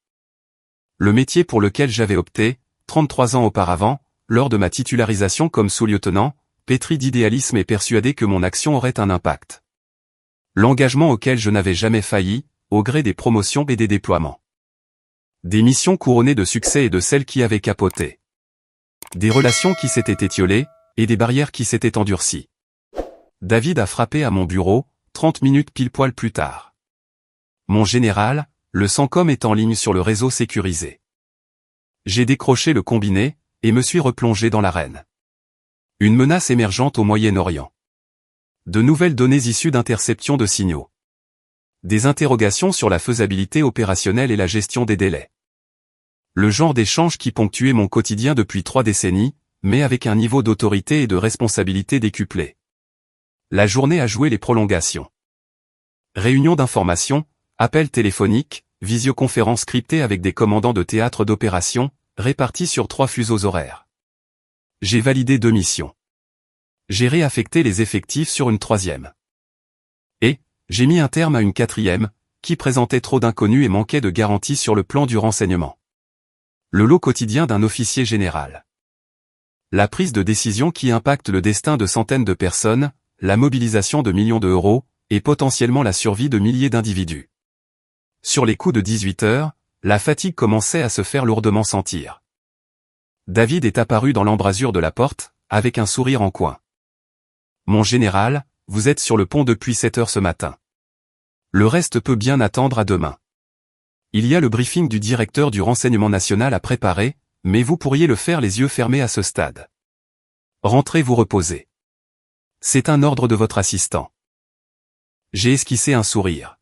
Le métier pour lequel j'avais opté, 33 ans auparavant, lors de ma titularisation comme sous-lieutenant, pétri d'idéalisme et persuadé que mon action aurait un impact. L'engagement auquel je n'avais jamais failli, au gré des promotions et des déploiements. Des missions couronnées de succès et de celles qui avaient capoté. Des relations qui s'étaient étiolées, et des barrières qui s'étaient endurcies. David a frappé à mon bureau, 30 minutes pile poil plus tard. Mon général, le CENTCOM est en ligne sur le réseau sécurisé. J'ai décroché le combiné, et me suis replongé dans l'arène. Une menace émergente au Moyen-Orient. De nouvelles données issues d'interceptions de signaux. Des interrogations sur la faisabilité opérationnelle et la gestion des délais. Le genre d'échange qui ponctuait mon quotidien depuis 3 décennies, mais avec un niveau d'autorité et de responsabilité décuplé. La journée a joué les prolongations. Réunions d'information, appels téléphoniques, visioconférences cryptées avec des commandants de théâtre d'opération, répartis sur 3 fuseaux horaires. J'ai validé 2 missions. J'ai réaffecté les effectifs sur une 3e. Et, j'ai mis un terme à une 4e, qui présentait trop d'inconnus et manquait de garanties sur le plan du renseignement. Le lot quotidien d'un officier général. La prise de décision qui impacte le destin de centaines de personnes, la mobilisation de millions d'euros, et potentiellement la survie de milliers d'individus. Sur les coups de 18 heures, la fatigue commençait à se faire lourdement sentir. David est apparu dans l'embrasure de la porte, avec un sourire en coin. « Mon général, vous êtes sur le pont depuis 7 heures ce matin. Le reste peut bien attendre à demain. Il y a le briefing du directeur du renseignement national à préparer, mais vous pourriez le faire les yeux fermés à ce stade. Rentrez vous reposer. C'est un ordre de votre assistant. » J'ai esquissé un sourire.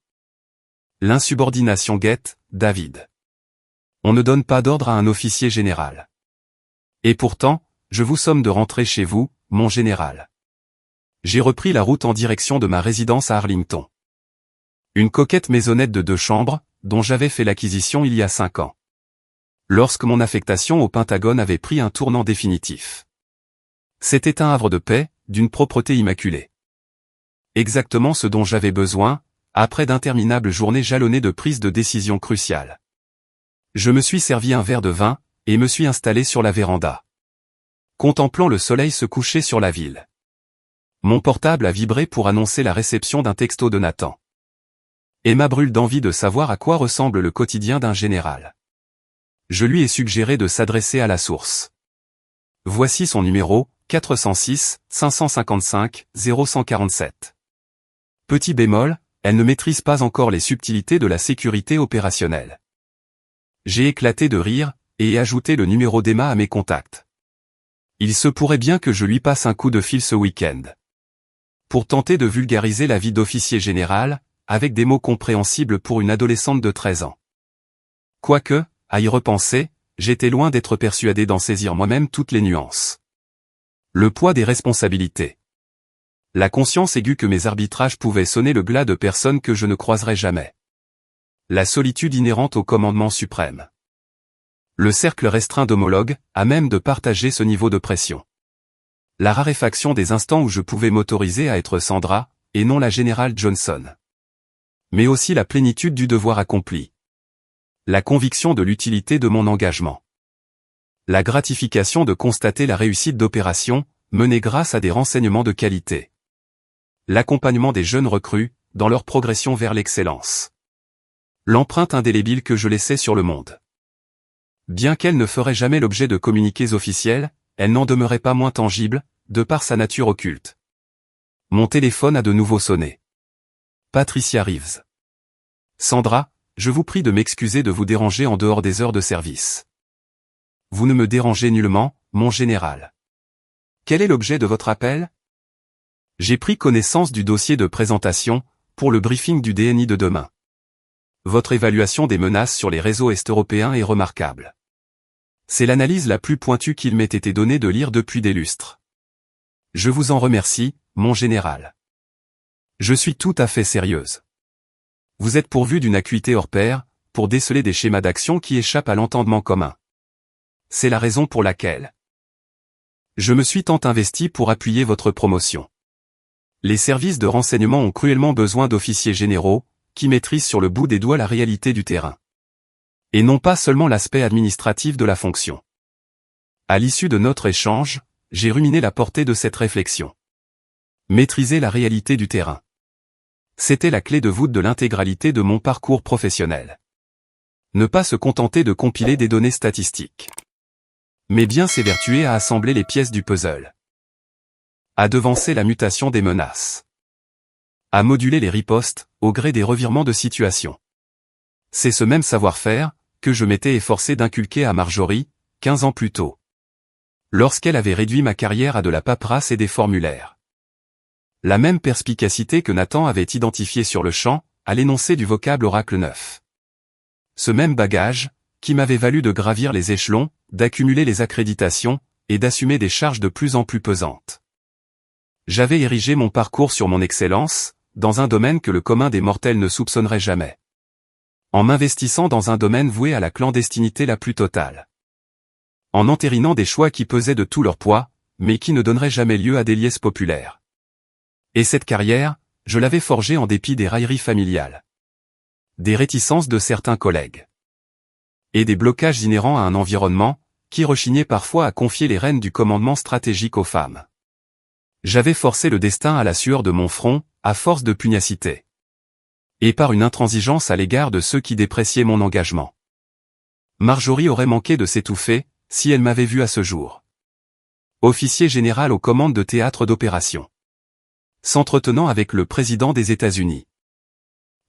L'insubordination guette, David. On ne donne pas d'ordre à un officier général. Et pourtant, je vous somme de rentrer chez vous, mon général. J'ai repris la route en direction de ma résidence à Arlington. Une coquette maisonnette de 2 chambres, dont j'avais fait l'acquisition il y a 5 ans. Lorsque mon affectation au Pentagone avait pris un tournant définitif. C'était un havre de paix, d'une propreté immaculée. Exactement ce dont j'avais besoin, après d'interminables journées jalonnées de prises de décisions cruciales. Je me suis servi un verre de vin, et me suis installé sur la véranda. Contemplant le soleil se coucher sur la ville. Mon portable a vibré pour annoncer la réception d'un texto de Nathan. Emma brûle d'envie de savoir à quoi ressemble le quotidien d'un général. Je lui ai suggéré de s'adresser à la source. Voici son numéro, 406 555 0147. Petit bémol, elle ne maîtrise pas encore les subtilités de la sécurité opérationnelle. J'ai éclaté de rire, et ai ajouté le numéro d'Emma à mes contacts. Il se pourrait bien que je lui passe un coup de fil ce week-end. Pour tenter de vulgariser la vie d'officier général, avec des mots compréhensibles pour une adolescente de 13 ans. Quoique, à y repenser, j'étais loin d'être persuadé d'en saisir moi-même toutes les nuances. Le poids des responsabilités. La conscience aiguë que mes arbitrages pouvaient sonner le glas de personnes que je ne croiserais jamais. La solitude inhérente au commandement suprême. Le cercle restreint d'homologues, à même de partager ce niveau de pression. La raréfaction des instants où je pouvais m'autoriser à être Sandra, et non la générale Johnson. Mais aussi la plénitude du devoir accompli. La conviction de l'utilité de mon engagement. La gratification de constater la réussite d'opérations, menées grâce à des renseignements de qualité. L'accompagnement des jeunes recrues, dans leur progression vers l'excellence. L'empreinte indélébile que je laissais sur le monde. Bien qu'elle ne ferait jamais l'objet de communiqués officiels, elle n'en demeurait pas moins tangible, de par sa nature occulte. Mon téléphone a de nouveau sonné. Patricia Reeves. Sandra, je vous prie de m'excuser de vous déranger en dehors des heures de service. Vous ne me dérangez nullement, mon général. Quel est l'objet de votre appel? J'ai pris connaissance du dossier de présentation, pour le briefing du DNI de demain. Votre évaluation des menaces sur les réseaux est-européens est remarquable. C'est l'analyse la plus pointue qu'il m'ait été donné de lire depuis des lustres. Je vous en remercie, mon général. Je suis tout à fait sérieuse. Vous êtes pourvu d'une acuité hors pair, pour déceler des schémas d'action qui échappent à l'entendement commun. C'est la raison pour laquelle je me suis tant investi pour appuyer votre promotion. Les services de renseignement ont cruellement besoin d'officiers généraux, qui maîtrisent sur le bout des doigts la réalité du terrain. Et non pas seulement l'aspect administratif de la fonction. À l'issue de notre échange, j'ai ruminé la portée de cette réflexion. Maîtriser la réalité du terrain. C'était la clé de voûte de l'intégralité de mon parcours professionnel. Ne pas se contenter de compiler des données statistiques. Mais bien s'évertuer à assembler les pièces du puzzle. À devancer la mutation des menaces. À moduler les ripostes, au gré des revirements de situation. C'est ce même savoir-faire, que je m'étais efforcé d'inculquer à Marjorie, 15 ans plus tôt. Lorsqu'elle avait réduit ma carrière à de la paperasse et des formulaires. La même perspicacité que Nathan avait identifiée sur le champ, à l'énoncé du vocable Oracle 9. Ce même bagage, qui m'avait valu de gravir les échelons, d'accumuler les accréditations, et d'assumer des charges de plus en plus pesantes. J'avais érigé mon parcours sur mon excellence, dans un domaine que le commun des mortels ne soupçonnerait jamais. En m'investissant dans un domaine voué à la clandestinité la plus totale. En entérinant des choix qui pesaient de tout leur poids, mais qui ne donneraient jamais lieu à des liesses populaires. Et cette carrière, je l'avais forgée en dépit des railleries familiales. Des réticences de certains collègues. Et des blocages inhérents à un environnement, qui rechignait parfois à confier les rênes du commandement stratégique aux femmes. J'avais forcé le destin à la sueur de mon front, à force de pugnacité. Et par une intransigeance à l'égard de ceux qui dépréciaient mon engagement. Marjorie aurait manqué de s'étouffer, si elle m'avait vu à ce jour. Officier général aux commandes de théâtre d'opération. S'entretenant avec le président des États-Unis.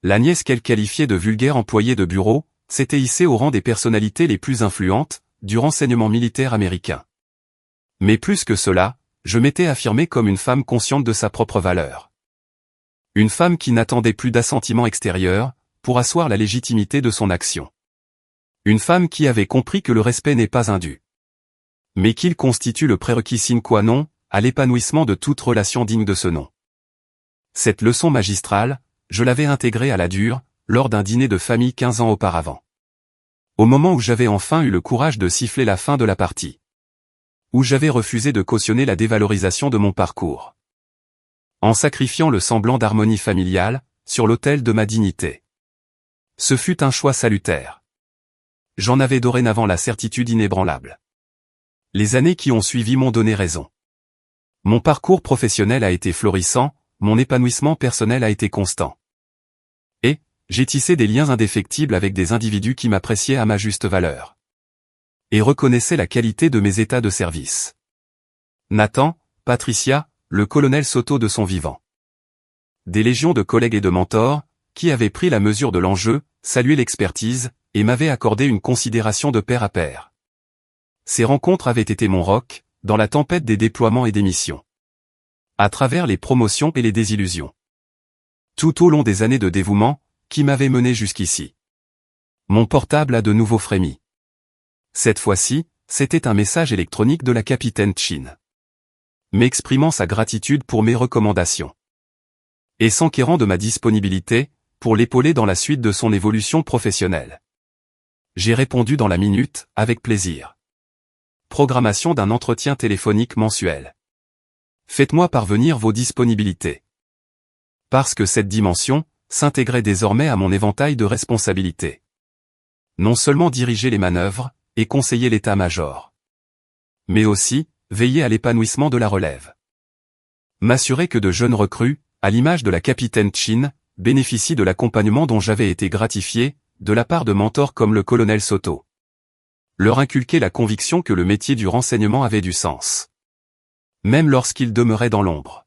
La nièce qu'elle qualifiait de vulgaire employée de bureau, s'était hissée au rang des personnalités les plus influentes, du renseignement militaire américain. Mais plus que cela, je m'étais affirmé comme une femme consciente de sa propre valeur. Une femme qui n'attendait plus d'assentiment extérieur, pour asseoir la légitimité de son action. Une femme qui avait compris que le respect n'est pas un dû. Mais qu'il constitue le prérequis sine qua non, à l'épanouissement de toute relation digne de ce nom. Cette leçon magistrale, je l'avais intégrée à la dure, lors d'un dîner de famille 15 ans auparavant. Au moment où j'avais enfin eu le courage de siffler la fin de la partie. Où j'avais refusé de cautionner la dévalorisation de mon parcours. En sacrifiant le semblant d'harmonie familiale, sur l'autel de ma dignité. Ce fut un choix salutaire. J'en avais dorénavant la certitude inébranlable. Les années qui ont suivi m'ont donné raison. Mon parcours professionnel a été florissant, mon épanouissement personnel a été constant. Et, j'ai tissé des liens indéfectibles avec des individus qui m'appréciaient à ma juste valeur. Et reconnaissaient la qualité de mes états de service. Nathan, Patricia, le colonel Soto de son vivant. Des légions de collègues et de mentors, qui avaient pris la mesure de l'enjeu, salué l'expertise, et m'avaient accordé une considération de pair à pair. Ces rencontres avaient été mon roc, dans la tempête des déploiements et des missions. À travers les promotions et les désillusions. Tout au long des années de dévouement, qui m'avaient mené jusqu'ici. Mon portable a de nouveau frémi. Cette fois-ci, c'était un message électronique de la capitaine Chin. M'exprimant sa gratitude pour mes recommandations. Et s'enquérant de ma disponibilité, pour l'épauler dans la suite de son évolution professionnelle. J'ai répondu dans la minute, avec plaisir. Programmation d'un entretien téléphonique mensuel. Faites-moi parvenir vos disponibilités. Parce que cette dimension s'intégrait désormais à mon éventail de responsabilités. Non seulement diriger les manœuvres, et conseiller l'état-major. Mais aussi, veiller à l'épanouissement de la relève. M'assurer que de jeunes recrues, à l'image de la capitaine Chin, bénéficient de l'accompagnement dont j'avais été gratifié, de la part de mentors comme le colonel Soto. Leur inculquer la conviction que le métier du renseignement avait du sens. Même lorsqu'ils demeuraient dans l'ombre.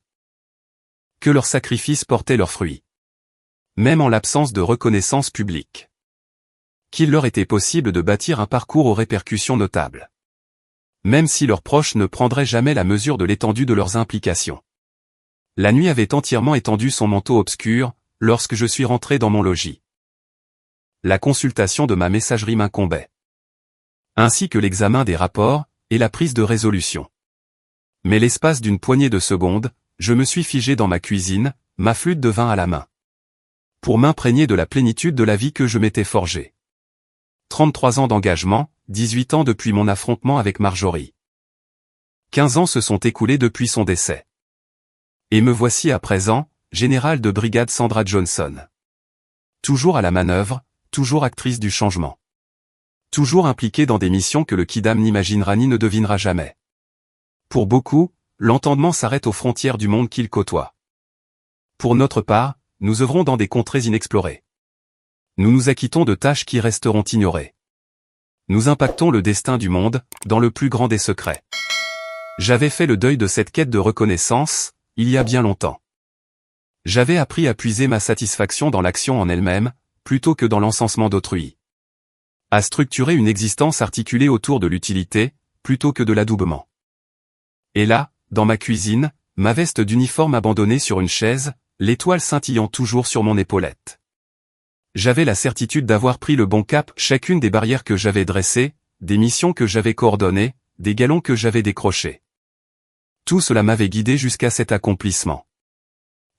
Que leurs sacrifices portaient leurs fruits. Même en l'absence de reconnaissance publique. Qu'il leur était possible de bâtir un parcours aux répercussions notables. Même si leurs proches ne prendraient jamais la mesure de l'étendue de leurs implications. La nuit avait entièrement étendu son manteau obscur, lorsque je suis rentré dans mon logis. La consultation de ma messagerie m'incombait. Ainsi que l'examen des rapports, et la prise de résolution. Mais l'espace d'une poignée de secondes, je me suis figé dans ma cuisine, ma flûte de vin à la main. Pour m'imprégner de la plénitude de la vie que je m'étais forgée. 33 ans d'engagement, 18 ans depuis mon affrontement avec Marjorie. 15 ans se sont écoulés depuis son décès. Et me voici à présent, général de brigade Sandra Johnson. Toujours à la manœuvre, toujours actrice du changement. Toujours impliquée dans des missions que le Kidam n'imaginera ni ne devinera jamais. Pour beaucoup, l'entendement s'arrête aux frontières du monde qu'il côtoie. Pour notre part, nous œuvrons dans des contrées inexplorées. Nous nous acquittons de tâches qui resteront ignorées. Nous impactons le destin du monde, dans le plus grand des secrets. J'avais fait le deuil de cette quête de reconnaissance, il y a bien longtemps. J'avais appris à puiser ma satisfaction dans l'action en elle-même, plutôt que dans l'encensement d'autrui. À structurer une existence articulée autour de l'utilité, plutôt que de l'adoubement. Et là, dans ma cuisine, ma veste d'uniforme abandonnée sur une chaise, l'étoile scintillant toujours sur mon épaulette. J'avais la certitude d'avoir pris le bon cap, chacune des barrières que j'avais dressées, des missions que j'avais coordonnées, des galons que j'avais décrochés. Tout cela m'avait guidé jusqu'à cet accomplissement.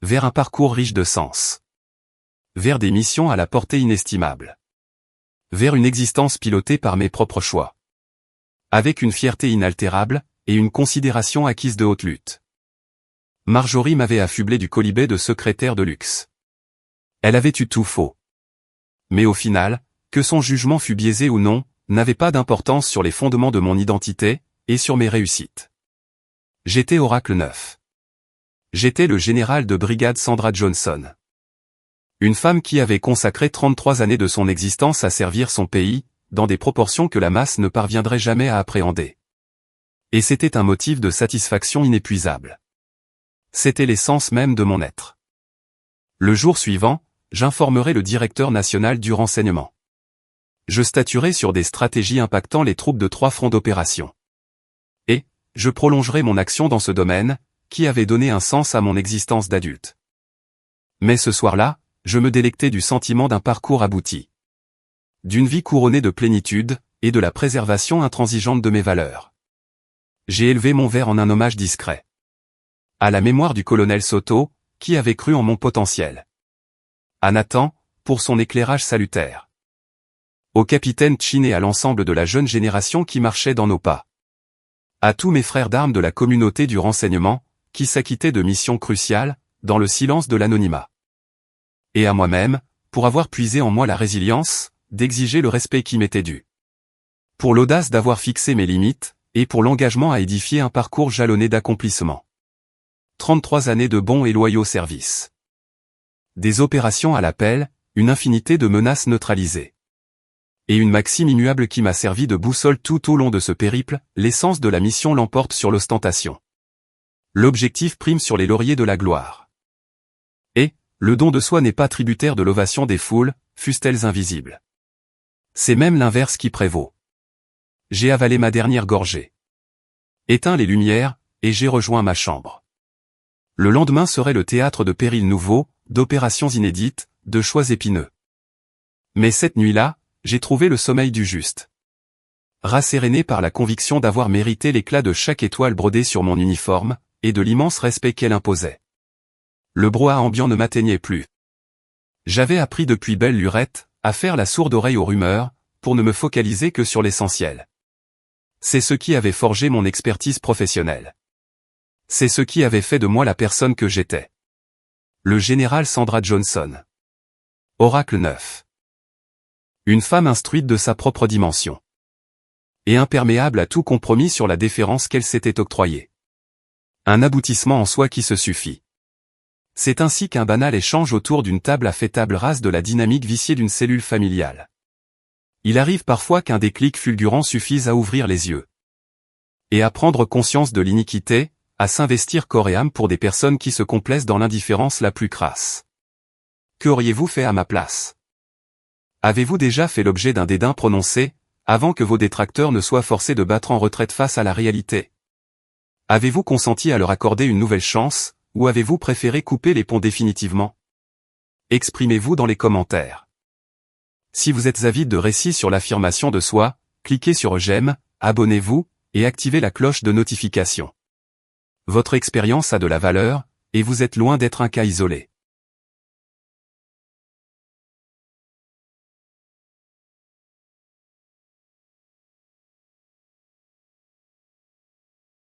Vers un parcours riche de sens. Vers des missions à la portée inestimable. Vers une existence pilotée par mes propres choix. Avec une fierté inaltérable, et une considération acquise de haute lutte. Marjorie m'avait affublé du colibet de secrétaire de luxe. Elle avait eu tout faux. Mais au final, que son jugement fût biaisé ou non, n'avait pas d'importance sur les fondements de mon identité, et sur mes réussites. J'étais Oracle 9. J'étais le général de brigade Sandra Johnson. Une femme qui avait consacré 33 années de son existence à servir son pays, dans des proportions que la masse ne parviendrait jamais à appréhender. Et c'était un motif de satisfaction inépuisable. C'était l'essence même de mon être. Le jour suivant, j'informerai le directeur national du renseignement. Je statuerai sur des stratégies impactant les troupes de 3 fronts d'opération. Et, je prolongerai mon action dans ce domaine, qui avait donné un sens à mon existence d'adulte. Mais ce soir-là, je me délectais du sentiment d'un parcours abouti. D'une vie couronnée de plénitude, et de la préservation intransigeante de mes valeurs. J'ai élevé mon verre en un hommage discret. À la mémoire du colonel Soto, qui avait cru en mon potentiel. À Nathan, pour son éclairage salutaire. Au capitaine Chin et à l'ensemble de la jeune génération qui marchait dans nos pas. À tous mes frères d'armes de la communauté du renseignement, qui s'acquittaient de missions cruciales, dans le silence de l'anonymat. Et à moi-même, pour avoir puisé en moi la résilience, d'exiger le respect qui m'était dû. Pour l'audace d'avoir fixé mes limites, et pour l'engagement à édifier un parcours jalonné d'accomplissements. 33 années de bons et loyaux services. Des opérations à l'appel, une infinité de menaces neutralisées. Et une maxime immuable qui m'a servi de boussole tout au long de ce périple, l'essence de la mission l'emporte sur l'ostentation. L'objectif prime sur les lauriers de la gloire. Et, le don de soi n'est pas tributaire de l'ovation des foules, fussent-elles invisibles. C'est même l'inverse qui prévaut. J'ai avalé ma dernière gorgée. Éteint les lumières, et j'ai rejoint ma chambre. Le lendemain serait le théâtre de périls nouveaux, d'opérations inédites, de choix épineux. Mais cette nuit-là, j'ai trouvé le sommeil du juste. Rasséréné par la conviction d'avoir mérité l'éclat de chaque étoile brodée sur mon uniforme, et de l'immense respect qu'elle imposait. Le brouhaha ambiant ne m'atteignait plus. J'avais appris depuis belle lurette, à faire la sourde oreille aux rumeurs, pour ne me focaliser que sur l'essentiel. C'est ce qui avait forgé mon expertise professionnelle. C'est ce qui avait fait de moi la personne que j'étais. Le général Sandra Johnson. Oracle 9. Une femme instruite de sa propre dimension. Et imperméable à tout compromis sur la déférence qu'elle s'était octroyée. Un aboutissement en soi qui se suffit. C'est ainsi qu'un banal échange autour d'une table a fait table rase de la dynamique viciée d'une cellule familiale. Il arrive parfois qu'un déclic fulgurant suffise à ouvrir les yeux. Et à prendre conscience de l'iniquité, à s'investir corps et âme pour des personnes qui se complaisent dans l'indifférence la plus crasse. Qu'auriez-vous fait à ma place? Avez-vous déjà fait l'objet d'un dédain prononcé, avant que vos détracteurs ne soient forcés de battre en retraite face à la réalité? Avez-vous consenti à leur accorder une nouvelle chance, ou avez-vous préféré couper les ponts définitivement? Exprimez-vous dans les commentaires. Si vous êtes avide de récits sur l'affirmation de soi, cliquez sur j'aime, abonnez-vous, et activez la cloche de notification. Votre expérience a de la valeur, et vous êtes loin d'être un cas isolé.